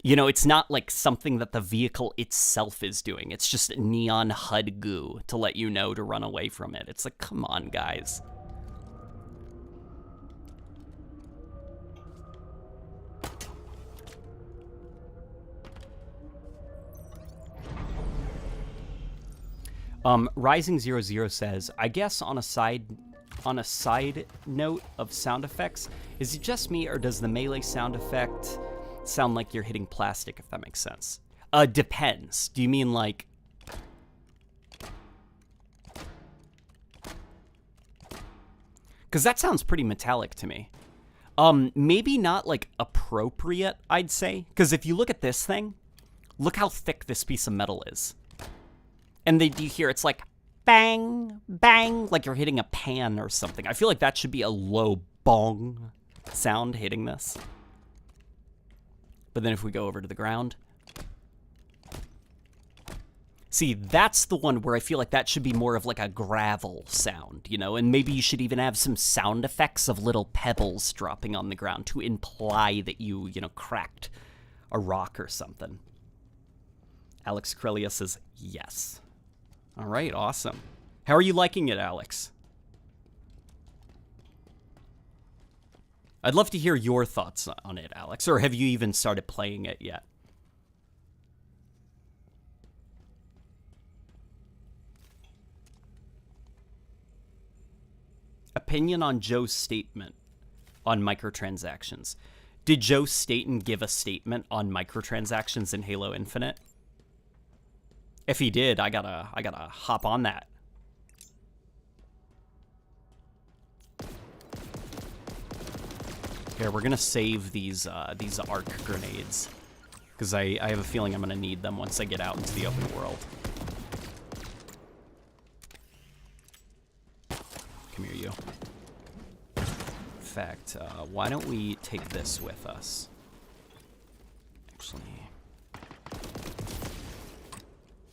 You know, it's not like something that the vehicle itself is doing. It's just neon HUD goo to let you know to run away from it. It's like, come on, guys. Rising00 says, I guess on a side note of sound effects, is it just me or does the melee sound effect sound like you're hitting plastic, if that makes sense? Depends. Do you mean like... Because that sounds pretty metallic to me. Maybe not, like, appropriate, I'd say. Because if you look at this thing, look how thick this piece of metal is. And then you hear it's like, bang, bang, like you're hitting a pan or something. I feel like that should be a low bong sound hitting this. But then if we go over to the ground. See, that's the one where I feel like that should be more of like a gravel sound, you know? And maybe you should even have some sound effects of little pebbles dropping on the ground to imply that you know, cracked a rock or something. Alex Crelia says, yes. All right, awesome. How are you liking it, Alex? I'd love to hear your thoughts on it, Alex. Or have you even started playing it yet? Opinion on Joe's statement on microtransactions. Did Joe Staten give a statement on microtransactions in Halo Infinite? If he did, I gotta hop on that. Here, we're gonna save these arc grenades, because I have a feeling I'm gonna need them once I get out into the open world. Come here, you. In fact, why don't we take this with us? Actually,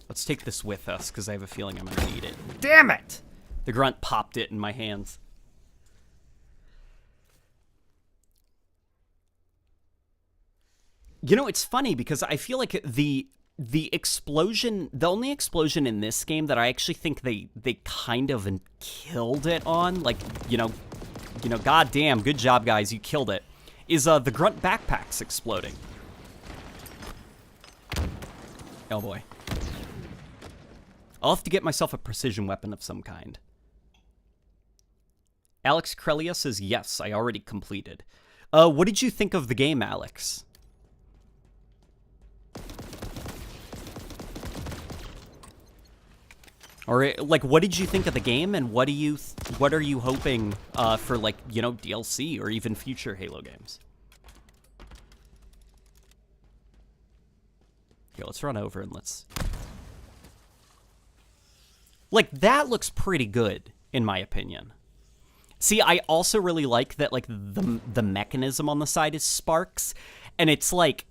let's take this with us, because I have a feeling I'm gonna need it. Damn it! The grunt popped it in my hands. You know, it's funny because I feel like the explosion, the only explosion in this game that I actually think they kind of killed it on, like, you know, goddamn, good job, guys, you killed it, is the grunt backpacks exploding. Oh boy. I'll have to get myself a precision weapon of some kind. Alex Crelia says, yes, I already completed. What did you think of the game, Alex? Or, like, what did you think of the game, and what are you hoping for, like, you know, DLC or even future Halo games? Here, let's run over and let's... Like, that looks pretty good, in my opinion. See, I also really like that, like, the mechanism on the side is sparks, and it's like,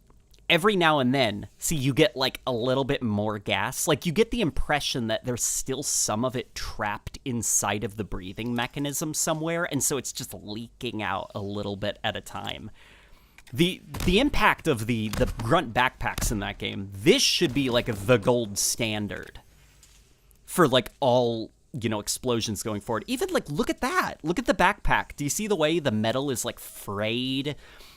every now and then, see, you get, like, a little bit more gas. Like, you get the impression that there's still some of it trapped inside of the breathing mechanism somewhere, and so it's just leaking out a little bit at a time. The impact of the grunt backpacks in that game, this should be, like, the gold standard for, like, all, you know, explosions going forward. Even, like, look at that. Look at the backpack. Do you see the way the metal is, like, frayed?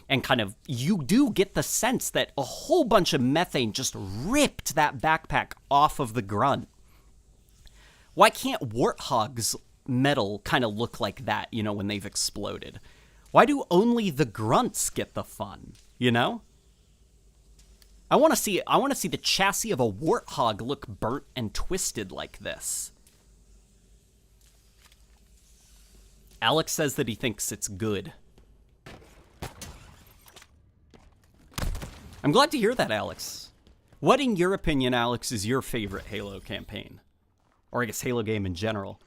And kind of, you do get the sense that a whole bunch of methane just ripped that backpack off of the grunt. Why can't Warthog's metal kind of look like that, you know, when they've exploded? Why do only the grunts get the fun, you know? I want to see the chassis of a Warthog look burnt and twisted like this. Alex says that he thinks it's good. I'm glad to hear that, Alex. What, in your opinion, Alex, is your favorite Halo campaign? Or I guess Halo game in general?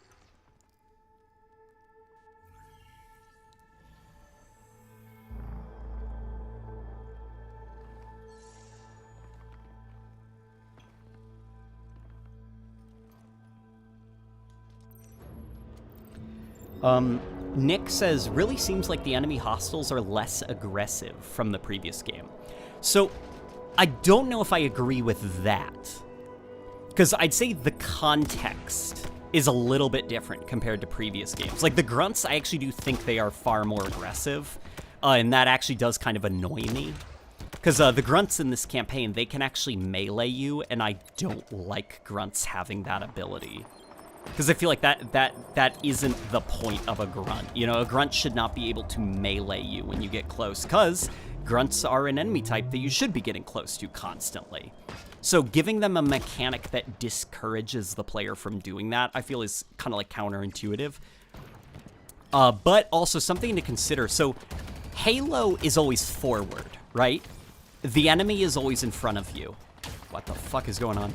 Nick says, really seems like the enemy hostiles are less aggressive from the previous game. So, I don't know if I agree with that. Because I'd say the context is a little bit different compared to previous games. Like, the grunts, I actually do think they are far more aggressive. And that actually does kind of annoy me. Because the grunts in this campaign, they can actually melee you, and I don't like grunts having that ability. Because I feel like that isn't the point of a grunt. You know, a grunt should not be able to melee you when you get close, because grunts are an enemy type that you should be getting close to constantly. So giving them a mechanic that discourages the player from doing that, I feel is kind of like counterintuitive. But also something to consider. So Halo is always forward, right? The enemy is always in front of you. What the fuck is going on?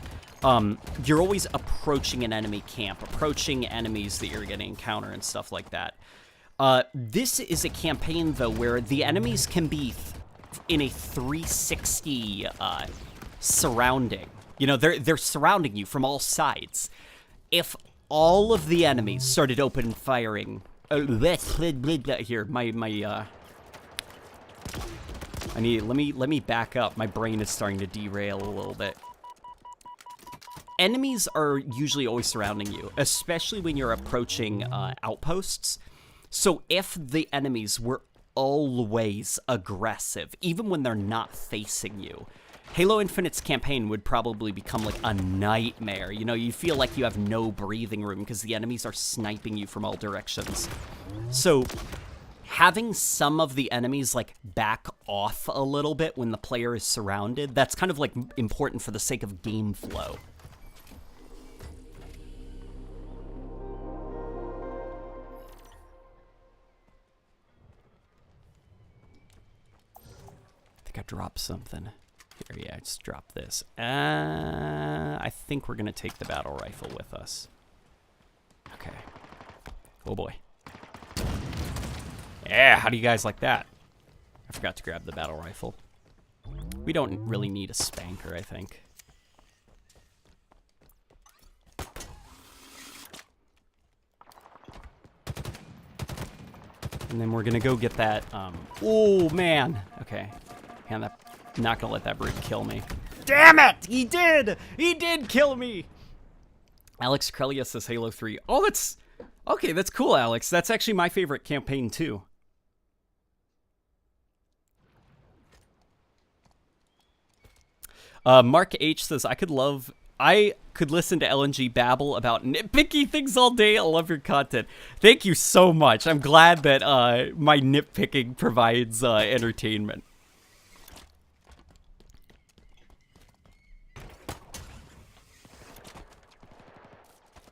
You're always approaching an enemy camp, approaching enemies that you're going to encounter and stuff like that. This is a campaign, though, where the enemies can be in a 360 surrounding. You know, they're surrounding you from all sides. If all of the enemies started open firing... here, let me back up. My brain is starting to derail a little bit. Enemies are usually always surrounding you, especially when you're approaching outposts. So if the enemies were always aggressive, even when they're not facing you, Halo Infinite's campaign would probably become like a nightmare. You know, you feel like you have no breathing room because the enemies are sniping you from all directions. So having some of the enemies like back off a little bit when the player is surrounded, that's kind of like important for the sake of game flow. I think I dropped something. Here, yeah, just drop this. I think we're gonna take the battle rifle with us. Okay. Oh boy. Yeah, how do you guys like that? I forgot to grab the battle rifle. We don't really need a spanker, I think. And then we're gonna go get that, oh man! Okay. Man, I'm not gonna let that brute kill me. Damn it! He did! He did kill me! Alex Crelia says Halo 3. Oh, that's... Okay, that's cool, Alex. That's actually my favorite campaign, too. Mark H says, I could listen to LNG babble about nitpicky things all day. I love your content. Thank you so much. I'm glad that my nitpicking provides entertainment.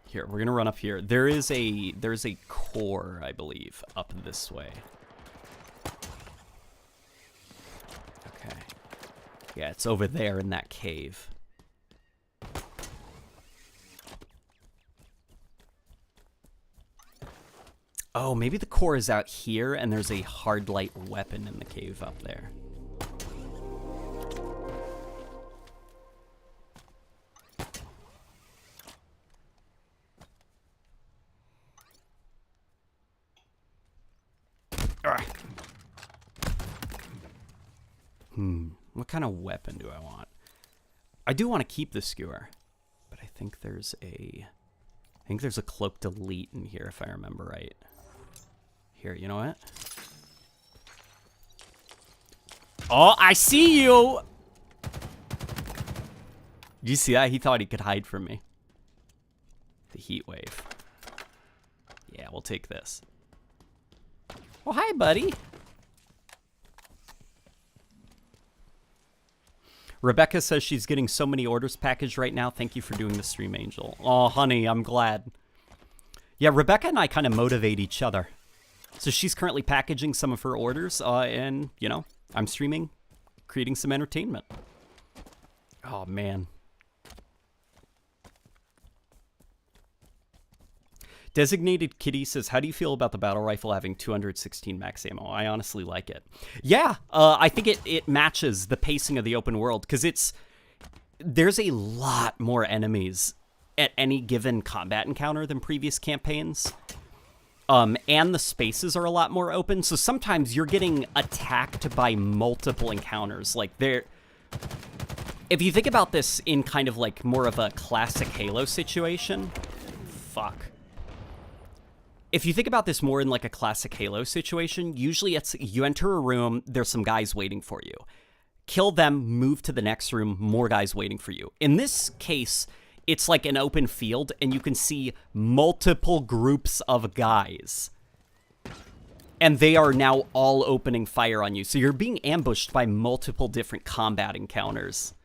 Here, we're gonna run up here. There's a core, I believe, up this way. Okay. Yeah, it's over there in that cave. Oh, maybe the core is out here, and there's a hard light weapon in the cave up there. What kind of weapon do I want? I do want to keep the skewer, but I think there's a cloak delete in here if I remember right. Here, you know what? Oh, I see you! Did you see that? He thought he could hide from me. The heat wave. Yeah, we'll take this. Oh, hi, buddy. Rebecca says she's getting so many orders packaged right now. Thank you for doing the stream, Angel. Oh, honey, I'm glad. Yeah, Rebecca and I kind of motivate each other. So she's currently packaging some of her orders, and, you know, I'm streaming, creating some entertainment. Oh, man. Designated Kitty says, how do you feel about the battle rifle having 216 max ammo? I honestly like it. Yeah, I think it matches the pacing of the open world, because there's a lot more enemies at any given combat encounter than previous campaigns. And the spaces are a lot more open, so sometimes you're getting attacked by multiple encounters. Like, if you think about this in kind of like more of a classic Halo situation, If you think about this more in like a classic Halo situation, usually it's you enter a room, there's some guys waiting for you. Kill them, move to the next room, more guys waiting for you. In this case, it's like an open field, and you can see multiple groups of guys. And they are now all opening fire on you. So you're being ambushed by multiple different combat encounters.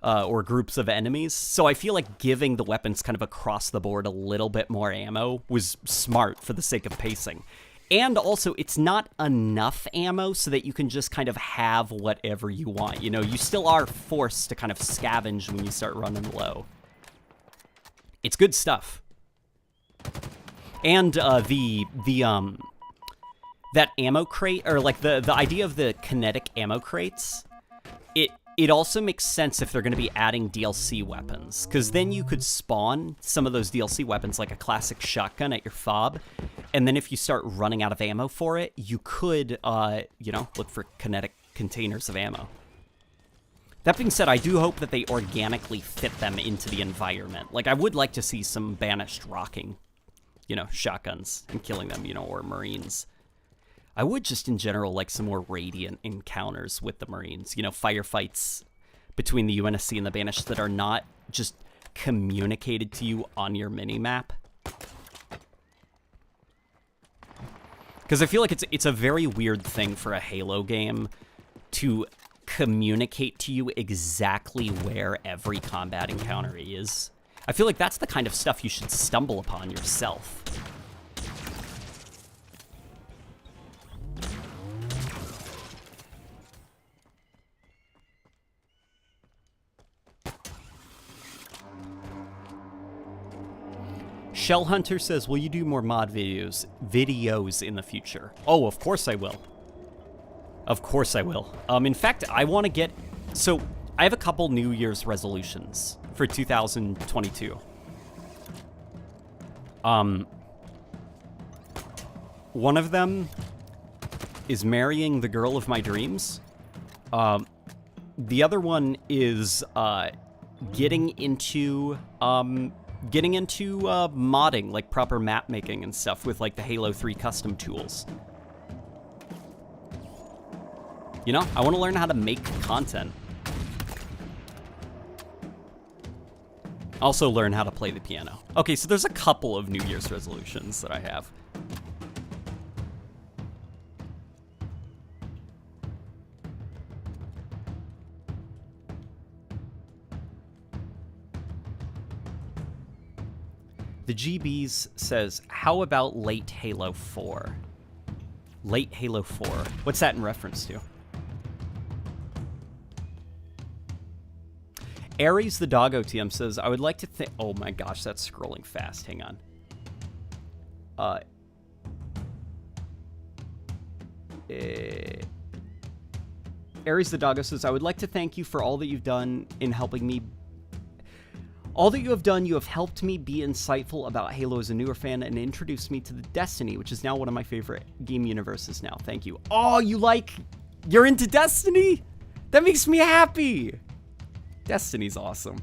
Or groups of enemies. So I feel like giving the weapons kind of across the board a little bit more ammo was smart for the sake of pacing. And also, it's not enough ammo so that you can just kind of have whatever you want. You know, you still are forced to kind of scavenge when you start running low. It's good stuff. And that ammo crate, or like the idea of the kinetic ammo crates, it also makes sense if they're going to be adding DLC weapons, because then you could spawn some of those DLC weapons, like a classic shotgun at your fob, and then if you start running out of ammo for it, you could, you know, look for kinetic containers of ammo. That being said, I do hope that they organically fit them into the environment. Like, I would like to see some Banished rocking, you know, shotguns and killing them, you know, or Marines. I would just, in general, like some more Radiant encounters with the Marines. You know, firefights between the UNSC and the Banished that are not just communicated to you on your mini-map. Because I feel like it's a very weird thing for a Halo game to communicate to you exactly where every combat encounter is. I feel like that's the kind of stuff you should stumble upon yourself. Shell Hunter says, will you do more mod videos in the future? Oh, of course I will. Of course I will. In fact, I want to get... So, I have a couple New Year's resolutions for 2022. One of them is marrying the girl of my dreams. The other one is getting into modding, like proper map making and stuff with like the Halo 3 custom tools. You know, I want to learn how to make content. Also learn how to play the piano. Okay, so there's a couple of New Year's resolutions that I have. The GBs says, how about late Halo 4? Late Halo 4. What's that in reference to? Aries the Doggo TM says, I would like to think... Oh my gosh, that's scrolling fast. Hang on. Aries the Doggo says, I would like to thank you for all that you've done in helping me... All that you have done, you have helped me be insightful about Halo as a newer fan and introduced me to the Destiny, which is now one of my favorite game universes now. Thank you. Oh, you're into Destiny? That makes me happy. Destiny's awesome.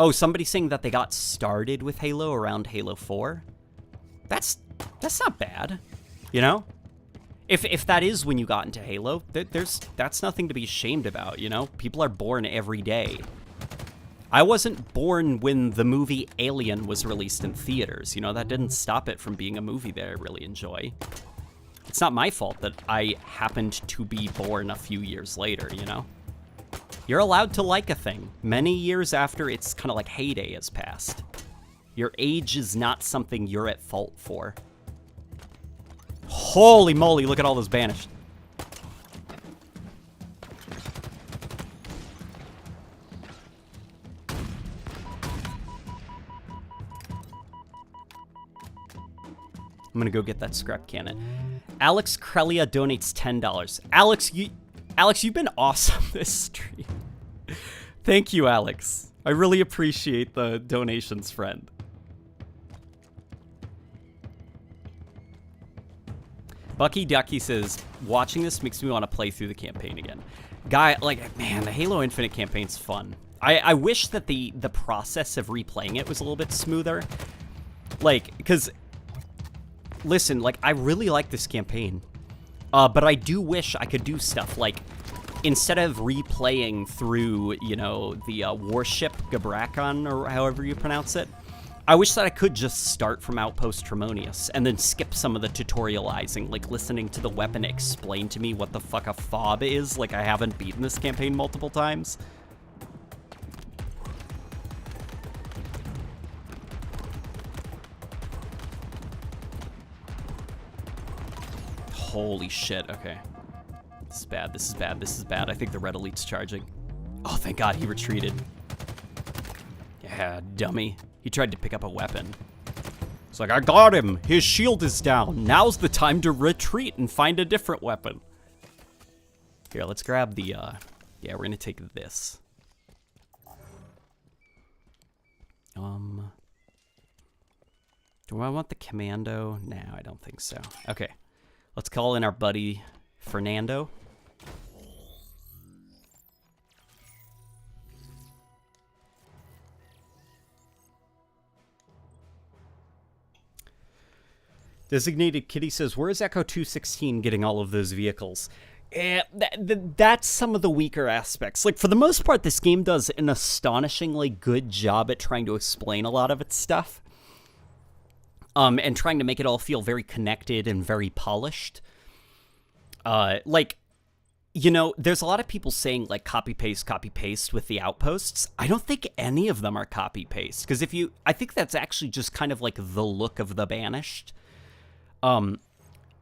Oh, somebody saying that they got started with Halo around Halo 4. That's not bad, you know? If that is when you got into Halo, that's nothing to be ashamed about, you know? People are born every day. I wasn't born when the movie Alien was released in theaters, you know? That didn't stop it from being a movie that I really enjoy. It's not my fault that I happened to be born a few years later, you know? You're allowed to like a thing many years after its kind of like heyday has passed. Your age is not something you're at fault for. Holy moly, look at all those banished. I'm gonna go get that scrap cannon. Alex Krelia donates $10. Alex, you've been awesome this stream. Thank you, Alex. I really appreciate the donations, friend. Bucky Ducky says, watching this makes me want to play through the campaign again. Guy, like, man, the Halo Infinite campaign's fun. I wish that the process of replaying it was a little bit smoother. Like, because, listen, like, I really like this campaign. But I do wish I could do stuff like, instead of replaying through, you know, the warship Gabrakon, or however you pronounce it, I wish that I could just start from Outpost Tremonius and then skip some of the tutorializing, like listening to the weapon explain to me what the fuck a fob is, like I haven't beaten this campaign multiple times. Holy shit, okay. This is bad, this is bad, this is bad. I think the red elite's charging. Oh, thank God he retreated. Yeah, dummy. He tried to pick up a weapon. It's like, I got him! His shield is down! Now's the time to retreat and find a different weapon. Here, let's grab the, yeah, we're gonna take this. Do I want the commando? No, I don't think so. Okay. Let's call in our buddy, Fernando. Designated Kitty says, where is Echo 216 getting all of those vehicles? That's some of the weaker aspects. Like, for the most part, this game does an astonishingly good job at trying to explain a lot of its stuff. And trying to make it all feel very connected and very polished. Like, you know, there's a lot of people saying, like, copy-paste with the outposts. I don't think any of them are copy-paste. Because I think that's actually just kind of like the look of the Banished.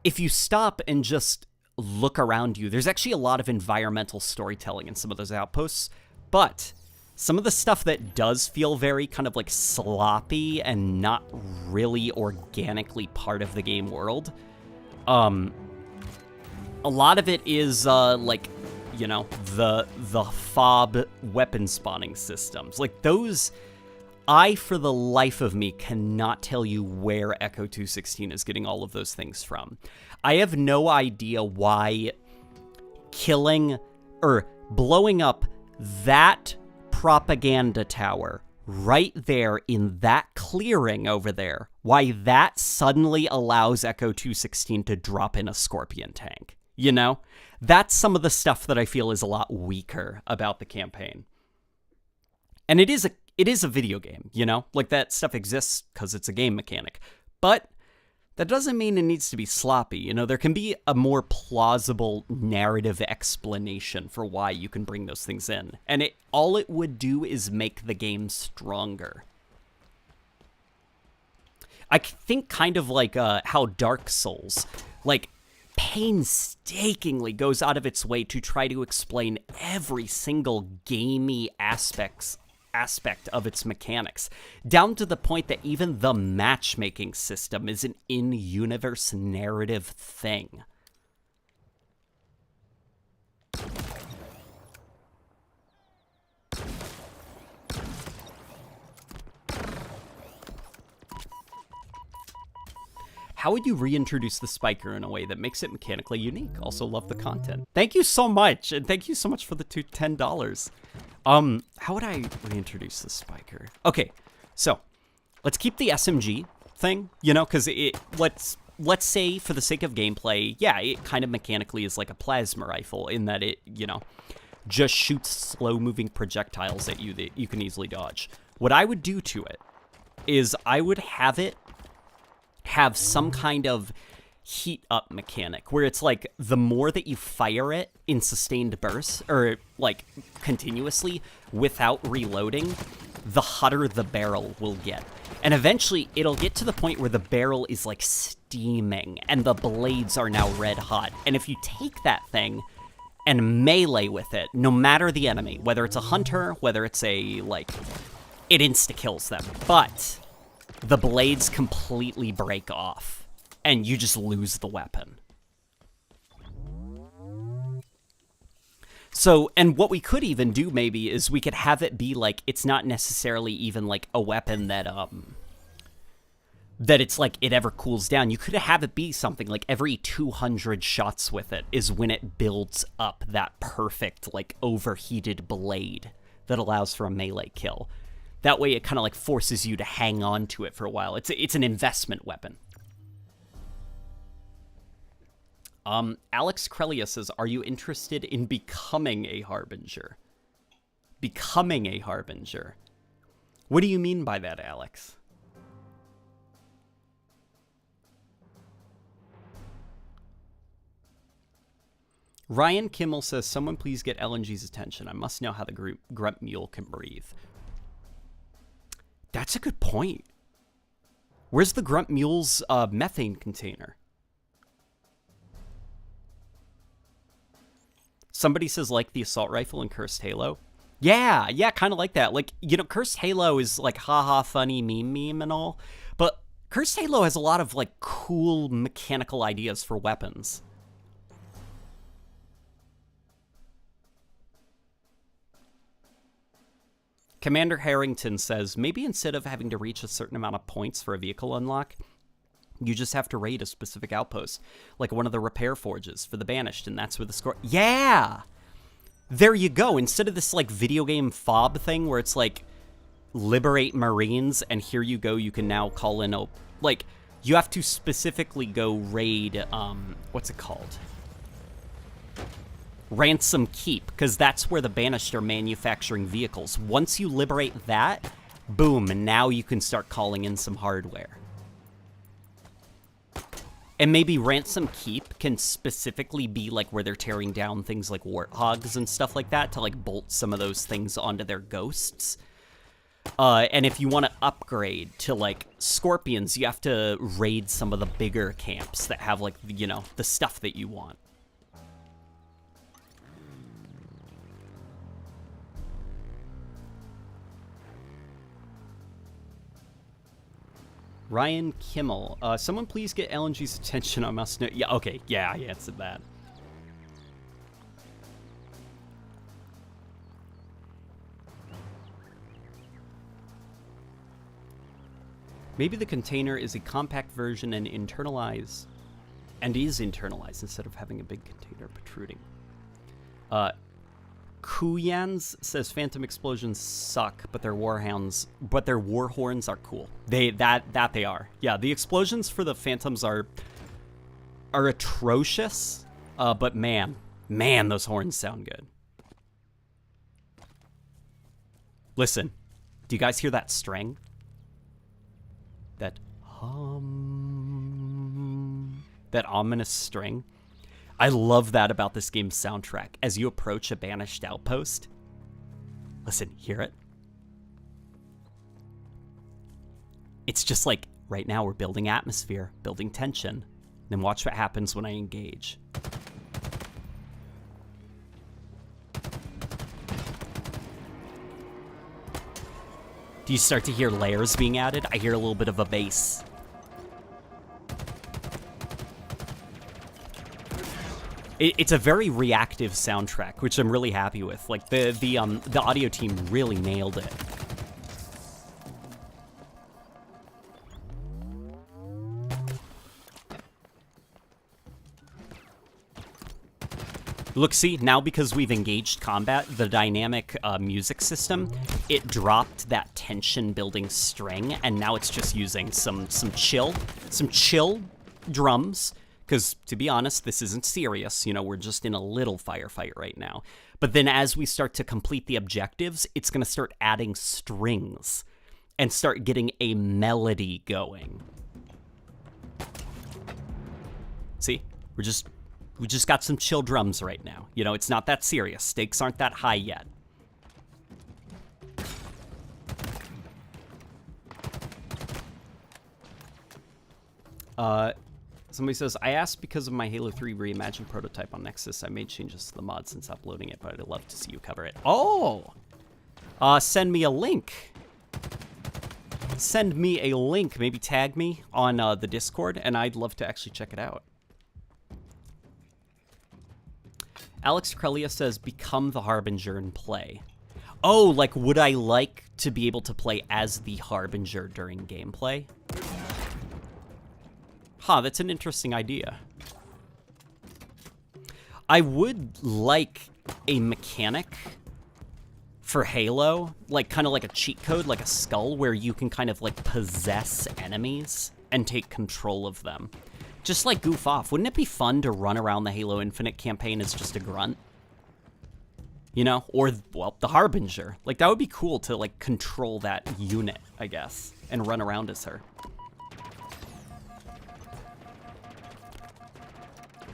If you stop and just look around you, there's actually a lot of environmental storytelling in some of those outposts, but some of the stuff that does feel very kind of like sloppy and not really organically part of the game world, a lot of it is, like, you know, the fob weapon spawning systems. Like, those, I, for the life of me, cannot tell you where Echo 216 is getting all of those things from. I have no idea why killing, or blowing up that propaganda tower right there in that clearing over there, why that suddenly allows Echo 216 to drop in a Scorpion tank. You know? That's some of the stuff that I feel is a lot weaker about the campaign. And it is a video game, you know? Like, that stuff exists because it's a game mechanic. But that doesn't mean it needs to be sloppy. You know, there can be a more plausible narrative explanation for why you can bring those things in. And all it would do is make the game stronger. I think kind of like how Dark Souls, like, painstakingly goes out of its way to try to explain every single gamey aspect of its mechanics, down to the point that even the matchmaking system is an in-universe narrative thing. How would you reintroduce the spiker in a way that makes it mechanically unique? Also love the content. Thank you so much, and thank you so much for the $10. How would I reintroduce the spiker? Okay, so let's keep the SMG thing, you know, because let's say for the sake of gameplay, yeah, it kind of mechanically is like a plasma rifle in that it, you know, just shoots slow-moving projectiles at you that you can easily dodge. What I would do to it is I would have it have some kind of heat up mechanic where it's like the more that you fire it in sustained bursts or like continuously without reloading, the hotter the barrel will get. And eventually it'll get to the point where the barrel is like steaming and the blades are now red hot. And if you take that thing and melee with it, no matter the enemy, whether it's a hunter, whether it's a like, it insta-kills them. But the blades completely break off, and you just lose the weapon. So, and what we could even do maybe is we could have it be like, it's not necessarily even like a weapon that it's like it ever cools down. You could have it be something like every 200 shots with it is when it builds up that perfect like overheated blade that allows for a melee kill. That way it kind of like forces you to hang on to it for a while. It's an investment weapon. Alex Crelia says, are you interested in becoming a harbinger? Becoming a harbinger? What do you mean by that, Alex? Ryan Kimmel says, someone please get LNG's attention. I must know how the grunt mule can breathe. That's a good point. Where's the grunt mule's methane container? Somebody says, like the assault rifle in Cursed Halo. Yeah, kind of like that. Like, you know, Cursed Halo is like haha funny meme and all. But Cursed Halo has a lot of like cool mechanical ideas for weapons. Commander Harrington says, maybe instead of having to reach a certain amount of points for a vehicle unlock, you just have to raid a specific outpost, like one of the repair forges for the Banished, and that's where the score... Yeah! There you go. Instead of this, like, video game fob thing where it's like, liberate Marines, and here you go, you can now call in a... Like, you have to specifically go raid, what's it called? Ransom Keep, because that's where the Banished are manufacturing vehicles. Once you liberate that, boom, and now you can start calling in some hardware. And maybe Ransom Keep can specifically be like where they're tearing down things like warthogs and stuff like that to like bolt some of those things onto their ghosts. And if you want to upgrade to like scorpions, you have to raid some of the bigger camps that have like, you know, the stuff that you want. Ryan Kimmel. Someone please get LNG's attention. I must know. Yeah, okay. Yeah, it's that. Maybe the container is a compact version and is internalized instead of having a big container protruding. Kuyans says Phantom Explosions suck, but their war horns are cool. They are. Yeah, the explosions for the Phantoms are atrocious. But man, those horns sound good. Listen, do you guys hear that string? That hum, that ominous string. I love that about this game's soundtrack. As you approach a Banished outpost, listen, hear it? It's just like, right now we're building atmosphere, building tension. Then watch what happens when I engage. Do you start to hear layers being added? I hear a little bit of a bass. It's a very reactive soundtrack, which I'm really happy with. Like the audio team really nailed it. Look, see, now because we've engaged combat, the dynamic music system, it dropped that tension-building string, and now it's just using some chill drums, because, to be honest, this isn't serious. You know, we're just in a little firefight right now. But then as we start to complete the objectives, it's going to start adding strings and start getting a melody going. See? We just got some chill drums right now. You know, it's not that serious. Stakes aren't that high yet. Somebody says, I asked because of my Halo 3 reimagined prototype on Nexus. I made changes to the mod since uploading it, but I'd love to see you cover it. Oh! Send me a link. Send me a link. Maybe tag me on the Discord, and I'd love to actually check it out. Alex Crelia says, become the Harbinger and play. Oh, like, would I like to be able to play as the Harbinger during gameplay? Huh, that's an interesting idea. I would like a mechanic for Halo, like, kind of like a cheat code, like a skull, where you can kind of, like, possess enemies and take control of them. Just like goof off. Wouldn't it be fun to run around the Halo Infinite campaign as just a grunt? You know? Or, well, the Harbinger. Like, that would be cool to, like, control that unit, I guess, and run around as her.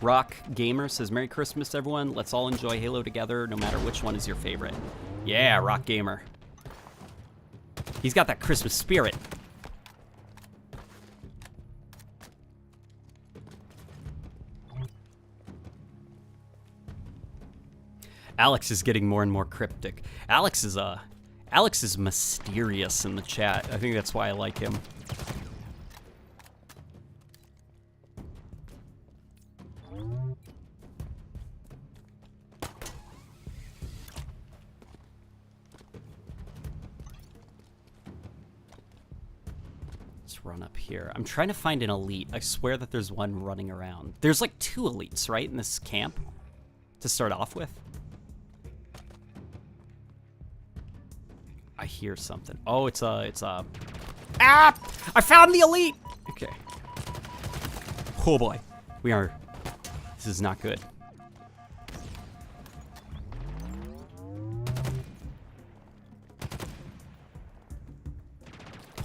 Rock Gamer says, Merry Christmas, everyone. Let's all enjoy Halo together, no matter which one is your favorite. Yeah, Rock Gamer. He's got that Christmas spirit. Alex is getting more and more cryptic. Alex is mysterious in the chat. I think that's why I like him. Let's run up here. I'm trying to find an elite. I swear that there's one running around. There's like 2 elites, right, in this camp to start off with. I hear something. Oh, it's a... Ah! I found the elite! Okay. Oh boy. This is not good.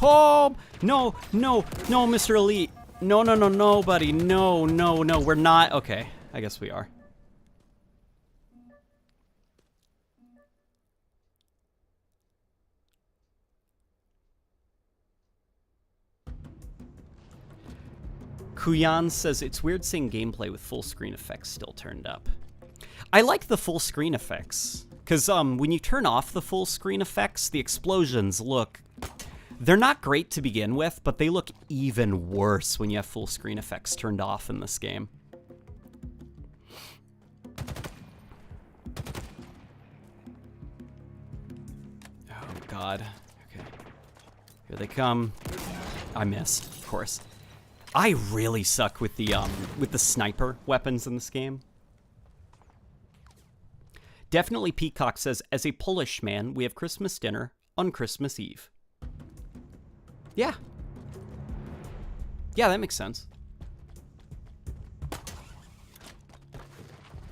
Oh! No, no, no, Mr. Elite. No, no, no, no, buddy. No, no, no. We're not... Okay. I guess we are. Kuyan says, it's weird seeing gameplay with full screen effects still turned up. I like the full screen effects, because when you turn off the full screen effects, the explosions look... They're not great to begin with, but they look even worse when you have full screen effects turned off in this game. Oh, God. Okay. Here they come. I missed, of course. I really suck with the sniper weapons in this game. Definitely Peacock says, as a Polish man, we have Christmas dinner on Christmas Eve. Yeah. Yeah, that makes sense.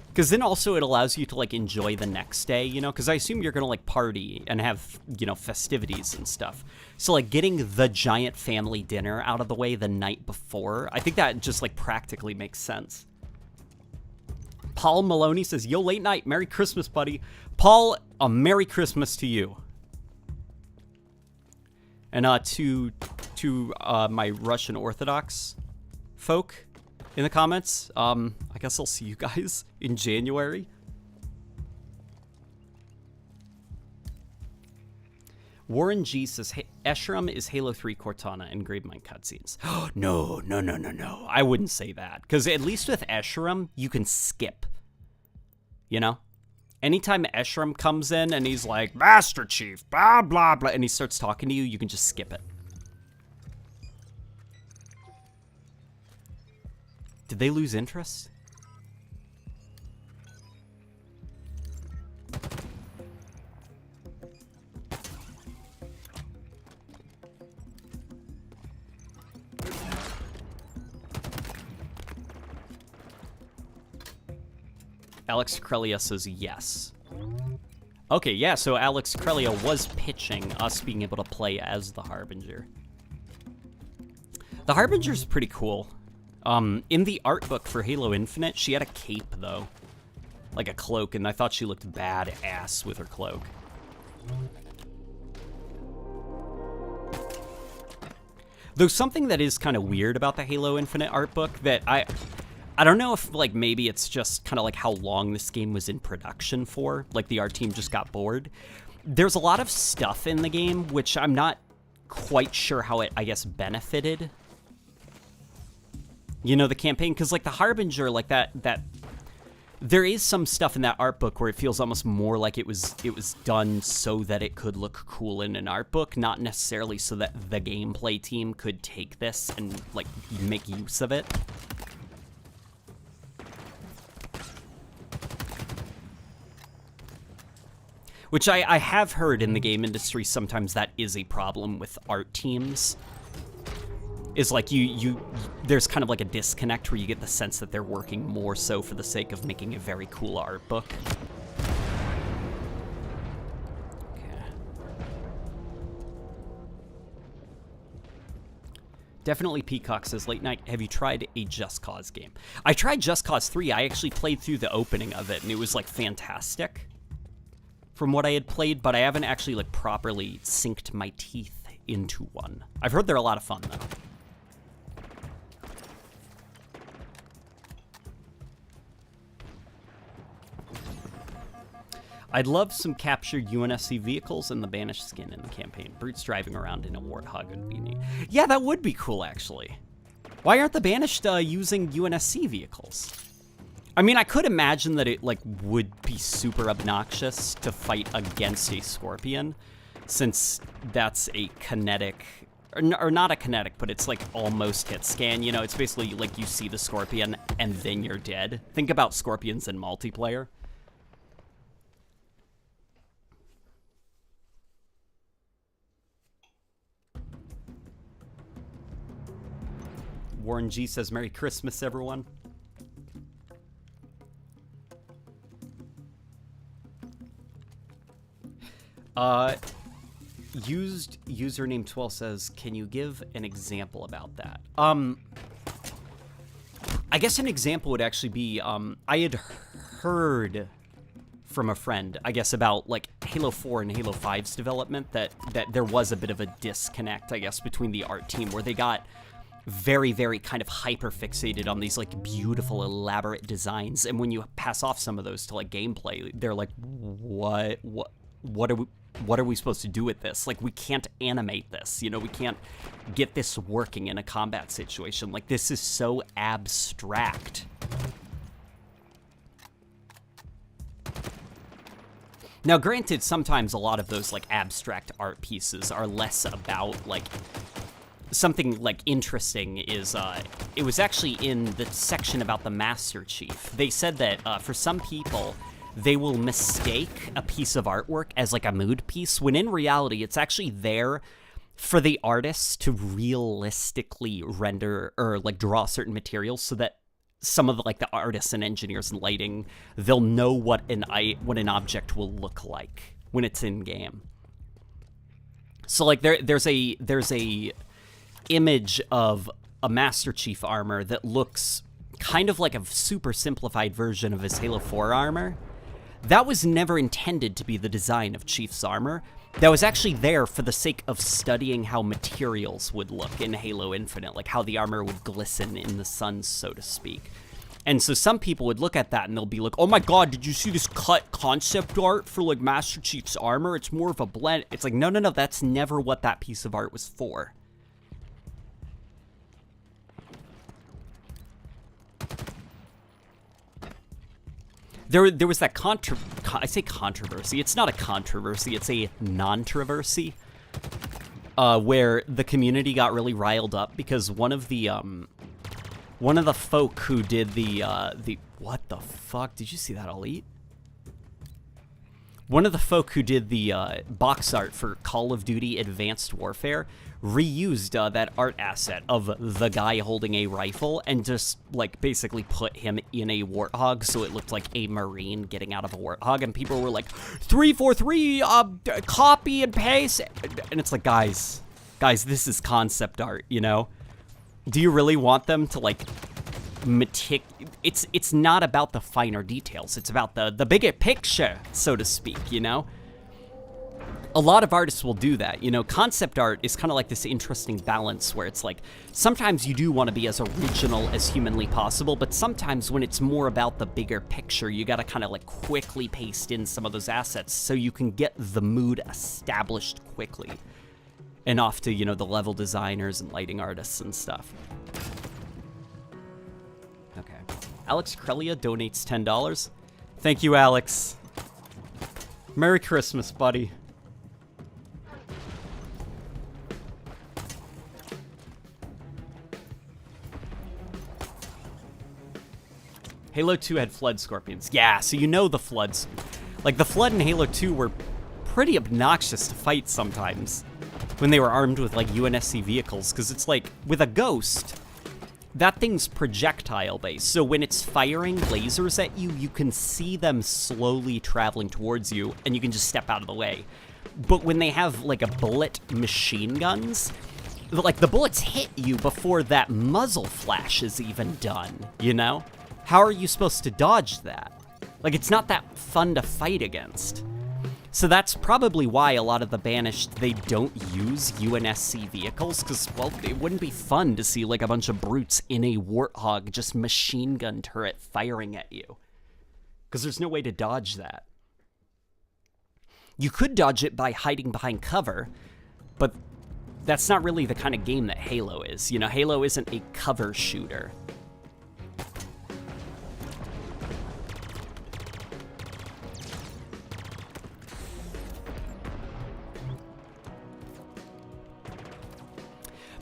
Because then also it allows you to, like, enjoy the next day, you know? Because I assume you're going to, like, party and have, you know, festivities and stuff. So, like, getting the giant family dinner out of the way the night before, I think that just, like, practically makes sense. Paul Maloney says, yo, late night, Merry Christmas, buddy. Paul, a Merry Christmas to you. And to my Russian Orthodox folk in the comments, I guess I'll see you guys in January. Warren G says, hey, escharum is Halo 3 Cortana and Gravemind cutscenes. No, no, no, no, no. I wouldn't say that. Because at least with escharum, you can skip. You know? Anytime escharum comes in and he's like, Master Chief, blah, blah, blah, and he starts talking to you, you can just skip it. Did they lose interest? Alex Crelia says yes. Okay, yeah, so Alex Crelia was pitching us being able to play as the Harbinger. The Harbinger's pretty cool. In the art book for Halo Infinite, she had a cape, though. Like a cloak, and I thought she looked badass with her cloak. Though something that is kind of weird about the Halo Infinite art book that I don't know if, like, maybe it's just kind of like how long this game was in production for. Like, the art team just got bored. There's a lot of stuff in the game, which I'm not quite sure how it, I guess, benefited. You know, the campaign, because, like, the Harbinger, like, that there is some stuff in that art book where it feels almost more like it was done so that it could look cool in an art book, not necessarily so that the gameplay team could take this and, like, make use of it. Which I have heard in the game industry sometimes that is a problem with art teams. Is like there's kind of like a disconnect where you get the sense that they're working more so for the sake of making a very cool art book. Okay. Definitely Peacock says, Late Night, have you tried a Just Cause game? I tried Just Cause 3. I actually played through the opening of it, and it was, like, fantastic from what I had played, but I haven't actually, like, properly synced my teeth into one. I've heard they're a lot of fun, though. I'd love some captured UNSC vehicles and the Banished skin in the campaign. Brutes driving around in a Warthog would be neat. Yeah, that would be cool, actually. Why aren't the Banished using UNSC vehicles? I mean, I could imagine that it, like, would be super obnoxious to fight against a Scorpion, since that's a kinetic, or not a kinetic, but it's, like, almost hit scan. You know, it's basically, like, you see the Scorpion, and then you're dead. Think about Scorpions in multiplayer. Warren G says, Merry Christmas, everyone. Used username 12 says, can you give an example about that? I guess an example would actually be, I had heard from a friend, I guess, about, like, Halo 4 and Halo 5's development, that there was a bit of a disconnect, I guess, between the art team, where they got very, very kind of hyper-fixated on these, like, beautiful, elaborate designs, and when you pass off some of those to, like, gameplay, they're like, what are we supposed to do with this? Like, we can't animate this, you know, we can't get this working in a combat situation. Like, this is so abstract. Now, granted, sometimes a lot of those, like, abstract art pieces are less about, like, something, like, interesting is, it was actually in the section about the Master Chief. They said that, for some people, they will mistake a piece of artwork as, like, a mood piece, when in reality, it's actually there for the artists to realistically render, or, like, draw certain materials so that some of the, like, the artists and engineers and lighting, they'll know what an object will look like when it's in game. So, like, there's a image of a Master Chief armor that looks kind of like a super simplified version of his Halo 4 armor. That was never intended to be the design of Chief's armor. That was actually there for the sake of studying how materials would look in Halo Infinite, like how the armor would glisten in the sun, so to speak. And so some people would look at that and they'll be like, oh my god, did you see this cut concept art for, like, Master Chief's armor? It's more of a blend. It's like, no, that's never what that piece of art was for. There was that I say controversy. It's not a controversy. It's a non-traversy, where the community got really riled up because one of the folk who did the what the fuck? Did you see that, Elite? One of the folk who did the box art for Call of Duty Advanced Warfare reused that art asset of the guy holding a rifle and just, like, basically put him in a warthog so it looked like a Marine getting out of a warthog, and people were like, 343, copy and paste, and it's like, guys, this is concept art, you know? Do you really want them to, like, it's not about the finer details, it's about the bigger picture, so to speak, you know? A lot of artists will do that, you know? Concept art is kind of like this interesting balance where it's like, sometimes you do want to be as original as humanly possible, but sometimes when it's more about the bigger picture, you gotta kind of like quickly paste in some of those assets so you can get the mood established quickly. And off to, you know, the level designers and lighting artists and stuff. Okay. Alex Crelia donates $10. Thank you, Alex. Merry Christmas, buddy. Halo 2 had flood scorpions. Yeah, so you know the floods. Like, the flood in Halo 2 were pretty obnoxious to fight sometimes when they were armed with, like, UNSC vehicles, because it's like, with a ghost, that thing's projectile-based, so when it's firing lasers at you, you can see them slowly traveling towards you, and you can just step out of the way. But when they have, like, a bullet machine guns, like, the bullets hit you before that muzzle flash is even done, you know? How are you supposed to dodge that? Like, it's not that fun to fight against. So that's probably why a lot of the Banished, they don't use UNSC vehicles, because, well, it wouldn't be fun to see, like, a bunch of brutes in a warthog just machine gun turret firing at you. Because there's no way to dodge that. You could dodge it by hiding behind cover, but that's not really the kind of game that Halo is. You know, Halo isn't a cover shooter.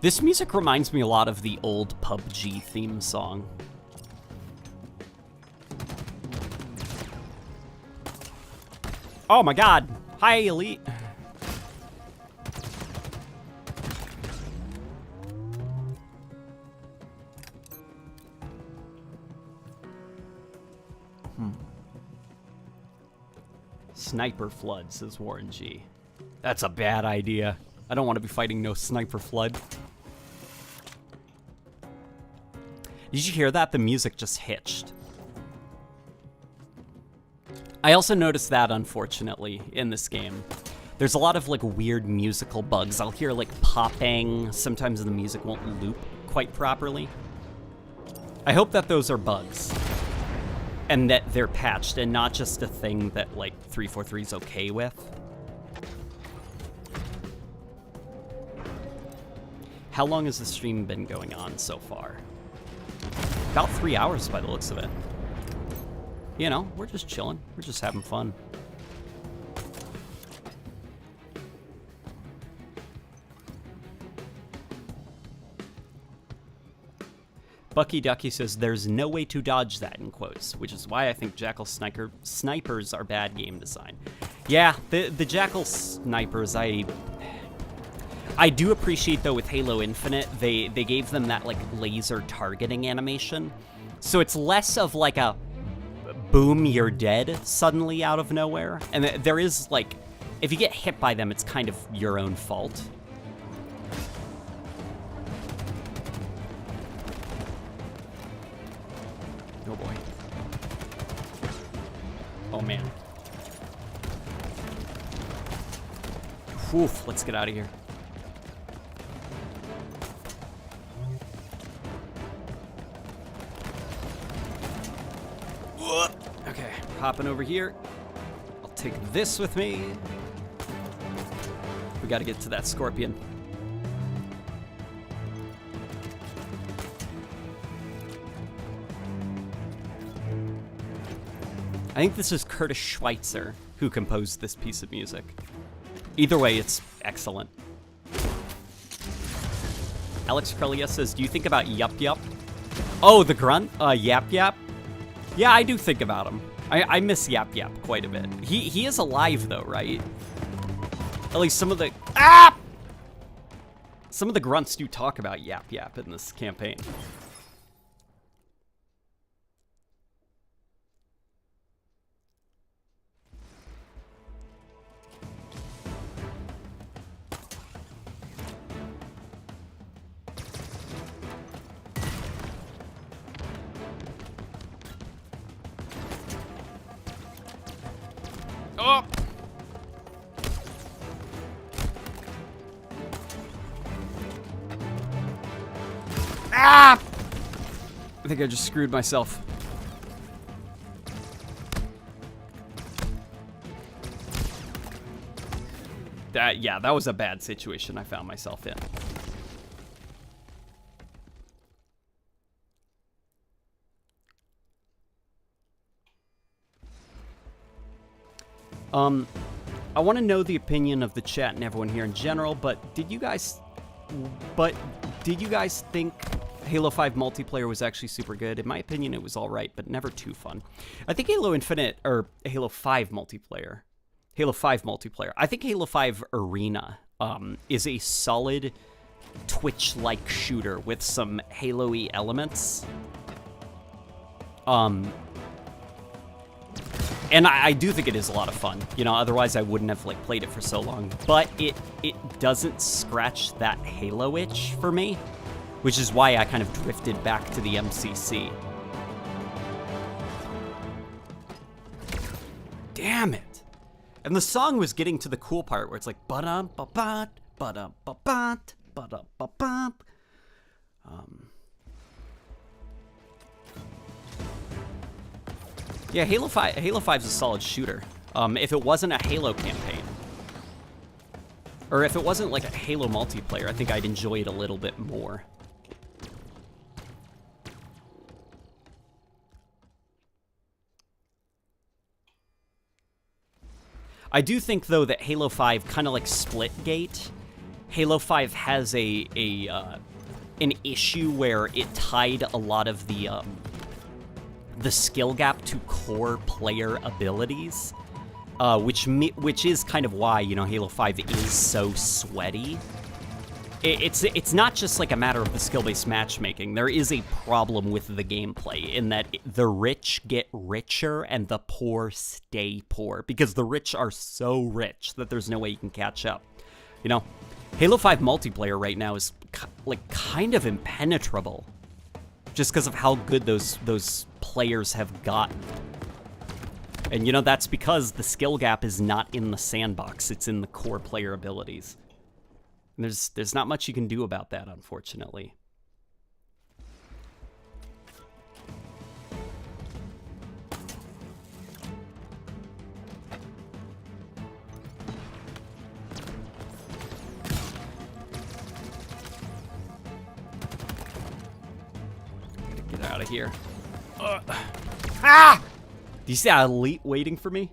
This music reminds me a lot of the old PUBG theme song. Oh my god! Hi, Elite! Sniper flood, says Warren G. That's a bad idea. I don't want to be fighting no sniper flood. Did you hear that? The music just hitched. I also noticed that, unfortunately, in this game. There's a lot of, like, weird musical bugs. I'll hear, like, popping. Sometimes the music won't loop quite properly. I hope that those are bugs. And that they're patched and not just a thing that, like, 343's okay with. How long has the stream been going on so far? About 3 hours by the looks of it. You know, we're just chilling. We're just having fun. Bucky Ducky says, there's no way to dodge that, in quotes, which is why I think Jackal snipers are bad game design. Yeah, the Jackal snipers, I do appreciate, though, with Halo Infinite, they gave them that, like, laser targeting animation. So it's less of, like, a boom, you're dead suddenly out of nowhere. And there is, like, if you get hit by them, it's kind of your own fault. Oh, boy. Oh, man. Whew, let's get out of here. Okay, hopping over here. I'll take this with me. We gotta get to that scorpion. I think this is Curtis Schweitzer who composed this piece of music. Either way, it's excellent. Alex Crelia says, do you think about Yup Yup? Oh, the grunt? Yap Yap? Yeah, I do think about him. I miss Yap Yap quite a bit. He is alive though, right? At least some of the some of the grunts do talk about Yap Yap in this campaign. Oh! Ah! I think I just screwed myself. Yeah, that was a bad situation I found myself in. I want to know the opinion of the chat and everyone here in general, but did you guys think Halo 5 multiplayer was actually super good? In my opinion, it was all right, but never too fun. I think Halo 5 multiplayer. I think Halo 5 Arena is a solid Twitch-like shooter with some Halo-y elements. And I do think it is a lot of fun. You know, otherwise I wouldn't have like played it for so long. But it doesn't scratch that Halo itch for me, which is why I kind of drifted back to the MCC. Damn it! And the song was getting to the cool part where it's like ba-dum-ba-bat, ba-dum-ba-bat, ba-dum-ba-bop. Yeah, Halo 5's a solid shooter. If it wasn't a Halo campaign, or if it wasn't like a Halo multiplayer, I think I'd enjoy it a little bit more. I do think, though, that Halo 5, kind of like Splitgate, Halo 5 has an issue where it tied a lot of the skill gap to core player abilities, which is kind of why, you know, Halo 5 is so sweaty. It's not just like a matter of the skill-based matchmaking. There is a problem with the gameplay in that the rich get richer and the poor stay poor, because the rich are so rich that there's no way you can catch up. You know, Halo 5 multiplayer right now is like kind of impenetrable, just because of how good those players have gotten. And you know, that's because the skill gap is not in the sandbox, it's in the core player abilities. And there's not much you can do about that, unfortunately. Get out of here. Ah! Do you see that elite waiting for me?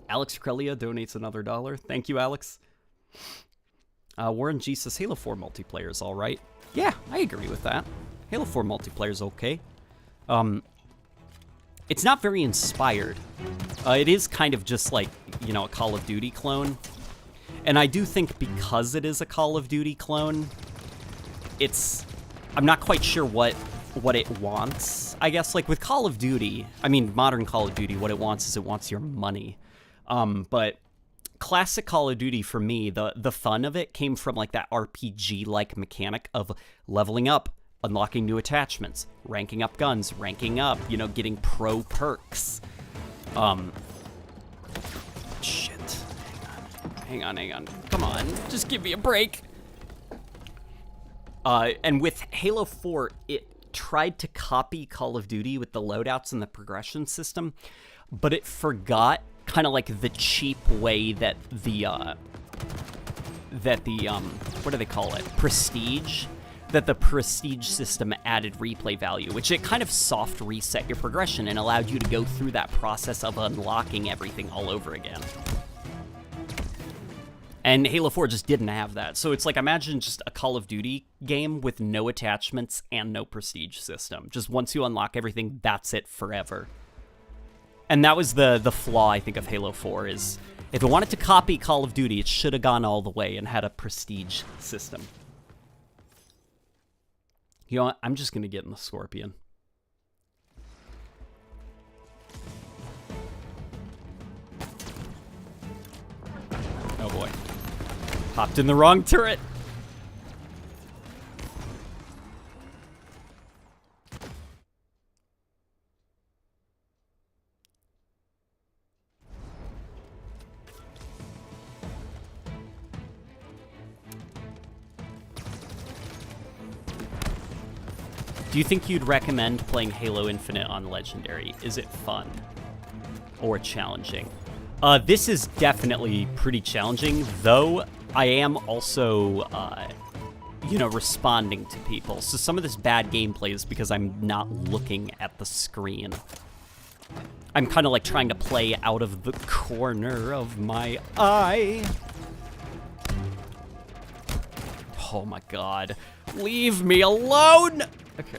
Alex Crelia donates another $1. Thank you, Alex. Warren G says Halo 4 multiplayer is all right. Yeah, I agree with that. Halo 4 multiplayer is okay. It's not very inspired. It is kind of just like, you know, a Call of Duty clone. And I do think because it is a Call of Duty clone, I'm not quite sure what it wants. I guess, like, with Call of Duty, I mean, modern Call of Duty, what it wants is it wants your money. But classic Call of Duty, for me, the fun of it came from, like, that RPG-like mechanic of leveling up, unlocking new attachments, ranking up guns, ranking up, you know, getting pro perks. Shit. Hang on. Come on, just give me a break. And with Halo 4, it tried to copy Call of Duty with the loadouts and the progression system, but it forgot kind of like the cheap way that the what do they call it? Prestige. That the prestige system added replay value, which it kind of soft reset your progression and allowed you to go through that process of unlocking everything all over again. And Halo 4 just didn't have that. So it's like, imagine just a Call of Duty game with no attachments and no prestige system. Just once you unlock everything, that's it forever. And that was the flaw, I think, of Halo 4, is if it wanted to copy Call of Duty, it should have gone all the way and had a prestige system. You know what? I'm just going to get in the Scorpion. Oh boy. Hopped in the wrong turret. Do you think you'd recommend playing Halo Infinite on Legendary? Is it fun or challenging? This is definitely pretty challenging, though I am also, you know, responding to people. So some of this bad gameplay is because I'm not looking at the screen. I'm kind of like trying to play out of the corner of my eye. Oh my god. Leave me alone! Okay.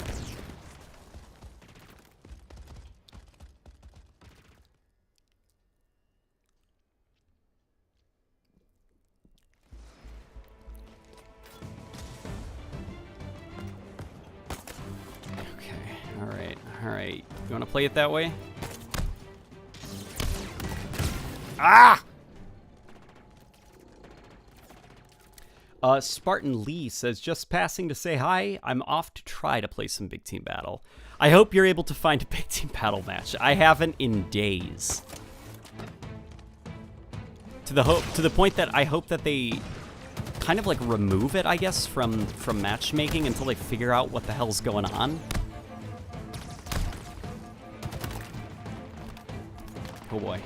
Alright. You want to play it that way? Ah! Spartan Lee says, just passing to say hi. I'm off to try to play some big team battle. I hope you're able to find a big team battle match. I haven't in days. To the point that I hope that they kind of like remove it, I guess, from matchmaking until they figure out what the hell's going on. Oh boy.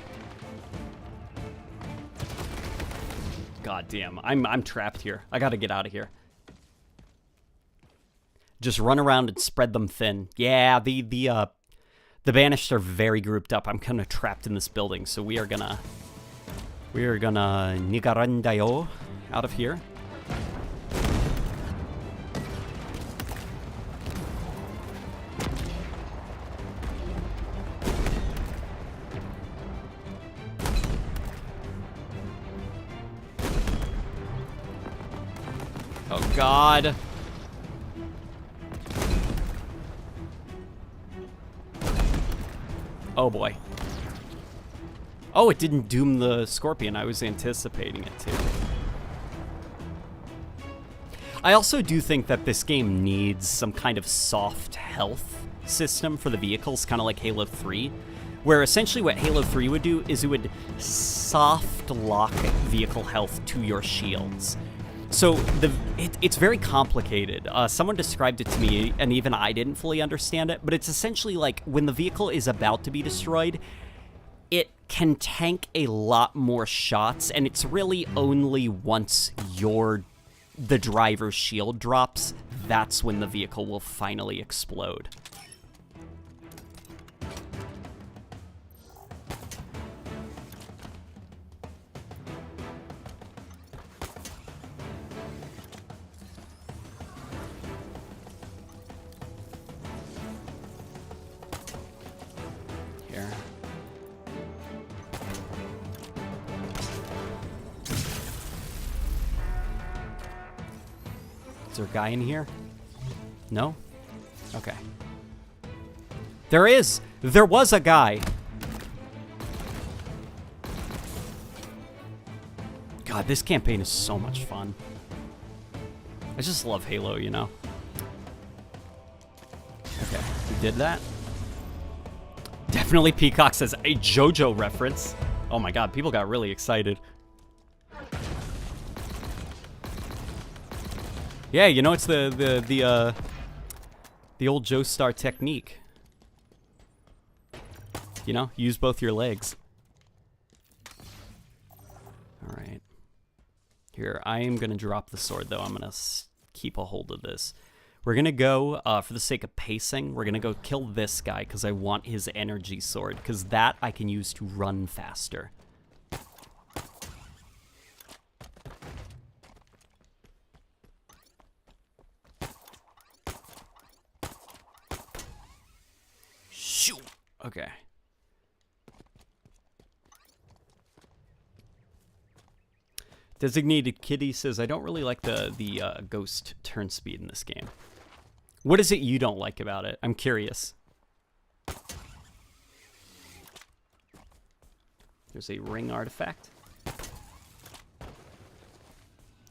God damn. I'm trapped here. I gotta get out of here. Just run around and spread them thin. Yeah, the Banished are very grouped up. I'm kind of trapped in this building, so we are gonna Nigarandayo out of here. Oh god. Oh boy. Oh, it didn't doom the Scorpion. I was anticipating it to. I also do think that this game needs some kind of soft health system for the vehicles, kind of like Halo 3, where essentially what Halo 3 would do is it would soft lock vehicle health to your shields. So it's very complicated. Someone described it to me, and even I didn't fully understand it, but it's essentially like when the vehicle is about to be destroyed, it can tank a lot more shots, and it's really only once the driver's shield drops, that's when the vehicle will finally explode. Is there a guy in here? No? Okay. There is! There was a guy! God, this campaign is so much fun. I just love Halo, you know? Okay, we did that. Definitely Peacock says a JoJo reference. Oh my god, people got really excited. Yeah, you know, it's the old Joestar technique. You know, use both your legs. All right. Here, I am going to drop the sword, though. I'm going to keep a hold of this. We're going to go, for the sake of pacing, we're going to go kill this guy because I want his energy sword, because that I can use to run faster. Okay. Designated Kitty says, I don't really like the ghost turn speed in this game. What is it you don't like about it? I'm curious. There's a ring artifact.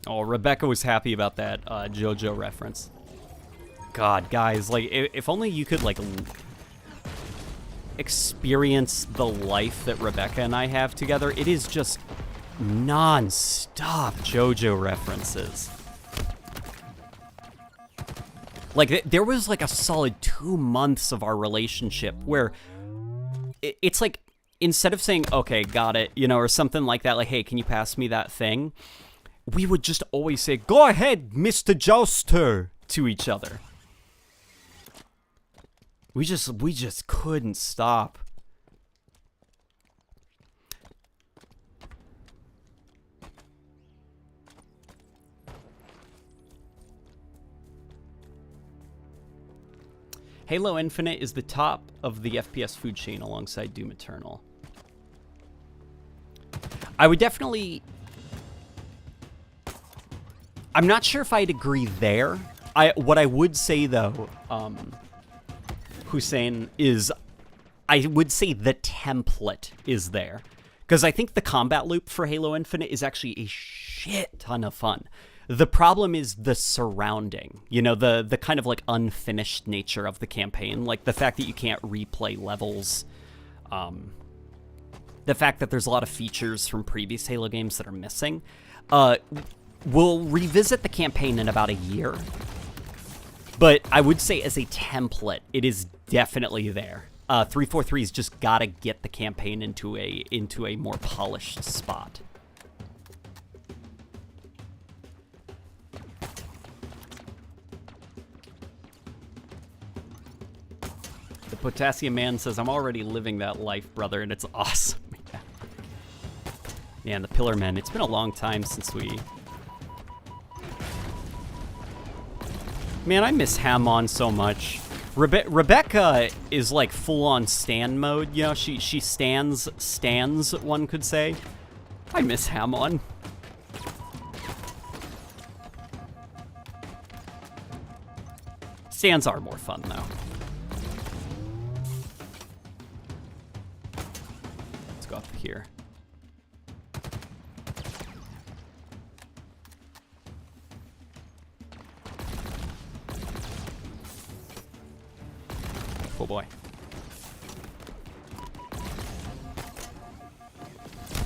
Oh, Rebecca was happy about that JoJo reference. God, guys, like, if only you could, like, experience the life that Rebecca and I have together. It is just non-stop JoJo references. Like, there was, like, a solid 2 months of our relationship where it's like, instead of saying, okay, got it, you know, or something like that, like, hey, can you pass me that thing? We would just always say, go ahead, Mr. Jouster, to each other. We just couldn't stop. Halo Infinite is the top of the FPS food chain alongside Doom Eternal. I would definitely... I'm not sure if I'd agree there. What I would say, though, Hussein, is I would say the template is there. Because I think the combat loop for Halo Infinite is actually a shit ton of fun. The problem is the surrounding, you know, the kind of like unfinished nature of the campaign, like the fact that you can't replay levels, the fact that there's a lot of features from previous Halo games that are missing. We'll revisit the campaign in about a year, but I would say as a template, it is definitely there. 343's just gotta get the campaign into a more polished spot. The Potassium Man says, I'm already living that life, brother, and it's awesome. Man, the Pillar Men, it's been a long time since we... Man, I miss Hamon so much. Rebecca is like full-on stand mode, you know, she stands, one could say. I miss Hamon. Stands are more fun, though. Let's go up here. Oh boy.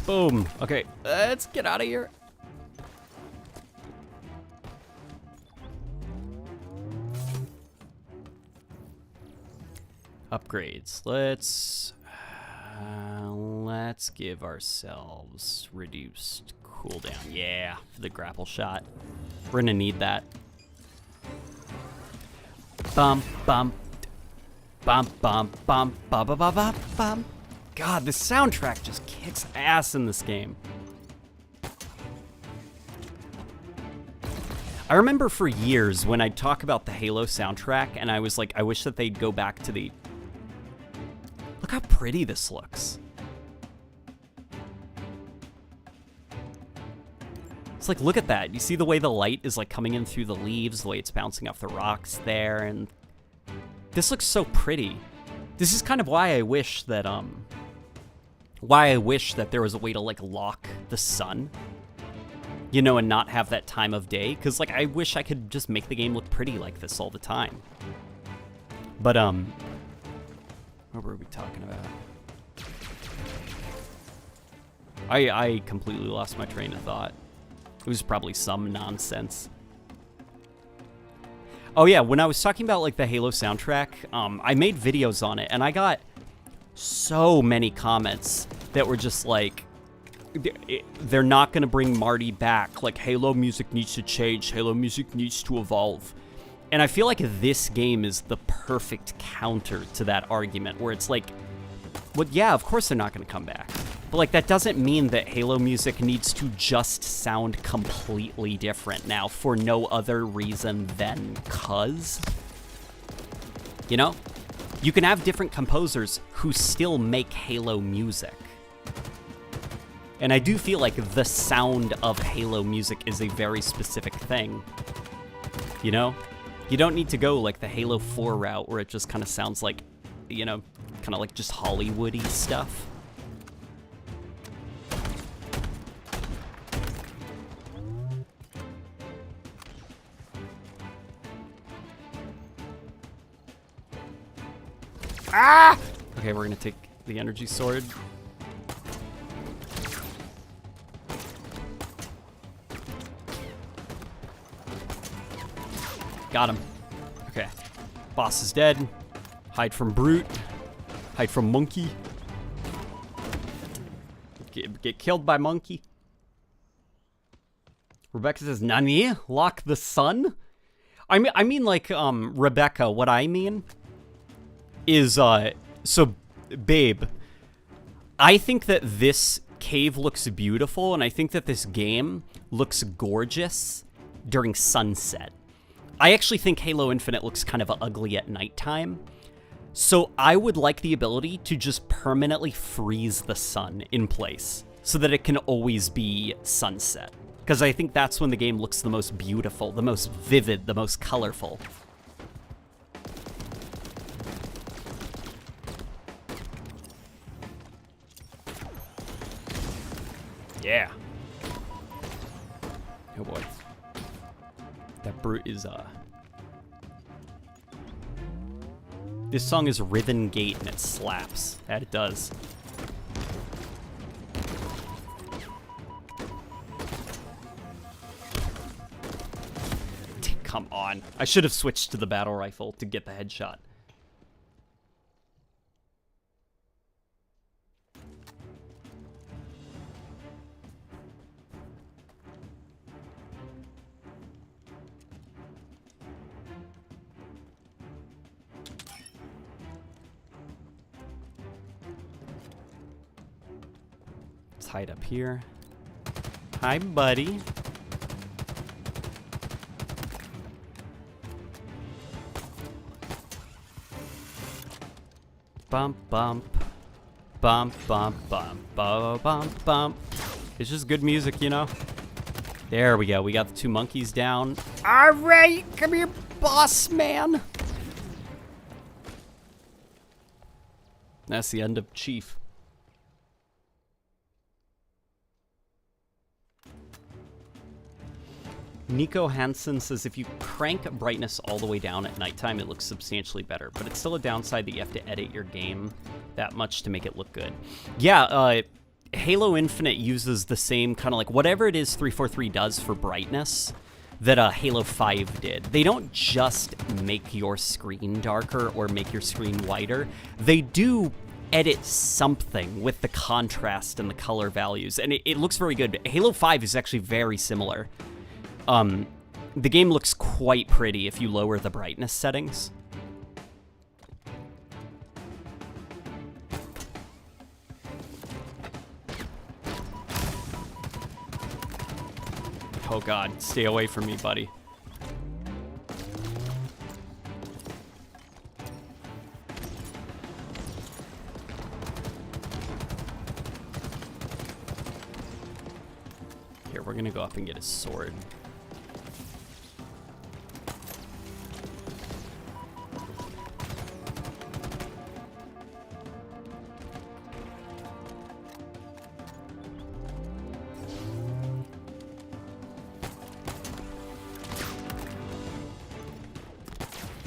Boom. Okay, let's get out of here. Upgrades. Let's give ourselves reduced cooldown. Yeah, for the grapple shot. We're gonna need that. Bum bum. Bum, bum, bum, bum, bum, bum, bum. God, the soundtrack just kicks ass in this game. I remember for years when I'd talk about the Halo soundtrack, and I was like, I wish that they'd go back to the... Look how pretty this looks. It's like, look at that. You see the way the light is like coming in through the leaves, the way it's bouncing off the rocks there, and... This looks so pretty. This is kind of why I wish that there was a way to like lock the sun, you know, and not have that time of day. Cause like I wish I could just make the game look pretty like this all the time. But what were we talking about? I completely lost my train of thought. It was probably some nonsense. Oh yeah, when I was talking about like the Halo soundtrack, I made videos on it, and I got so many comments that were just like, they're not gonna bring Marty back. Like, Halo music needs to change. Halo music needs to evolve. And I feel like this game is the perfect counter to that argument, where it's like, well, yeah, of course they're not gonna come back. But like, that doesn't mean that Halo music needs to just sound completely different now for no other reason than cuz. You know? You can have different composers who still make Halo music. And I do feel like the sound of Halo music is a very specific thing. You know? You don't need to go like the Halo 4 route where it just kind of sounds like, you know, kind of like just Hollywood-y stuff. Ah! Okay, we're gonna take the energy sword. Got him. Okay. Boss is dead. Hide from brute. Hide from monkey. Get killed by monkey. Rebecca says, Nani? Lock the sun? I mean like, Rebecca, what I mean is, so, babe, I think that this cave looks beautiful, and I think that this game looks gorgeous during sunset. I actually think Halo Infinite looks kind of ugly at nighttime, so I would like the ability to just permanently freeze the sun in place so that it can always be sunset, because I think that's when the game looks the most beautiful, the most vivid, the most colorful. Yeah. Oh boy. That brute is, This song is Riven Gate and it slaps. That it does. Come on. I should have switched to the battle rifle to get the headshot. Hide up here. Hi, buddy. Bump, bump. Bump, bump, bump, bump, bump, bump. It's just good music, you know? There we go. We got the two monkeys down. All right, come here, boss man. That's the end of Chief. Nico Hansen says, if you crank brightness all the way down at nighttime, it looks substantially better, but it's still a downside that you have to edit your game that much to make it look good. Yeah, Halo Infinite uses the same kind of like, whatever it is 343 does for brightness that Halo 5 did. They don't just make your screen darker or make your screen whiter. They do edit something with the contrast and the color values, and it looks very good. Halo 5 is actually very similar. The game looks quite pretty if you lower the brightness settings. Oh god, stay away from me, buddy. Here, we're gonna go up and get his sword.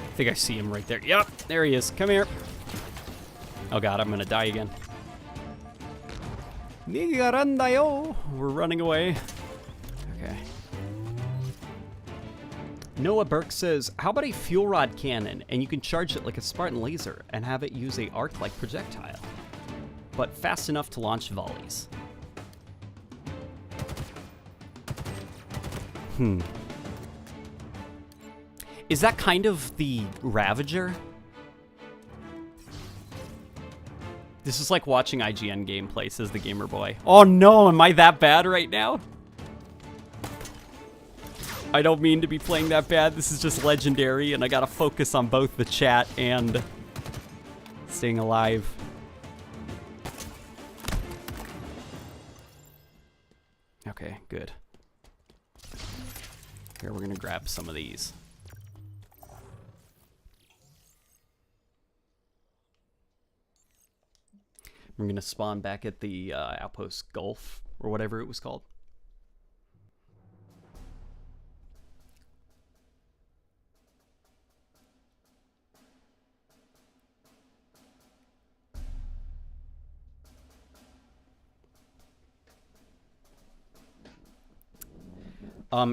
I think I see him right there. Yep, there he is. Come here. Oh god, I'm gonna die again. We're running away. Okay. Noah Burke says, how about a fuel rod cannon and you can charge it like a Spartan laser and have it use a arc-like projectile, but fast enough to launch volleys? Is that kind of the Ravager? This is like watching IGN gameplay, says the Gamer Boy. Oh no, am I that bad right now? I don't mean to be playing that bad. This is just legendary, and I gotta focus on both the chat and staying alive. Okay, good. Here, we're gonna grab some of these. We're gonna spawn back at the Outpost Gulf, or whatever it was called.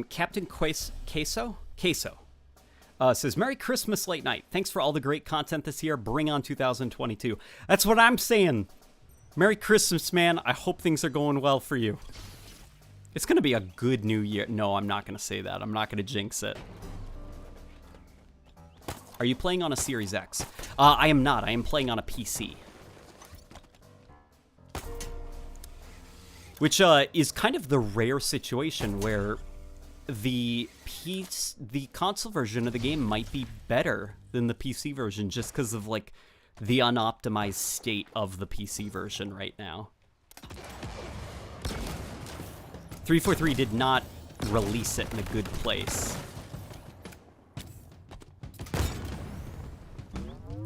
Captain Queso says, Merry Christmas, Late Night. Thanks for all the great content this year. Bring on 2022. That's what I'm saying. Merry Christmas, man. I hope things are going well for you. It's going to be a good new year. No, I'm not going to say that. I'm not going to jinx it. Are you playing on a Series X? I am not. I am playing on a PC. Which is kind of the rare situation where the console version of the game might be better than the PC version just because of, like, the unoptimized state of the PC version right now. 343 did not release it in a good place.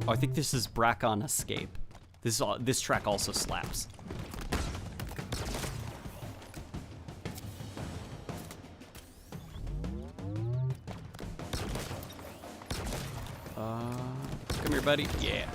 Oh, I think this is Brackon Escape. This track also slaps. Come here, buddy. Yeah.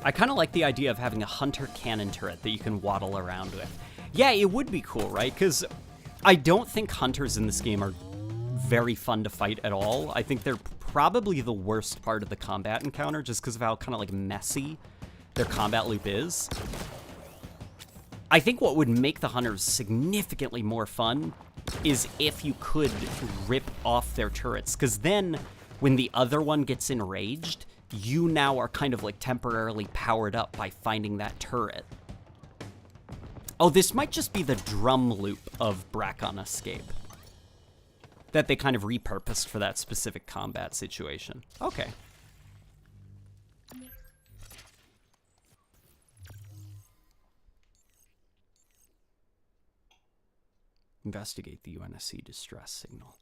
I kind of like the idea of having a hunter cannon turret that you can waddle around with. Yeah, it would be cool, right? Because I don't think hunters in this game are very fun to fight at all. I think they're probably the worst part of the combat encounter just because of how kind of like messy their combat loop is. I think what would make the hunters significantly more fun is if you could rip off their turrets, because then when the other one gets enraged, you now are kind of like temporarily powered up by finding that turret. Oh, this might just be the drum loop of Brackon Escape that they kind of repurposed for that specific combat situation. Okay. Investigate the UNSC distress signal.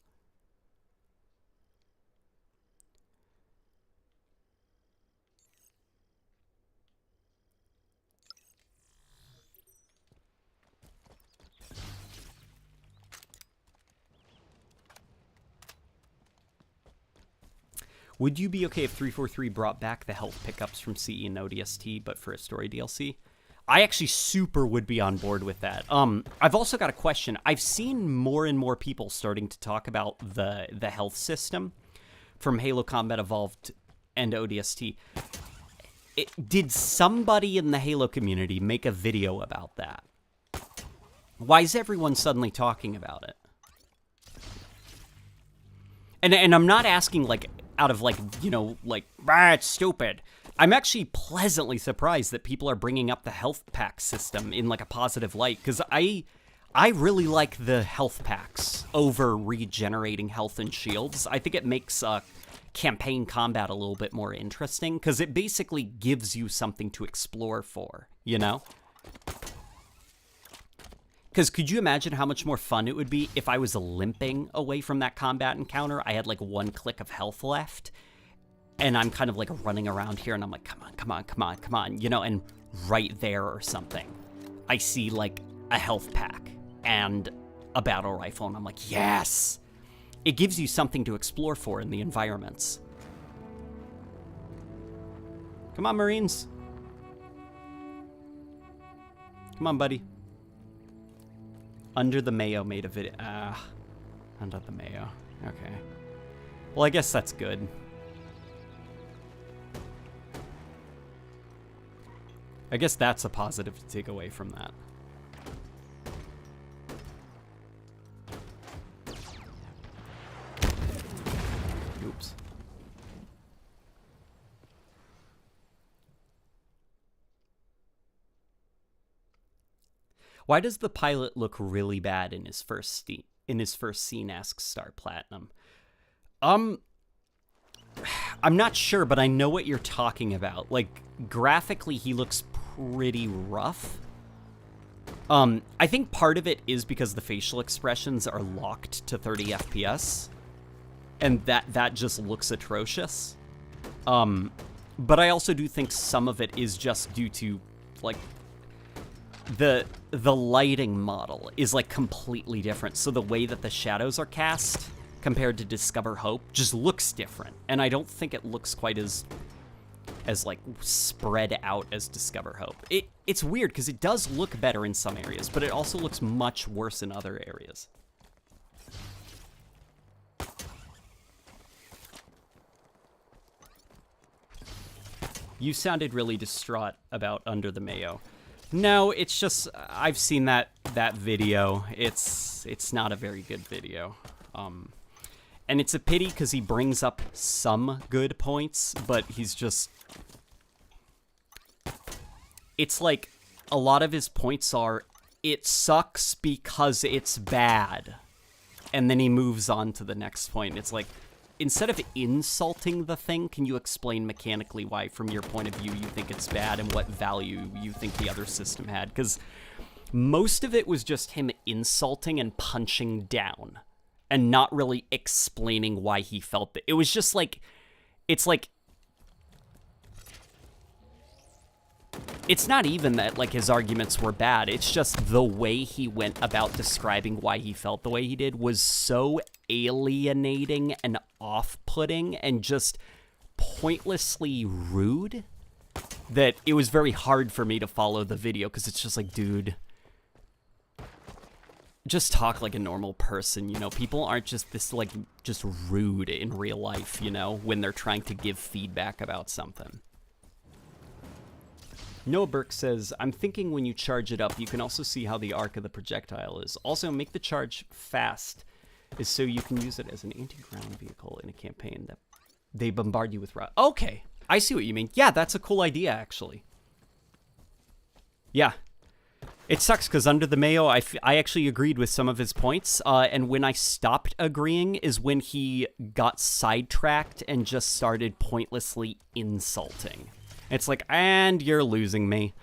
Would you be okay if 343 brought back the health pickups from CE and ODST, but for a story DLC? I actually super would be on board with that. I've also got a question. I've seen more and more people starting to talk about the health system from Halo Combat Evolved and ODST. Did somebody in the Halo community make a video about that? Why is everyone suddenly talking about it? And I'm not asking, like, out of, like, you know, like, it's stupid. I'm actually pleasantly surprised that people are bringing up the health pack system in, like, a positive light, because I really like the health packs over regenerating health and shields. I think it makes campaign combat a little bit more interesting, because it basically gives you something to explore for, you know? Because could you imagine how much more fun it would be if I was limping away from that combat encounter? I had like one click of health left, and I'm kind of like running around here, and I'm like, come on, come on, come on, come on, you know, and right there or something, I see like a health pack and a battle rifle, and I'm like, yes! It gives you something to explore for in the environments. Come on, Marines. Come on, buddy. Under the Mayo made a video. Under the Mayo. Okay. Well, I guess that's good. I guess that's a positive to take away from that. Oops. Why does the pilot look really bad in his first scene? Asks Star Platinum. I'm not sure, but I know what you're talking about. Like, graphically, he looks pretty rough. I think part of it is because the facial expressions are locked to 30 FPS, and that just looks atrocious. But I also do think some of it is just due to, like, the lighting model is, like, completely different. So the way that the shadows are cast compared to Discover Hope just looks different. And I don't think it looks quite as like spread out as Discover Hope. It's weird because it does look better in some areas, but it also looks much worse in other areas. You sounded really distraught about Under the Mayo. No, it's just I've seen that video. It's not a very good video. And it's a pity because he brings up some good points, but he's just... It's like, a lot of his points are, it sucks because it's bad. And then he moves on to the next point. It's like, instead of insulting the thing, can you explain mechanically why, from your point of view, you think it's bad and what value you think the other system had? Because most of it was just him insulting and punching down and not really explaining why he felt that. It was just like, it's like, it's not even that, like, his arguments were bad. It's just the way he went about describing why he felt the way he did was so alienating and off-putting and just pointlessly rude that it was very hard for me to follow the video, because it's just like, dude, just talk like a normal person, you know? People aren't just this, like, just rude in real life, you know, when they're trying to give feedback about something. Noah Burke says, I'm thinking when you charge it up, you can also see how the arc of the projectile is. Also, make the charge fast, is so you can use it as an anti-ground vehicle in a campaign that they bombard you with Okay, I see what you mean. Yeah, that's a cool idea, actually. Yeah. It sucks, because Under the Mayo, I actually agreed with some of his points, and when I stopped agreeing is when he got sidetracked and just started pointlessly insulting. It's like, and you're losing me.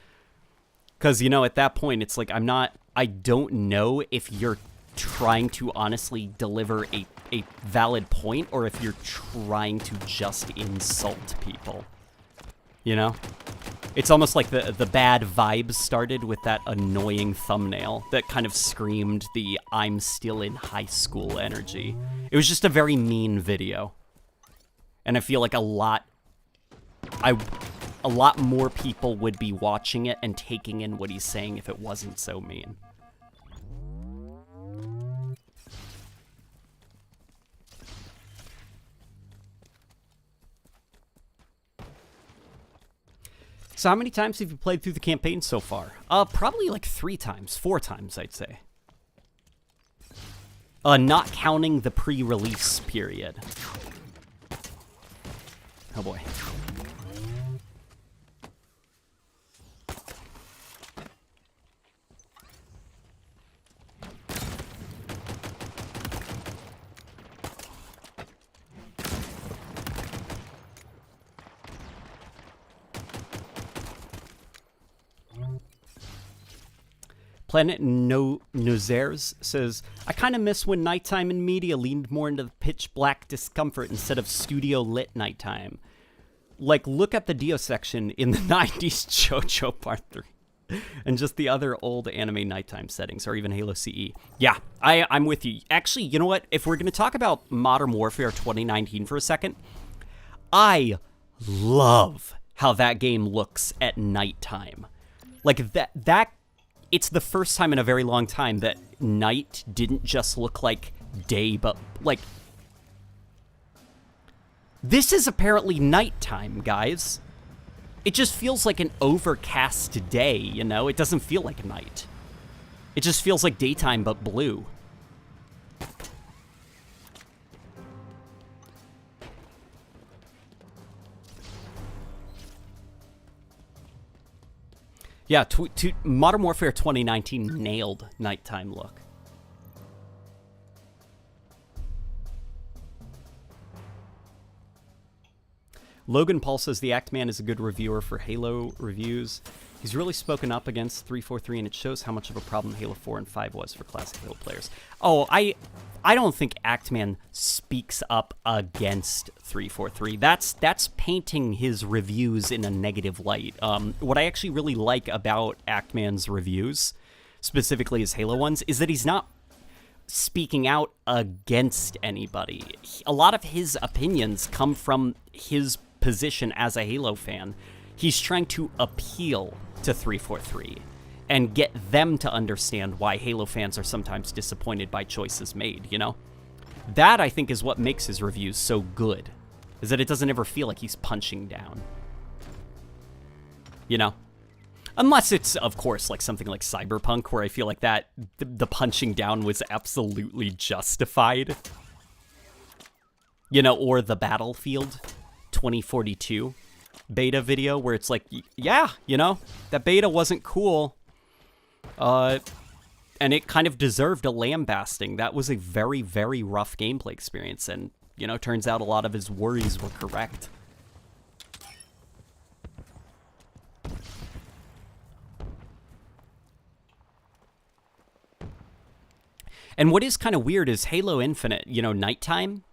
Because, you know, at that point, it's like, I don't know if you're trying to honestly deliver a valid point or if you're trying to just insult people. You know? It's almost like the bad vibes started with that annoying thumbnail that kind of screamed the I'm still in high school energy. It was just a very mean video. And I feel like a lot more people would be watching it and taking in what he's saying if it wasn't so mean. So how many times have you played through the campaign so far? Probably like 4 times, I'd say. Not counting the pre-release period. Oh boy. Planet Nozers says, I kind of miss when nighttime in media leaned more into the pitch black discomfort instead of studio lit nighttime. Like, look at the Dio section in the 90s JoJo Part 3. And just the other old anime nighttime settings, or even Halo CE. Yeah, I'm with you. Actually, you know what? If we're going to talk about Modern Warfare 2019 for a second, I love how that game looks at nighttime. Like, that it's the first time in a very long time that night didn't just look like day, but like... This is apparently nighttime, guys. It just feels like an overcast day, you know? It doesn't feel like night. It just feels like daytime, but blue. Yeah, Modern Warfare 2019 nailed nighttime look. Logan Paul says the Act Man is a good reviewer for Halo reviews. He's really spoken up against 343, and it shows how much of a problem Halo 4 and 5 was for classic Halo players. Oh, I don't think Act Man speaks up against 343. That's painting his reviews in a negative light. What I actually really like about Act Man's reviews, specifically his Halo ones, is that he's not speaking out against anybody. A lot of his opinions come from his position as a Halo fan. He's trying to appeal to 343 and get them to understand why Halo fans are sometimes disappointed by choices made, you know? That, I think, is what makes his reviews so good, is that it doesn't ever feel like he's punching down. You know? Unless it's, of course, like something like Cyberpunk, where I feel like that the punching down was absolutely justified. You know, or the Battlefield 2042 beta video, where it's like, yeah, you know, that beta wasn't cool. And it kind of deserved a lambasting. That was a very, very rough gameplay experience, and, you know, turns out a lot of his worries were correct. And what is kind of weird is Halo Infinite, you know, nighttime.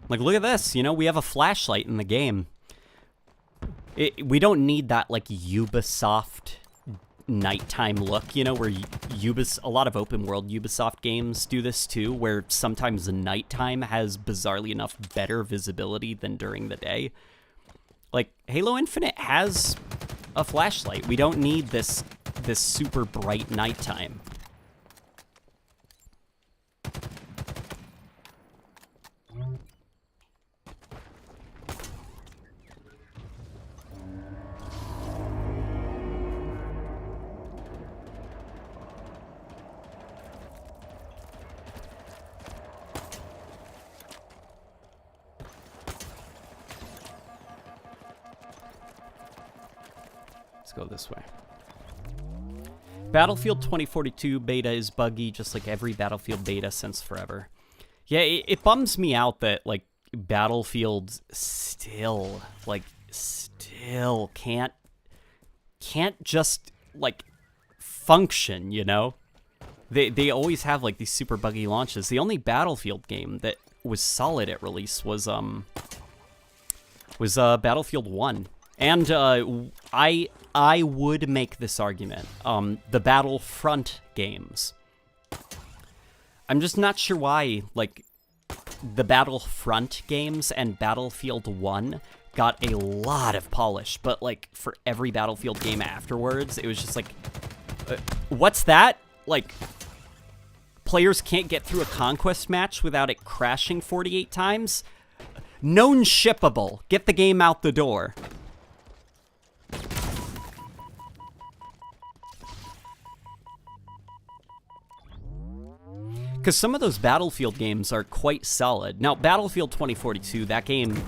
Like, look at this, you know, we have a flashlight in the game. We don't need that, like, Ubisoft nighttime look, you know, where a lot of open world Ubisoft games do this too, where sometimes the nighttime has, bizarrely enough, better visibility than during the day. Like, Halo Infinite has a flashlight. We don't need this super bright nighttime. Let's go this way. Battlefield 2042 beta is buggy, just like every Battlefield beta since forever. Yeah, it bums me out that, like, Battlefield still can't just, like, function, you know? They always have, like, these super buggy launches. The only Battlefield game that was solid at release was Battlefield 1. And I would make this argument. The Battlefront games. I'm just not sure why, like, the Battlefront games and Battlefield 1 got a lot of polish, but, like, for every Battlefield game afterwards, it was just like, what's that? Like, players can't get through a conquest match without it crashing 48 times? Known shippable. Get the game out the door. Because some of those Battlefield games are quite solid. Now, Battlefield 2042, that game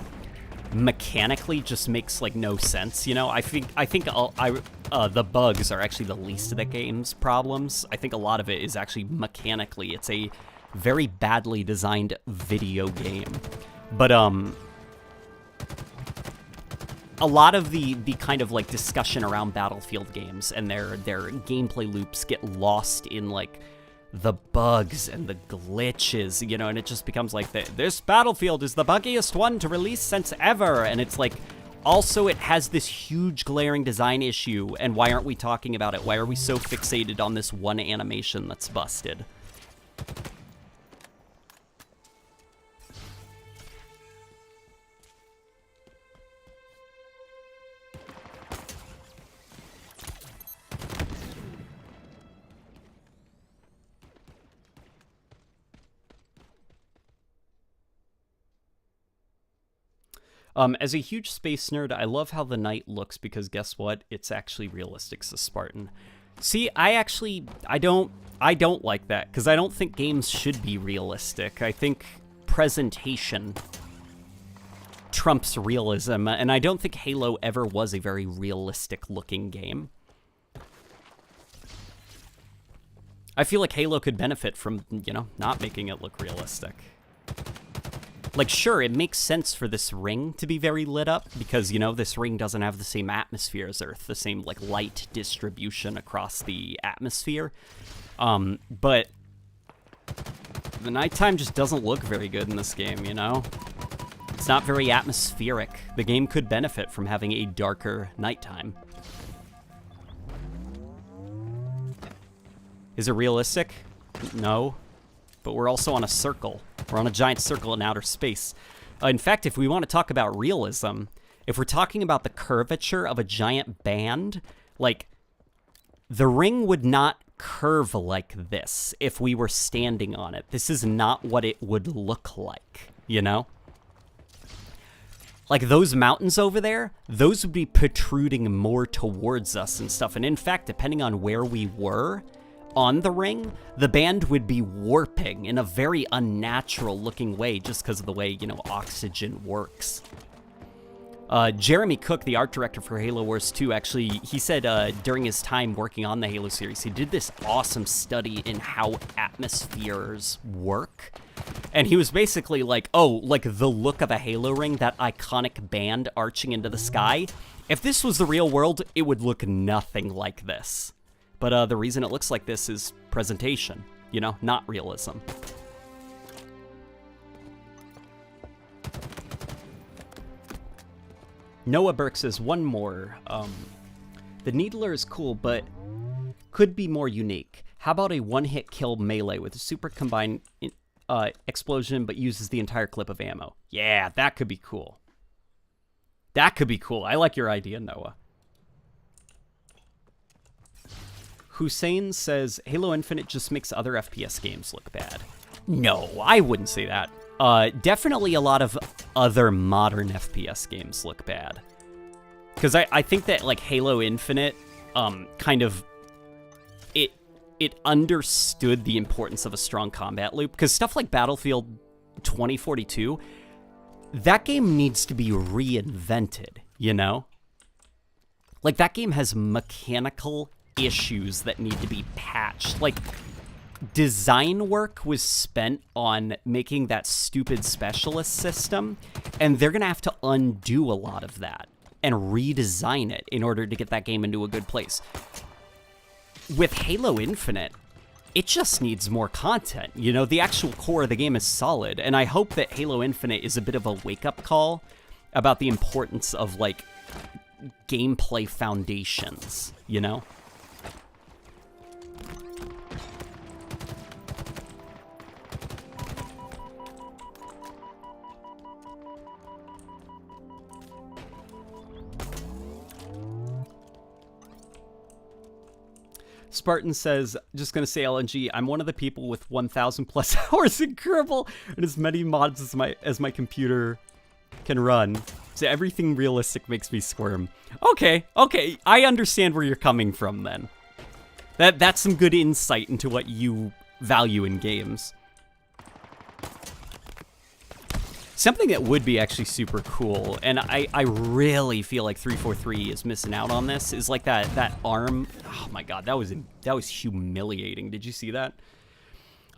mechanically just makes, like, no sense, you know? I think the bugs are actually the least of the game's problems. I think a lot of it is actually mechanically. It's a very badly designed video game. But, a lot of the kind of, like, discussion around Battlefield games and their gameplay loops get lost in, like, the bugs and the glitches, you know, and it just becomes like, this Battlefield is the buggiest one to release since ever, and it's like, also it has this huge glaring design issue, and why aren't we talking about it? Why are we so fixated on this one animation that's busted? As a huge space nerd, I love how the night looks because guess what? It's actually realistic to Spartan. See, I don't like that because I don't think games should be realistic. I think presentation trumps realism, and I don't think Halo ever was a very realistic-looking game. I feel like Halo could benefit from, you know, not making it look realistic. Like, sure, it makes sense for this ring to be very lit up, because, you know, this ring doesn't have the same atmosphere as Earth, the same, like, light distribution across the atmosphere. But the nighttime just doesn't look very good in this game, you know? It's not very atmospheric. The game could benefit from having a darker nighttime. Is it realistic? No. But we're also on a circle. We're on a giant circle in outer space. In fact, if we want to talk about realism, if we're talking about the curvature of a giant band, like, the ring would not curve like this if we were standing on it. This is not what it would look like, you know? Like, those mountains over there, those would be protruding more towards us and stuff. And in fact, depending on where we were on the ring, the band would be warping in a very unnatural looking way just because of the way, you know, oxygen works. Jeremy Cook, the art director for Halo Wars 2, actually, he said during his time working on the Halo series, he did this awesome study in how atmospheres work. And he was basically like, oh, like the look of a Halo ring, that iconic band arching into the sky, if this was the real world, it would look nothing like this. But the reason it looks like this is presentation, you know, not realism. Noah Burke says, one more. The Needler is cool, but could be more unique. How about a one-hit kill melee with a super combined explosion, but uses the entire clip of ammo? Yeah, that could be cool. That could be cool. I like your idea, Noah. Hussein says, Halo Infinite just makes other FPS games look bad. No, I wouldn't say that. Definitely a lot of other modern FPS games look bad. Because I think that, like, Halo Infinite, kind of, it understood the importance of a strong combat loop. Because stuff like Battlefield 2042, that game needs to be reinvented, you know? Like, that game has mechanical issues that need to be patched. Like, design work was spent on making that stupid specialist system, and they're gonna have to undo a lot of that and redesign it in order to get that game into a good place. With Halo Infinite, it just needs more content. You know, the actual core of the game is solid, and I hope that Halo Infinite is a bit of a wake-up call about the importance of, like, gameplay foundations, you know? Spartan says, just gonna say LNG, I'm one of the people with 1,000 plus hours in Kerbal and as many mods as my computer can run. So everything realistic makes me squirm. Okay, I understand where you're coming from then. That's some good insight into what you value in games. Something that would be actually super cool, and I really feel like 343 is missing out on this, is like that arm. Oh my god, that was humiliating. Did you see that?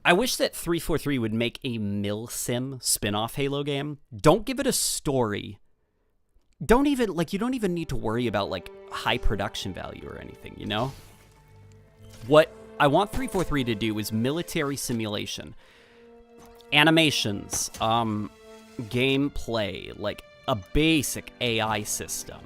I wish that 343 would make a Milsim spin-off Halo game. Don't give it a story. You don't even need to worry about, like, high production value or anything, you know? What I want 343 to do is military simulation. Animations, gameplay, like a basic AI system,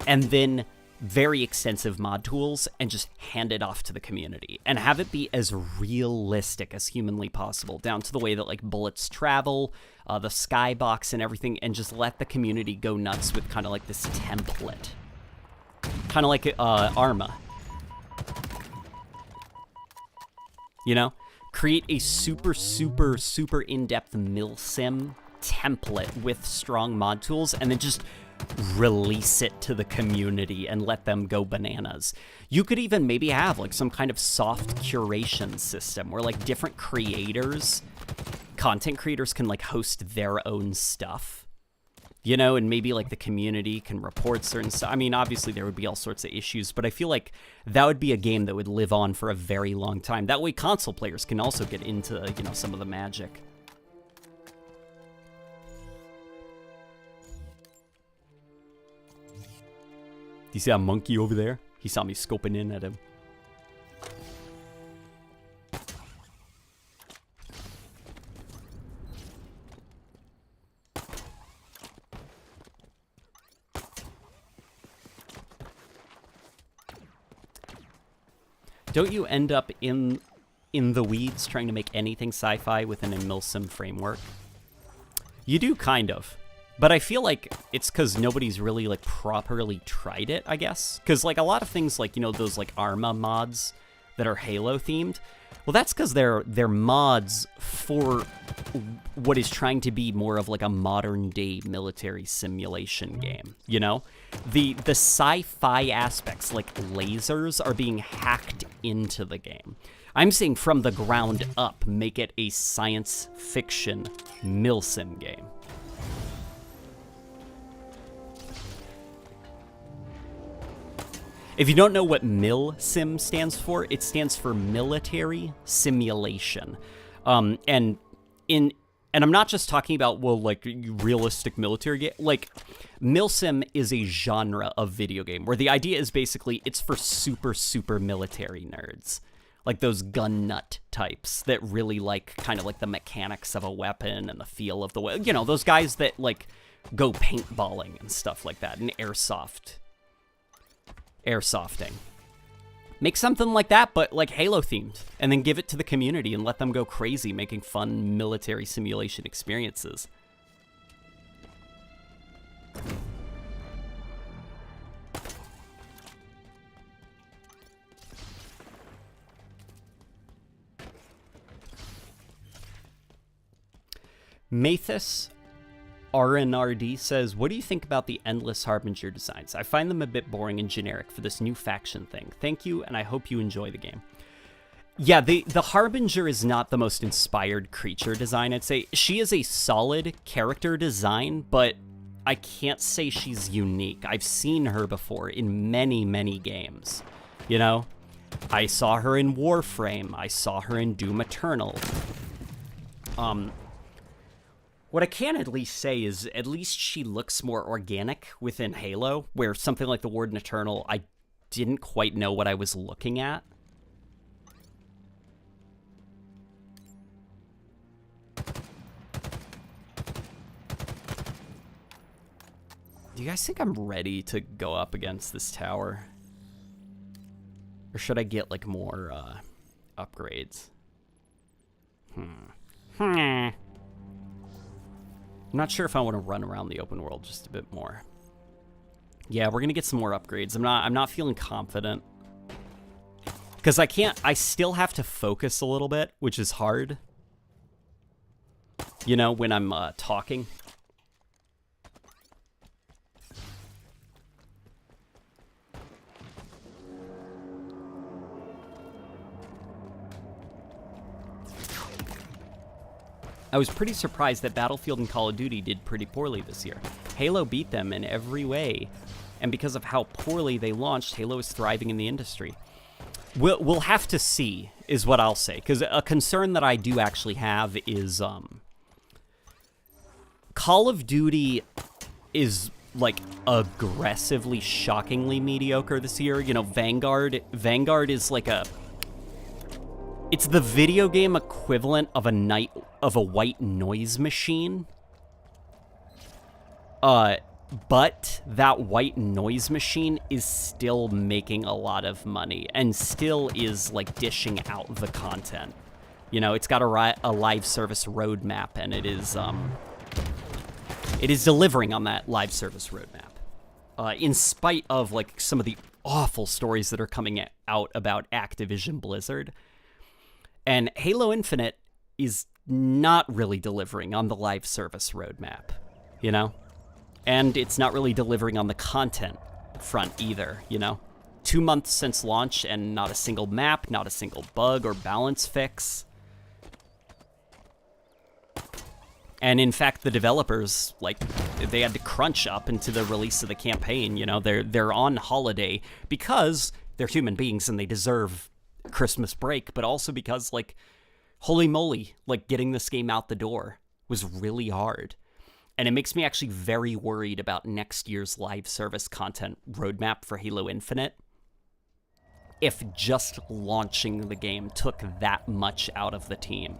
and then very extensive mod tools, and just hand it off to the community and have it be as realistic as humanly possible, down to the way that, like, bullets travel, the skybox and everything, and just let the community go nuts with kind of like this template, kind of like Arma, you know? Create a super in-depth milsim template with strong mod tools, and then just release it to the community and let them go bananas. You could even maybe have, like, some kind of soft curation system where, like, different creators, content creators, can, like, host their own stuff. You know, and maybe like the community can report certain stuff. I mean, obviously there would be all sorts of issues, but I feel like that would be a game that would live on for a very long time. That way console players can also get into, you know, some of the magic. Do you see that monkey over there? He saw me scoping in at him. Don't you end up in the weeds trying to make anything sci-fi within a milsim framework? You do, kind of. But I feel like it's because nobody's really, like, properly tried it, I guess. Because, like, a lot of things, like, you know, those, like, Arma mods that are Halo-themed, well, that's because they're mods for what is trying to be more of, like, a modern-day military simulation game, you know? The sci-fi aspects, like lasers, are being hacked into the game. I'm saying from the ground up, make it a science fiction milsim game. If you don't know what milsim stands for, it stands for military simulation. And I'm not just talking about, well, like, realistic military game. Like, milsim is a genre of video game where the idea is basically it's for super, super military nerds. Like those gun nut types that really like kind of like the mechanics of a weapon and the feel of the weapon. You know, those guys that, like, go paintballing and stuff like that, and airsofting. Make something like that, but like Halo-themed, and then give it to the community and let them go crazy making fun military simulation experiences. Mathis RNRD says, what do you think about the endless Harbinger designs? I find them a bit boring and generic for this new faction thing. Thank you, and I hope you enjoy the game. Yeah, the Harbinger is not the most inspired creature design, I'd say. She is a solid character design, but I can't say she's unique. I've seen her before in many, many games, you know? I saw her in Warframe. I saw her in Doom Eternal. What I can at least say is at least she looks more organic within Halo, where something like the Warden Eternal, I didn't quite know what I was looking at. Do you guys think I'm ready to go up against this tower? Or should I get, like, more upgrades? I'm not sure if I want to run around the open world just a bit more. Yeah, we're gonna get some more upgrades. I'm not feeling confident. Because I still have to focus a little bit, which is hard. You know, when I'm talking. I was pretty surprised that Battlefield and Call of Duty did pretty poorly this year. Halo beat them in every way, and because of how poorly they launched, Halo is thriving in the industry. We'll have to see, is what I'll say, because a concern that I do actually have is Call of Duty is, like, aggressively, shockingly mediocre this year. You know, Vanguard is like it's the video game equivalent of a white noise machine. But that white noise machine is still making a lot of money and still is, like, dishing out the content. You know, it's got a live service roadmap, and it is delivering on that live service roadmap. In spite of, like, some of the awful stories that are coming out about Activision Blizzard. And Halo Infinite is not really delivering on the live service roadmap, you know? And it's not really delivering on the content front either, you know? 2 months since launch and not a single map, not a single bug or balance fix. And in fact, the developers, like, they had to crunch up into the release of the campaign. You know, they're on holiday because they're human beings and they deserve Christmas break, but also because, like, holy moly, like, getting this game out the door was really hard. And it makes me actually very worried about next year's live service content roadmap for Halo Infinite. If just launching the game took that much out of the team.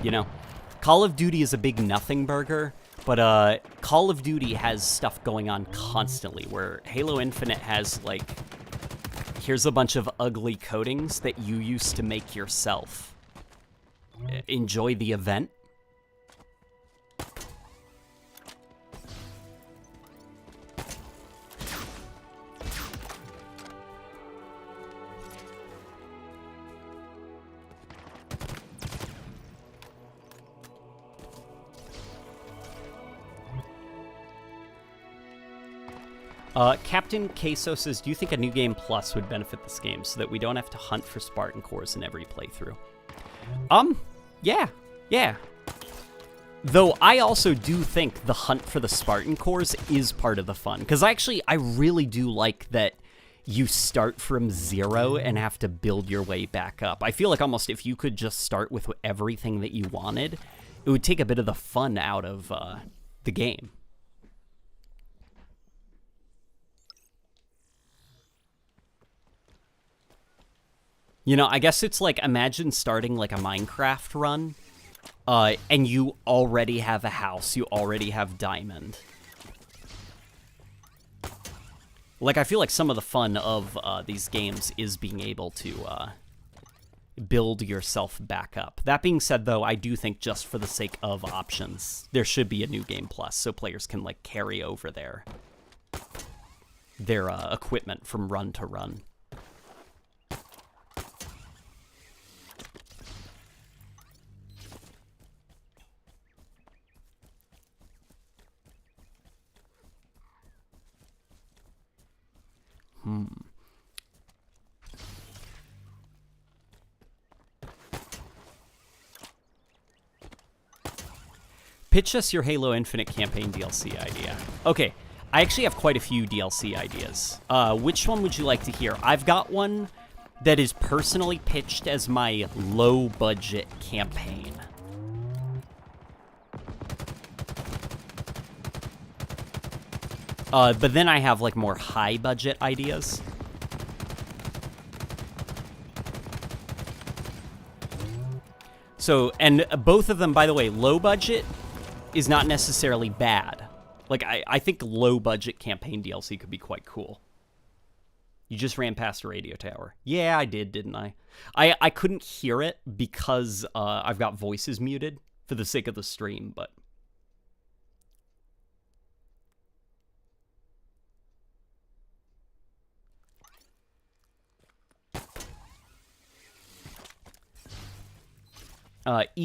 You know, Call of Duty is a big nothing burger, but Call of Duty has stuff going on constantly, where Halo Infinite has, like, here's a bunch of ugly coatings that you used to make yourself. Enjoy the event. Captain Queso says, do you think a New Game Plus would benefit this game so that we don't have to hunt for Spartan cores in every playthrough? Yeah. Though I also do think the hunt for the Spartan cores is part of the fun. Because I really do like that you start from 0 and have to build your way back up. I feel like almost if you could just start with everything that you wanted, it would take a bit of the fun out of the game. You know, I guess it's like, imagine starting like a Minecraft run, and you already have a house, you already have diamond. Like, I feel like some of the fun of these games is being able to build yourself back up. That being said, though, I do think just for the sake of options, there should be a New Game Plus so players can, like, carry over their equipment from run to run. Pitch us your Halo Infinite campaign DLC idea. Okay, I actually have quite a few DLC ideas. Which one would you like to hear? I've got one that is personally pitched as my low-budget campaign. But then I have, like, more high-budget ideas. So, and both of them, by the way, low-budget is not necessarily bad. Like, I think low-budget campaign DLC could be quite cool. You just ran past a radio tower. Yeah, I did, didn't I? I couldn't hear it because I've got voices muted for the sake of the stream, but...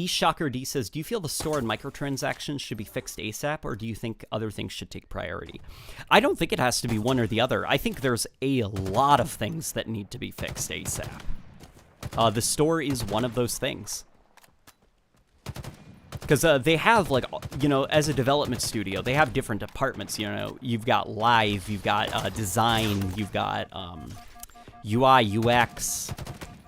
Shocker D says, do you feel the store and microtransactions should be fixed ASAP, or do you think other things should take priority? I don't think it has to be one or the other. I think there's a lot of things that need to be fixed ASAP. The store is one of those things. Because they have, like, you know, as a development studio, they have different departments, you know. You've got live, you've got design, you've got UI, UX...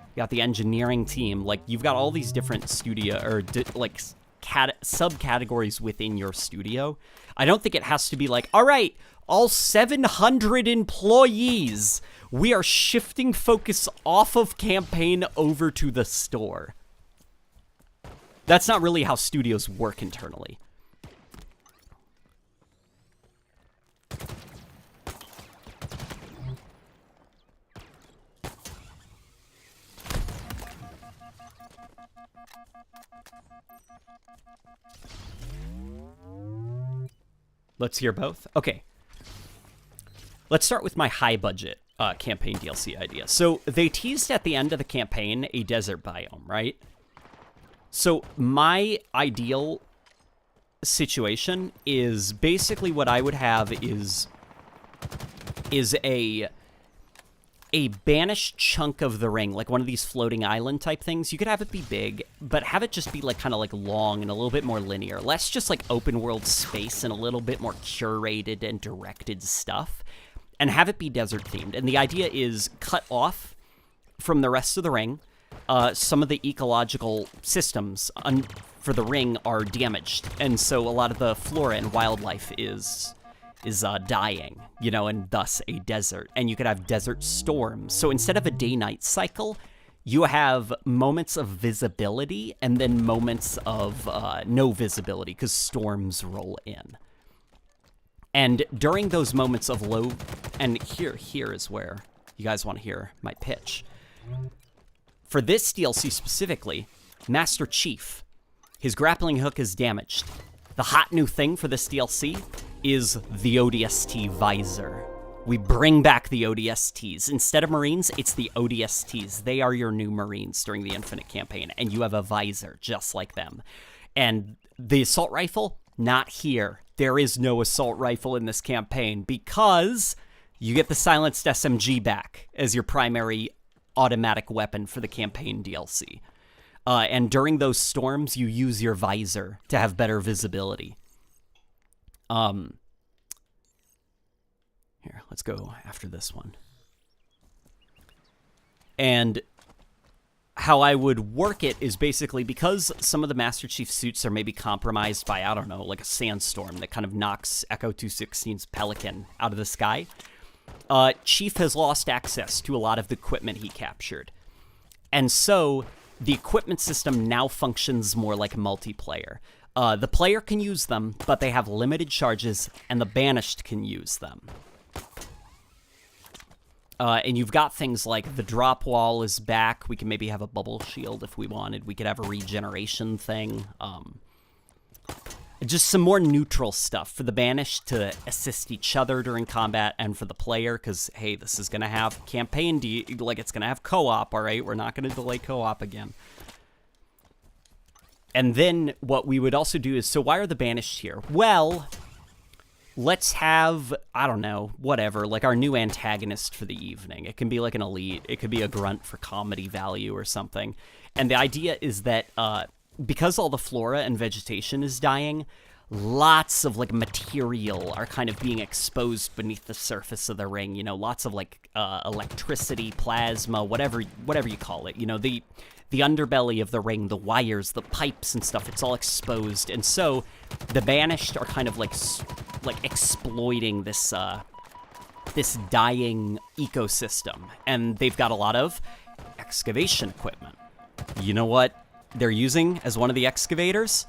You got the engineering team. Like, you've got all these different studio or like subcategories within your studio. I don't think it has to be like, all right, all 700 employees, we are shifting focus off of campaign over to the store. That's not really how studios work internally. Let's hear both. Okay. Let's start with my high-budget campaign DLC idea. So they teased at the end of the campaign a desert biome, right? So my ideal situation is basically what I would have is a a banished chunk of the ring, like one of these floating island type things. You could have it be big, but have it just be like kind of like long and a little bit more linear. Less just like open world space and a little bit more curated and directed stuff. And have it be desert themed. And the idea is cut off from the rest of the ring. Some of the ecological systems for the ring are damaged. And so a lot of the flora and wildlife is dying, you know, and thus a desert. And you could have desert storms. So instead of a day-night cycle, you have moments of visibility and then moments of no visibility because storms roll in. And during those moments of low, and here is where you guys want to hear my pitch. For this DLC specifically, Master Chief, his grappling hook is damaged. The hot new thing for this DLC is the ODST visor. We bring back the ODSTs. Instead of Marines, it's the ODSTs. They are your new Marines during the Infinite campaign, and you have a visor just like them. And the assault rifle, not here. There is no assault rifle in this campaign because you get the silenced SMG back as your primary automatic weapon for the campaign DLC. And during those storms, you use your visor to have better visibility. Here, let's go after this one. And how I would work it is basically because some of the Master Chief suits are maybe compromised by, I don't know, like a sandstorm that kind of knocks Echo 216's Pelican out of the sky. Chief has lost access to a lot of the equipment he captured. And so the equipment system now functions more like multiplayer. The player can use them, but they have limited charges, and the Banished can use them. And you've got things like the drop wall is back. We can maybe have a bubble shield if we wanted. We could have a regeneration thing. Just some more neutral stuff for the Banished to assist each other during combat and for the player, because, hey, this is going to have campaign, like, it's going to have co-op, all right? We're not going to delay co-op again. And then what we would also do is, so why are the Banished here? Well, let's have, I don't know, whatever, like our new antagonist for the evening. It can be like an elite. It could be a grunt for comedy value or something. And the idea is that because all the flora and vegetation is dying, lots of like material are kind of being exposed beneath the surface of the ring. You know, lots of like electricity, plasma, whatever you call it. You know, the underbelly of the ring, the wires, the pipes and stuff, it's all exposed. And so the Banished are kind of like exploiting this this dying ecosystem. And they've got a lot of excavation equipment. You know what they're using as one of the excavators?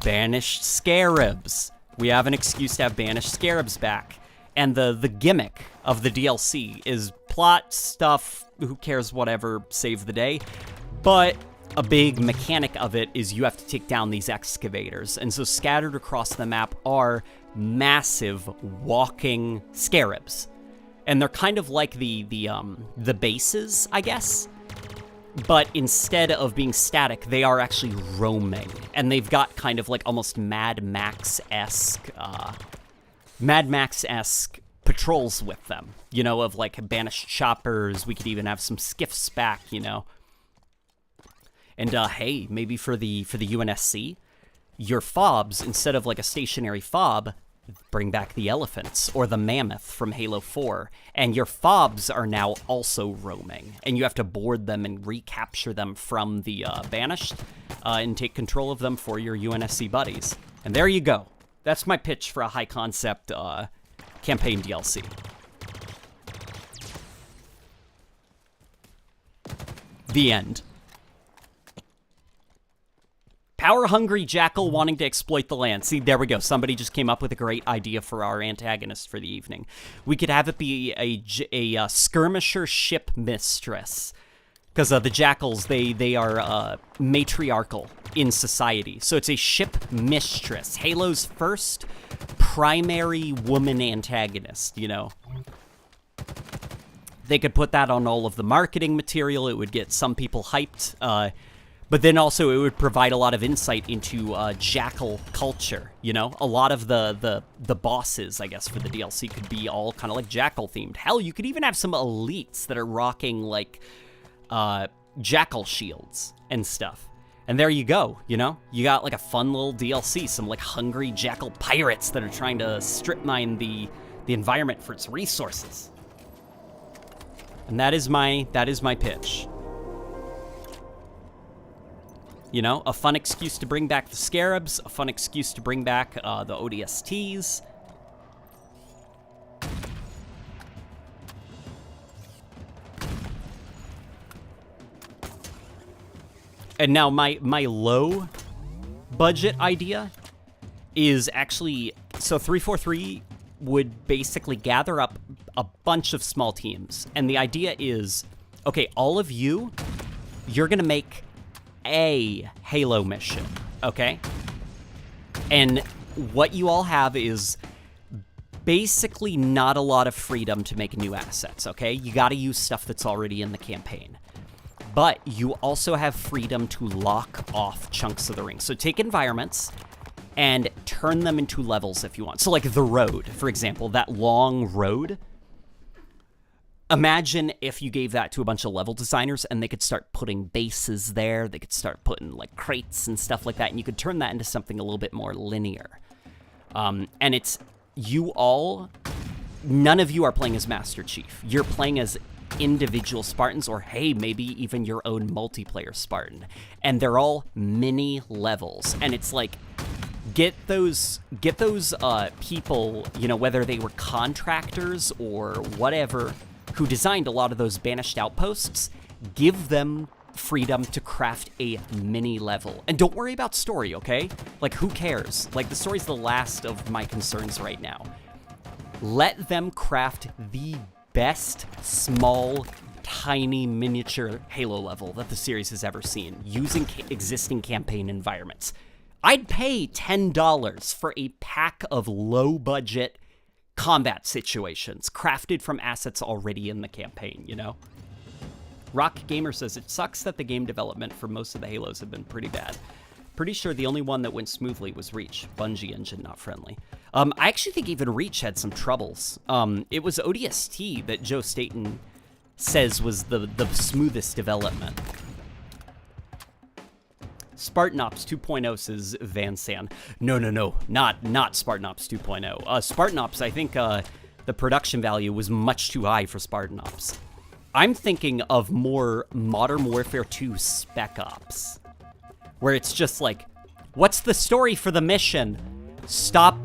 Banished scarabs. We have an excuse to have banished scarabs back. And the gimmick of the DLC is plot stuff, who cares, whatever, save the day. But a big mechanic of it is you have to take down these excavators. And so scattered across the map are massive walking scarabs. And they're kind of like the bases, I guess. But instead of being static, they are actually roaming. And they've got kind of like almost Mad Max-esque patrols with them. You know, of like banished choppers. We could even have some skiffs back, you know. And hey, maybe for the UNSC, your fobs, instead of like a stationary fob, bring back the elephants or the mammoth from Halo 4. And your fobs are now also roaming. And you have to board them and recapture them from the Banished and take control of them for your UNSC buddies. And there you go. That's my pitch for a high-concept campaign DLC. The end. Power-hungry jackal wanting to exploit the land. See, there we go. Somebody just came up with a great idea for our antagonist for the evening. We could have it be a skirmisher ship mistress. Because the jackals, they are matriarchal in society. So it's a ship mistress. Halo's first primary woman antagonist, you know. They could put that on all of the marketing material. It would get some people hyped. But then also it would provide a lot of insight into jackal culture, you know? A lot of the bosses, I guess, for the DLC could be all kind of like jackal themed. Hell, you could even have some elites that are rocking like jackal shields and stuff. And there you go, you know? You got like a fun little DLC, some like hungry jackal pirates that are trying to strip mine the environment for its resources. And that is my pitch. You know, a fun excuse to bring back the scarabs, a fun excuse to bring back the ODSTs. And now my low budget idea is actually, so 343 would basically gather up a bunch of small teams. And the idea is, okay, all of you're gonna make a Halo mission, okay? And what you all have is basically not a lot of freedom to make new assets, okay? You gotta use stuff that's already in the campaign. But you also have freedom to lock off chunks of the ring. So take environments and turn them into levels if you want. So like the road, for example, that long road. Imagine if you gave that to a bunch of level designers and they could start putting bases there. They could start putting like crates and stuff like that. And you could turn that into something a little bit more linear. And it's you all, none of you are playing as Master Chief. You're playing as individual Spartans, or hey, maybe even your own multiplayer Spartan. And they're all mini levels. And it's like, get those people, you know, whether they were contractors or whatever, who designed a lot of those banished outposts, give them freedom to craft a mini level. And don't worry about story, okay? Like, who cares? Like, the story's the last of my concerns right now. Let them craft the best small, tiny, miniature Halo level that the series has ever seen, using existing campaign environments. I'd pay $10 for a pack of low-budget combat situations crafted from assets already in the campaign, you know? Rock Gamer says, it sucks that the game development for most of the Halos have been pretty bad. Pretty sure the only one that went smoothly was Reach. Bungie engine not friendly. I actually think even Reach had some troubles. It was ODST that Joe Staten says was the smoothest development. Spartan Ops 2.0 says Van San. No, not Spartan Ops 2.0. Spartan Ops, I think the production value was much too high for Spartan Ops. I'm thinking of more Modern Warfare 2 Spec Ops, where it's just like, what's the story for the mission? Stop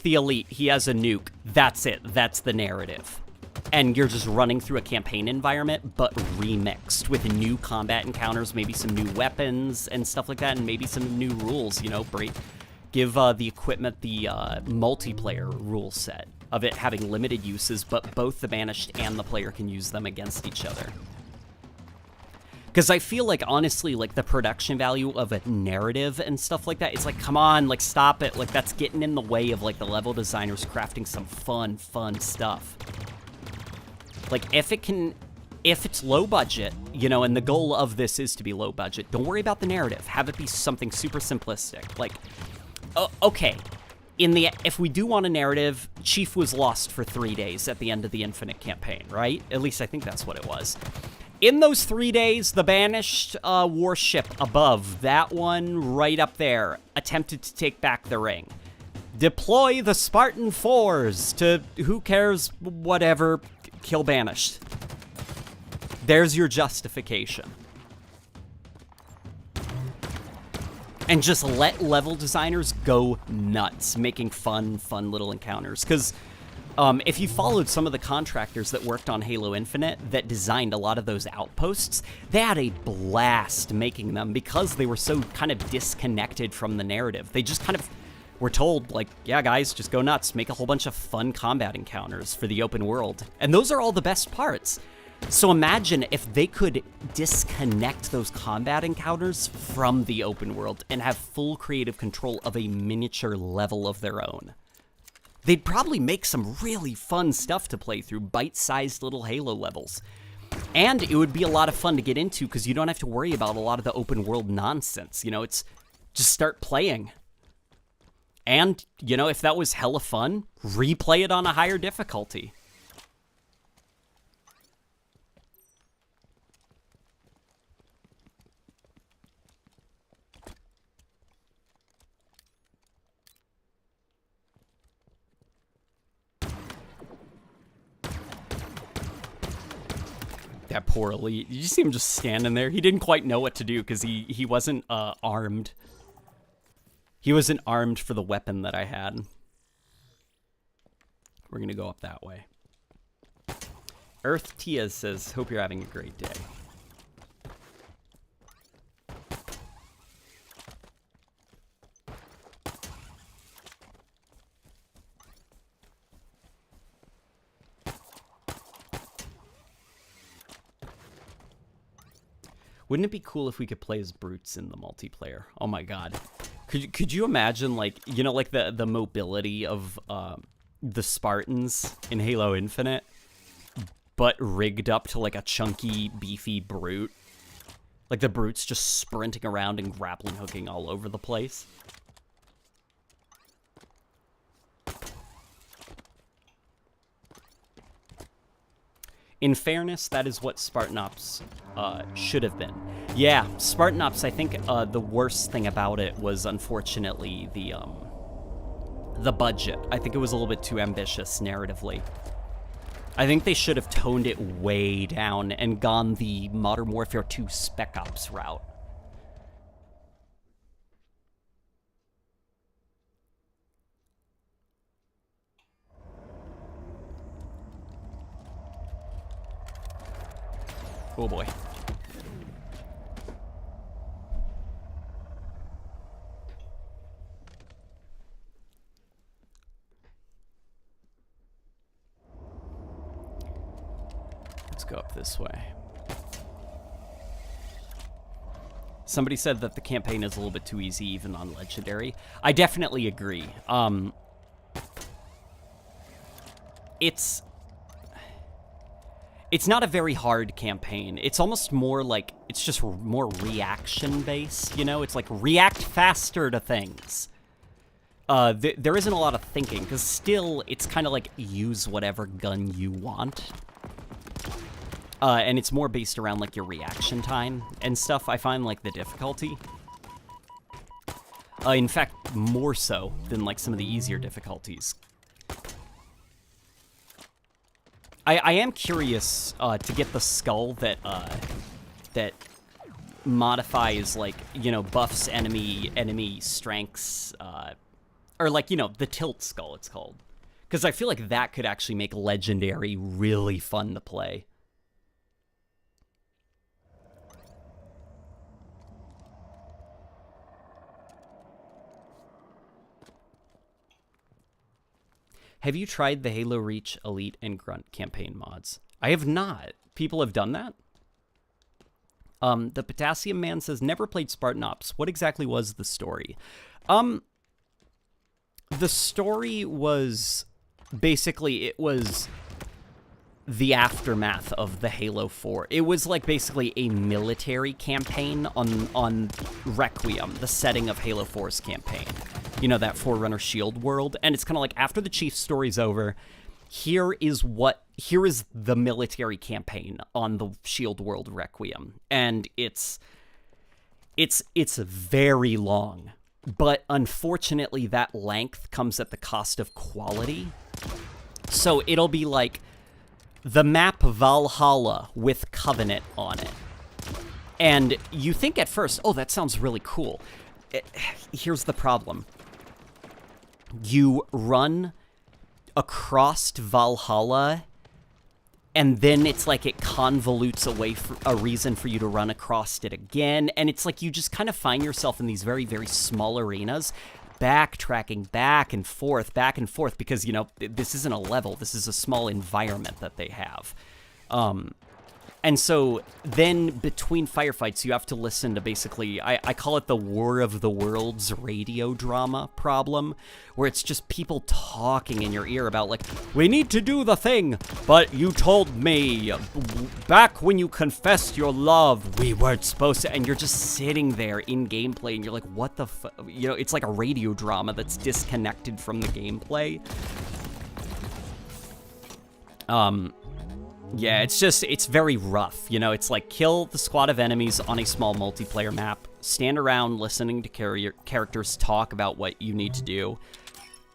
the elite. He has a nuke. That's it. That's the narrative. And you're just running through a campaign environment, but remixed with new combat encounters, maybe some new weapons and stuff like that, and maybe some new rules, you know, give the equipment the multiplayer rule set of it having limited uses, but both the Banished and the player can use them against each other. Because I feel like, honestly, like, the production value of a narrative and stuff like that, it's like, come on, like, stop it. Like, that's getting in the way of, like, the level designers crafting some fun stuff. Like, if it's low budget, you know, and the goal of this is to be low budget, don't worry about the narrative. Have it be something super simplistic. Like, okay, if we do want a narrative, Chief was lost for 3 days at the end of the Infinite campaign, right? At least I think that's what it was. In those 3 days, the Banished warship above, that one right up there, attempted to take back the ring. Deploy the Spartan 4s to, who cares, whatever, kill Banished. There's your justification. And just let level designers go nuts, making fun little encounters. Because if you followed some of the contractors that worked on Halo Infinite that designed a lot of those outposts, they had a blast making them because they were so kind of disconnected from the narrative. They just kind of were told, like, yeah, guys, just go nuts, make a whole bunch of fun combat encounters for the open world. And those are all the best parts. So imagine if they could disconnect those combat encounters from the open world and have full creative control of a miniature level of their own. They'd probably make some really fun stuff to play through, bite-sized little Halo levels. And it would be a lot of fun to get into because you don't have to worry about a lot of the open world nonsense. You know, it's just start playing. And, you know, if that was hella fun, replay it on a higher difficulty. That poor elite. You see him just standing there. He didn't quite know what to do because he wasn't armed. He wasn't armed for the weapon that I had. We're going to go up that way. Earth Tia says, hope you're having a great day. Wouldn't it be cool if we could play as brutes in the multiplayer? Oh my god. Could you imagine, like, you know, like the mobility of the Spartans in Halo Infinite, but rigged up to like a chunky, beefy brute? Like the brutes just sprinting around and grappling hooking all over the place. In fairness, that is what Spartan Ops should have been. Yeah, Spartan Ops, I think the worst thing about it was, unfortunately, the budget. I think it was a little bit too ambitious narratively. I think they should have toned it way down and gone the Modern Warfare 2 Spec Ops route. Oh boy. Let's go up this way. Somebody said that the campaign is a little bit too easy even on Legendary. I definitely agree. It's not a very hard campaign. It's almost more like, it's just more reaction-based, you know? It's like, react faster to things. There isn't a lot of thinking, because still, it's kind of like, use whatever gun you want. And it's more based around, like, your reaction time and stuff, I find, like, the difficulty. In fact, more so than, like, some of the easier difficulties. I am curious to get the skull that that modifies, like, you know, buffs enemy strengths, or like, you know, the tilt skull it's called, because I feel like that could actually make Legendary really fun to play. Have you tried the Halo Reach, Elite, and Grunt campaign mods? I have not. People have done that? The Potassium Man says, never played Spartan Ops. What exactly was the story? The story was, basically, it was the aftermath of the Halo 4. It was, like, basically a military campaign on Requiem, the setting of Halo 4's campaign. You know, that Forerunner shield world, and it's kind of like, after the Chief's story's over, here is the military campaign on the shield world Requiem, and it's very long, but unfortunately that length comes at the cost of quality. So it'll be like the map Valhalla with Covenant on it, and you think at first, oh, that sounds really cool. Here's the problem. You run across Valhalla, and then it's like it convolutes away for a reason for you to run across it again, and it's like you just kind of find yourself in these very, very small arenas, backtracking back and forth, because, you know, this isn't a level, this is a small environment that they have. And so then between firefights, you have to listen to basically, I call it the War of the Worlds radio drama problem, where it's just people talking in your ear about like, we need to do the thing, but you told me back when you confessed your love, we weren't supposed to, and you're just sitting there in gameplay and you're like, what the you know, it's like a radio drama that's disconnected from the gameplay. Yeah, it's very rough, you know, it's like kill the squad of enemies on a small multiplayer map, stand around listening to characters talk about what you need to do,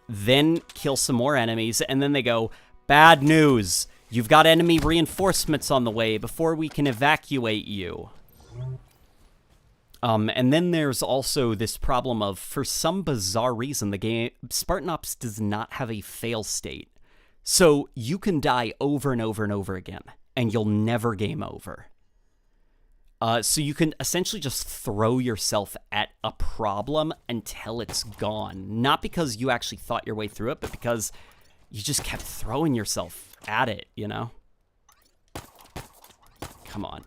then kill some more enemies, and then they go, bad news, you've got enemy reinforcements on the way before we can evacuate you. And then there's also this problem of, for some bizarre reason, the game, Spartan Ops does not have a fail state. So you can die over and over and over again, and you'll never game over. So you can essentially just throw yourself at a problem until it's gone. Not because you actually thought your way through it, but because you just kept throwing yourself at it, you know? Come on.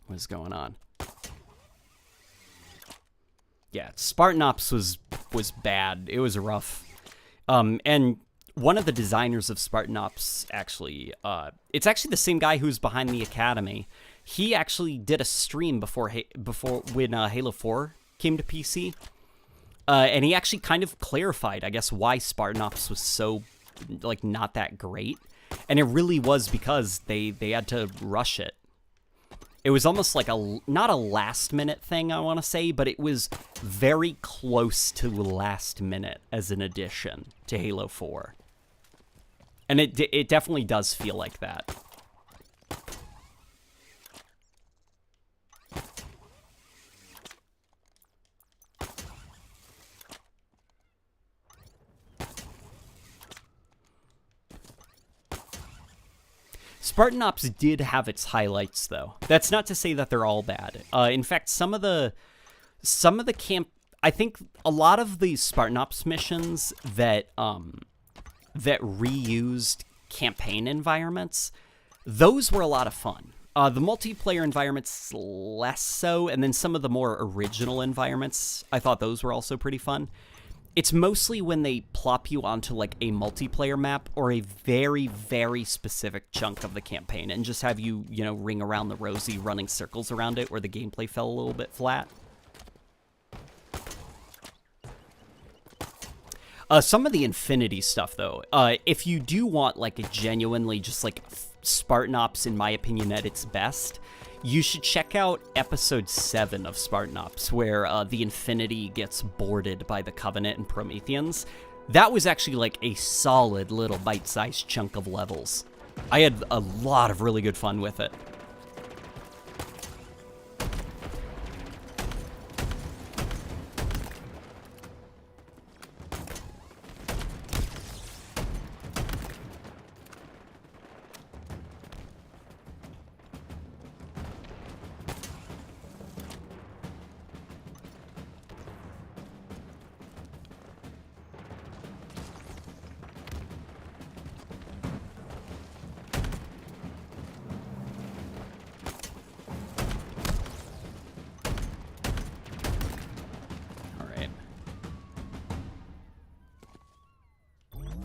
What is going on? Yeah, Spartan Ops was bad. It was rough. And one of the designers of Spartan Ops, actually, it's actually the same guy who's behind the Academy. He actually did a stream before when Halo 4 came to PC, and he actually kind of clarified, I guess, why Spartan Ops was so, like, not that great. And it really was because they had to rush it. It was almost like not a last-minute thing, I want to say, but it was very close to last minute as an addition to Halo 4. And it definitely does feel like that. Spartan Ops did have its highlights, though. That's not to say that they're all bad. In fact, some of the camp, I think a lot of the Spartan Ops missions that reused campaign environments, those were a lot of fun. The multiplayer environments less so, and then some of the more original environments, I thought those were also pretty fun. It's mostly when they plop you onto like a multiplayer map or a very, very specific chunk of the campaign and just have you, you know, ring around the rosy running circles around it where the gameplay fell a little bit flat. Some of the Infinity stuff, though, if you do want, like, a genuinely just, like, Spartan Ops, in my opinion, at its best, you should check out Episode 7 of Spartan Ops, where the Infinity gets boarded by the Covenant and Prometheans. That was actually, like, a solid little bite-sized chunk of levels. I had a lot of really good fun with it.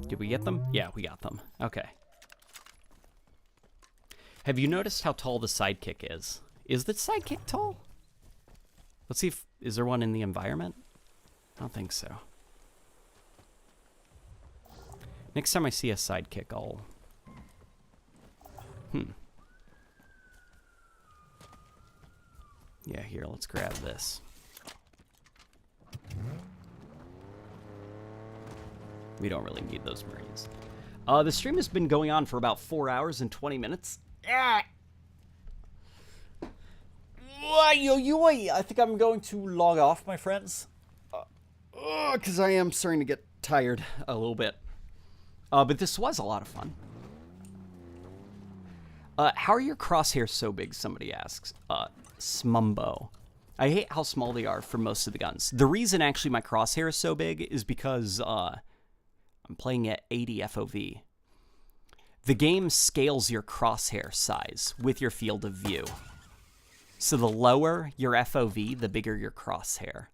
Did we get them? Yeah, we got them. Okay. Have you noticed how tall the sidekick is? Is the sidekick tall? Let's see if... Is there one in the environment? I don't think so. Next time I see a sidekick, I'll... Yeah, here, let's grab this. We don't really need those Marines. The stream has been going on for about 4 hours and 20 minutes. I think I'm going to log off, my friends. Because I am starting to get tired a little bit. But this was a lot of fun. How are your crosshairs so big, somebody asks. Smumbo. I hate how small they are for most of the guns. The reason, actually, my crosshair is so big is because... I'm playing at 80 FOV. the game scales your crosshair size with your field of view. So the lower your FOV, the bigger your crosshair.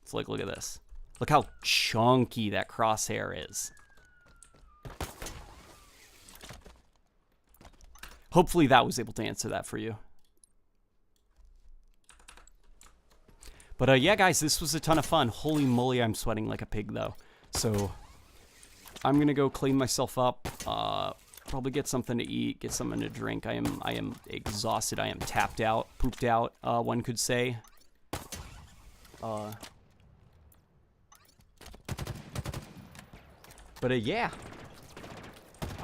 So like, look at this. Look how chunky that crosshair is. Hopefully that was able to answer that for you. But yeah, guys, this was a ton of fun. Holy moly, I'm sweating like a pig, though. So I'm gonna go clean myself up. Probably get something to eat, get something to drink. I am exhausted. I am tapped out, pooped out. One could say. But yeah.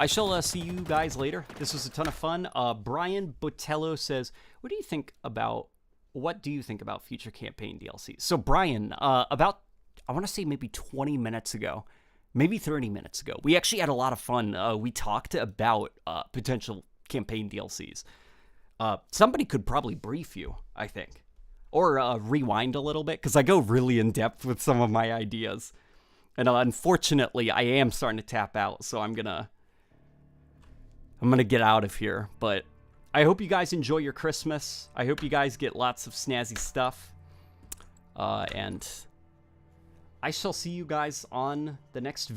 I shall see you guys later. This was a ton of fun. Brian Botello says, what do you think about future campaign DLC? So Brian, about, I want to say maybe 20 minutes ago, maybe 30 minutes ago, we actually had a lot of fun. We talked about potential campaign DLCs. Somebody could probably brief you, I think. Or rewind a little bit, because I go really in depth with some of my ideas. And unfortunately, I am starting to tap out, so I'm gonna get out of here. But I hope you guys enjoy your Christmas. I hope you guys get lots of snazzy stuff. And I shall see you guys on the next video.